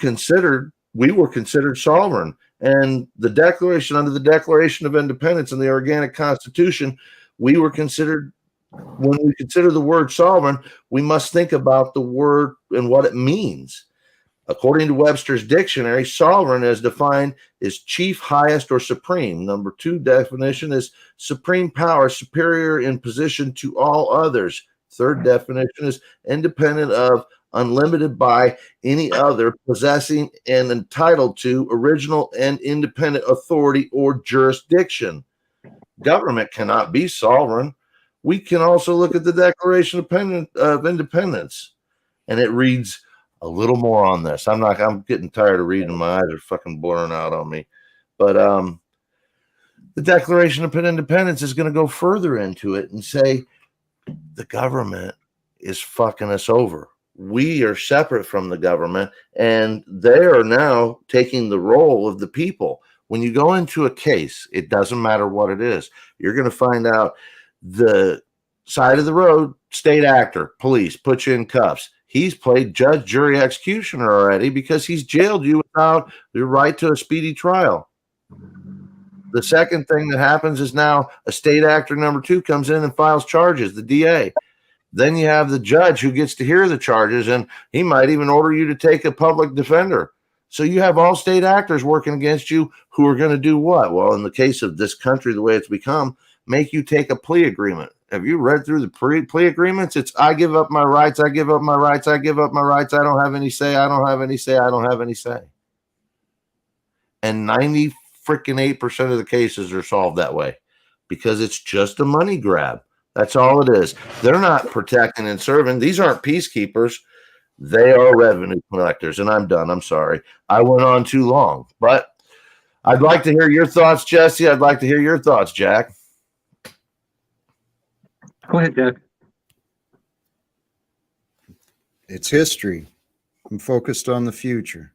we were considered sovereign. And the Declaration, under the Declaration of Independence and the Organic Constitution, we were considered, when we consider the word sovereign, we must think about the word and what it means. According to Webster's dictionary, sovereign as defined is chief, highest, or supreme. Number 2 definition is supreme power, superior in position to all others. Third definition is independent of, unlimited by any other, possessing and entitled to original and independent authority or jurisdiction. Government cannot be sovereign. We can also look at the Declaration of Independence, and it reads a little more on this. I'm getting tired of reading. My eyes are fucking blurring out on me. But the Declaration of Independence is going to go further into it and say the government is fucking us over. We are separate from the government, and they are now taking the role of the people. When you go into a case, it doesn't matter what it is. You're going to find out the side of the road, state actor, police, put you in cuffs. He's played judge, jury, executioner already because he's jailed you without the right to a speedy trial. The second thing that happens is now a state actor number 2 comes in and files charges, the DA. Then you have the judge who gets to hear the charges, and he might even order you to take a public defender. So you have all state actors working against you who are going to do what? Well, in the case of this country, the way it's become, make you take a plea agreement. Have you read through the plea agreements? It's I give up my rights, I give up my rights, I give up my rights, I don't have any say, I don't have any say, I don't have any say. And 98% of the cases are solved that way because it's just a money grab. That's all it is. They're not protecting and serving. These aren't peacekeepers. They are revenue collectors. And I'm done. I'm sorry. I went on too long. But I'd like to hear your thoughts, Jesse. I'd like to hear your thoughts, Jack. Go ahead, Jack. It's history. I'm focused on the future.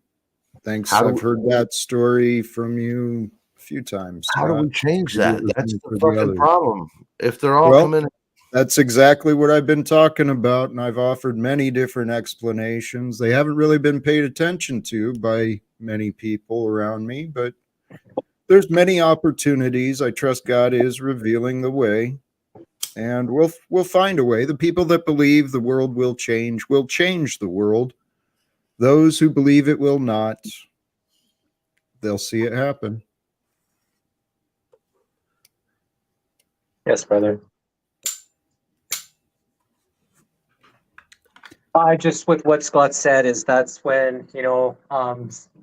Thanks. I've heard that story from you a few times. How do we change that? That's the fucking problem. If they're all coming, that's exactly what I've been talking about, and I've offered many different explanations. They haven't really been paid attention to by many people around me, but there's many opportunities. I trust God is revealing the way, and we'll find a way. The people that believe the world will change the world. Those who believe it will not, they'll see it happen. Yes, brother. I just, with what Scott said, is that's when,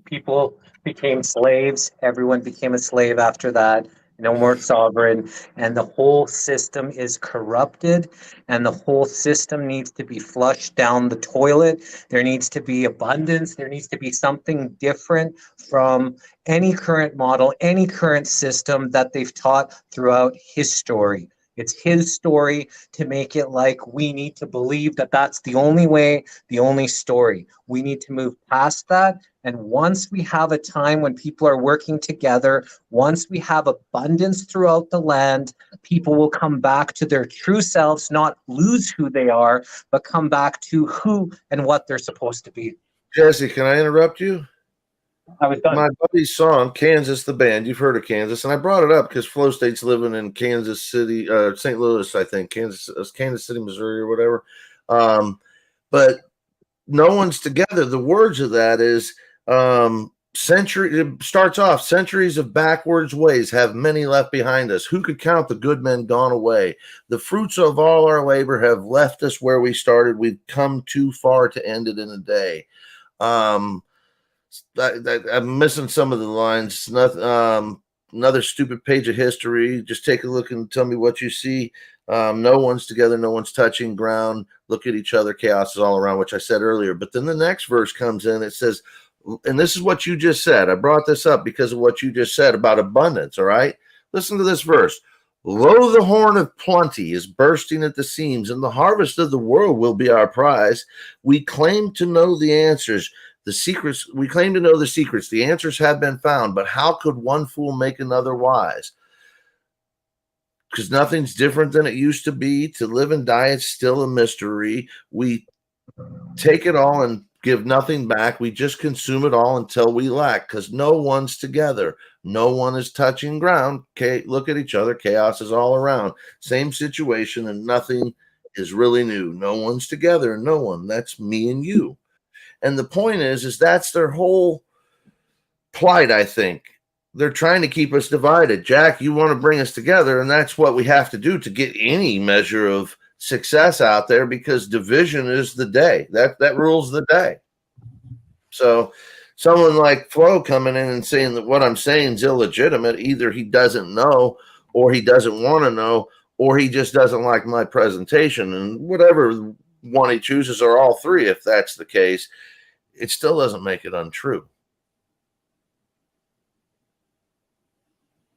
people became slaves. Everyone became a slave after that. No more sovereign. And the whole system is corrupted. And the whole system needs to be flushed down the toilet. There needs to be abundance. There needs to be something different from any current model, any current system that they've taught throughout history. It's his story to make it like we need to believe that that's the only way, the only story. We need to move past that. And once we have a time when people are working together, once we have abundance throughout the land, people will come back to their true selves, not lose who they are, but come back to who and what they're supposed to be. Jesse, can I interrupt you? I was done. My buddy's song, Kansas, the band. You've heard of Kansas, and I brought it up because Flow State's living in Kansas City, St. Louis, I think, Kansas City, Missouri, or whatever. But no one's together. The words of that is it starts off, centuries of backwards ways have many left behind us. Who could count the good men gone away? The fruits of all our labor have left us where we started. We've come too far to end it in a day. I'm missing some of the lines. Another stupid page of history. Just take a look and tell me what you see. No one's together, no one's touching ground. Look at each other, chaos is all around, which I said earlier. But then the next verse comes in, it says, and this is what you just said. I brought this up because of what you just said about abundance, all right? Listen to this verse. Lo, the horn of plenty is bursting at the seams, and the harvest of the world will be our prize. We claim to know the answers, the secrets. We claim to know the secrets. The answers have been found, but how could one fool make another wise? Because nothing's different than it used to be. To live and die is still a mystery. We take it all and give nothing back. We just consume it all until we lack, because no one's together. No one is touching ground. Okay, look at each other. Chaos is all around. Same situation, and nothing is really new. No one's together. No one. That's me and you. And the point is that's their whole plight, I think. They're trying to keep us divided. Jack, you want to bring us together, and that's what we have to do to get any measure of success out there, because division is the day. That rules the day. So someone like Flo coming in and saying that what I'm saying is illegitimate, either he doesn't know, or he doesn't want to know, or he just doesn't like my presentation, and whatever one he chooses, or all three, if that's the case, it still doesn't make it untrue.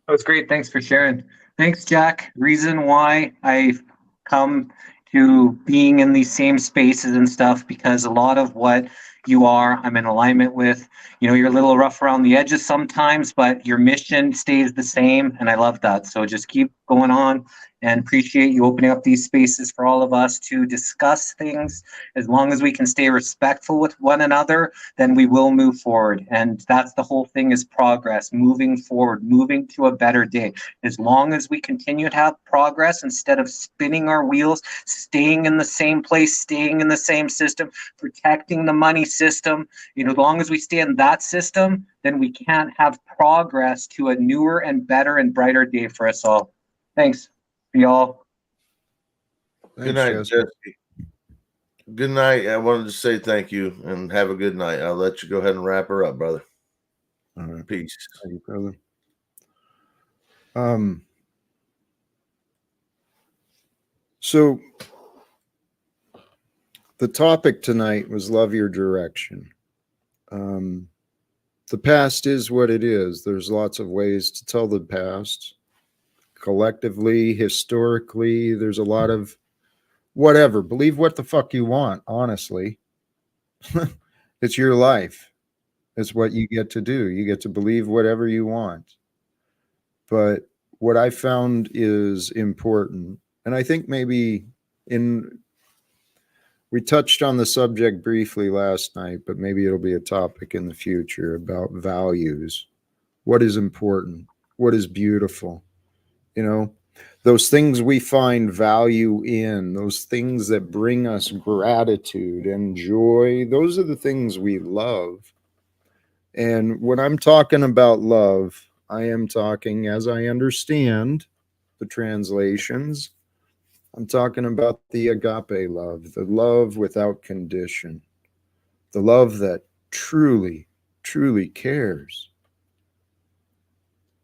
That was great. Thanks for sharing. Thanks, Jack. Reason why I've come to being in these same spaces and stuff, because a lot of what you are, I'm in alignment with. You know, you're a little rough around the edges sometimes, but your mission stays the same, and I love that. So just keep going on, and appreciate you opening up these spaces for all of us to discuss things. As long as we can stay respectful with one another, then we will move forward. And that's the whole thing, is progress, moving forward, moving to a better day. As long as we continue to have progress instead of spinning our wheels, staying in the same place, staying in the same system, protecting the money system, you know, as long as we stay in that system, then we can't have progress to a newer and better and brighter day for us all. Thanks. Y'all. Good night, Jesse. Good night. I wanted to say thank you and have a good night. I'll let you go ahead and wrap her up, brother. All right. Peace. Thank you, brother. So the topic tonight was love your direction. The past is what it is. There's lots of ways to tell the past. Collectively, historically, there's a lot of whatever. Believe what the fuck you want, honestly. It's your life. It's what you get to do. You get to believe whatever you want. But what I found is important, and I think maybe we touched on the subject briefly last night, but maybe it'll be a topic in the future about values. What is important? What is beautiful? You know, those things we find value in, those things that bring us gratitude and joy, those are the things we love. And when I'm talking about love, I am talking, as I understand the translations, I'm talking about the agape love, the love without condition, the love that truly, truly cares.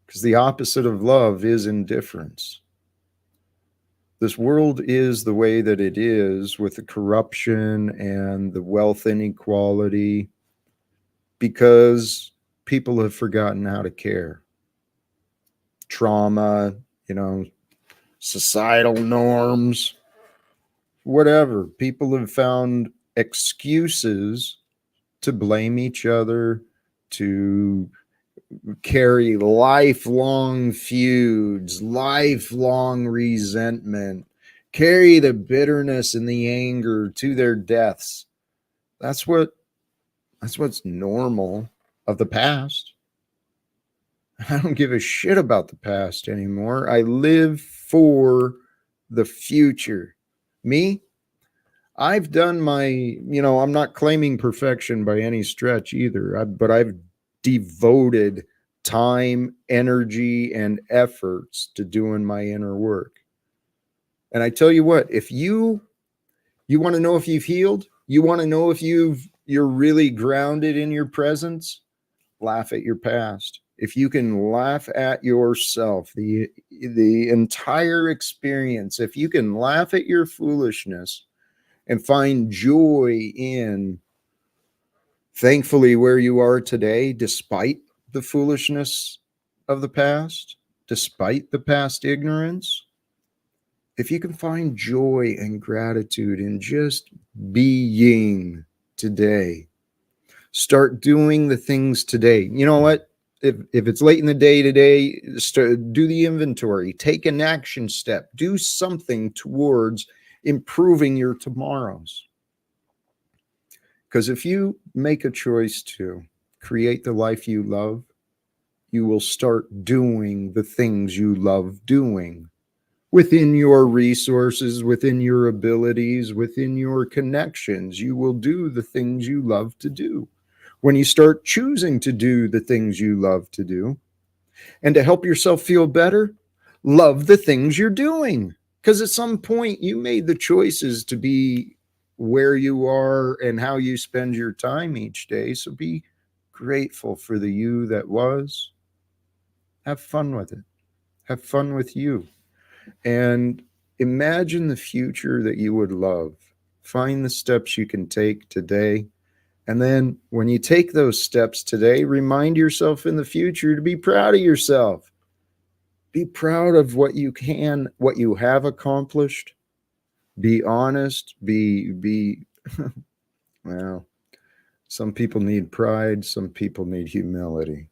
Because the opposite of love is indifference. This world is the way that it is, with the corruption and the wealth inequality, because people have forgotten how to care. Trauma, you know, societal norms, whatever. People have found excuses to blame each other, to carry lifelong feuds, lifelong resentment, carry the bitterness and the anger to their deaths. That's what's normal of the past. I don't give a shit about the past anymore. I live for the future. Me, I've done my, I'm not claiming perfection by any stretch either, but I've devoted time, energy, and efforts to doing my inner work. And I tell you what, if you want to know if you've healed, you want to know if you're really grounded in your presence, laugh at your past. If you can laugh at yourself, the entire experience, if you can laugh at your foolishness and find joy in, thankfully, where you are today, despite the foolishness of the past, despite the past ignorance, if you can find joy and gratitude in just being today, start doing the things today. You know what? If it's late in the day today, do the inventory, take an action step, do something towards improving your tomorrows. Because if you make a choice to create the life you love, you will start doing the things you love doing within your resources, within your abilities, within your connections. You will do the things you love to do. When you start choosing to do the things you love to do, and to help yourself feel better, love the things you're doing. Because at some point you made the choices to be where you are and how you spend your time each day. So be grateful for the you that was. Have fun with it. Have fun with you. And imagine the future that you would love. Find the steps you can take today. And then when you take those steps today, remind yourself in the future to be proud of yourself. Be proud of what you have accomplished. Be honest. Well, some people need pride. Some people need humility.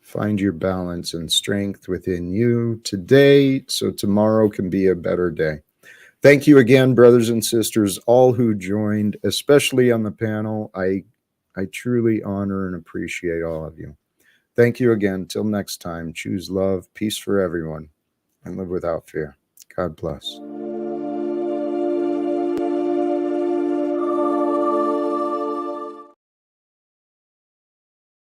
Find your balance and strength within you today so tomorrow can be a better day. Thank you again, brothers and sisters, all who joined, especially on the panel. I truly honor and appreciate all of you. Thank you again. Till next time, choose love, peace for everyone, and live without fear. God bless.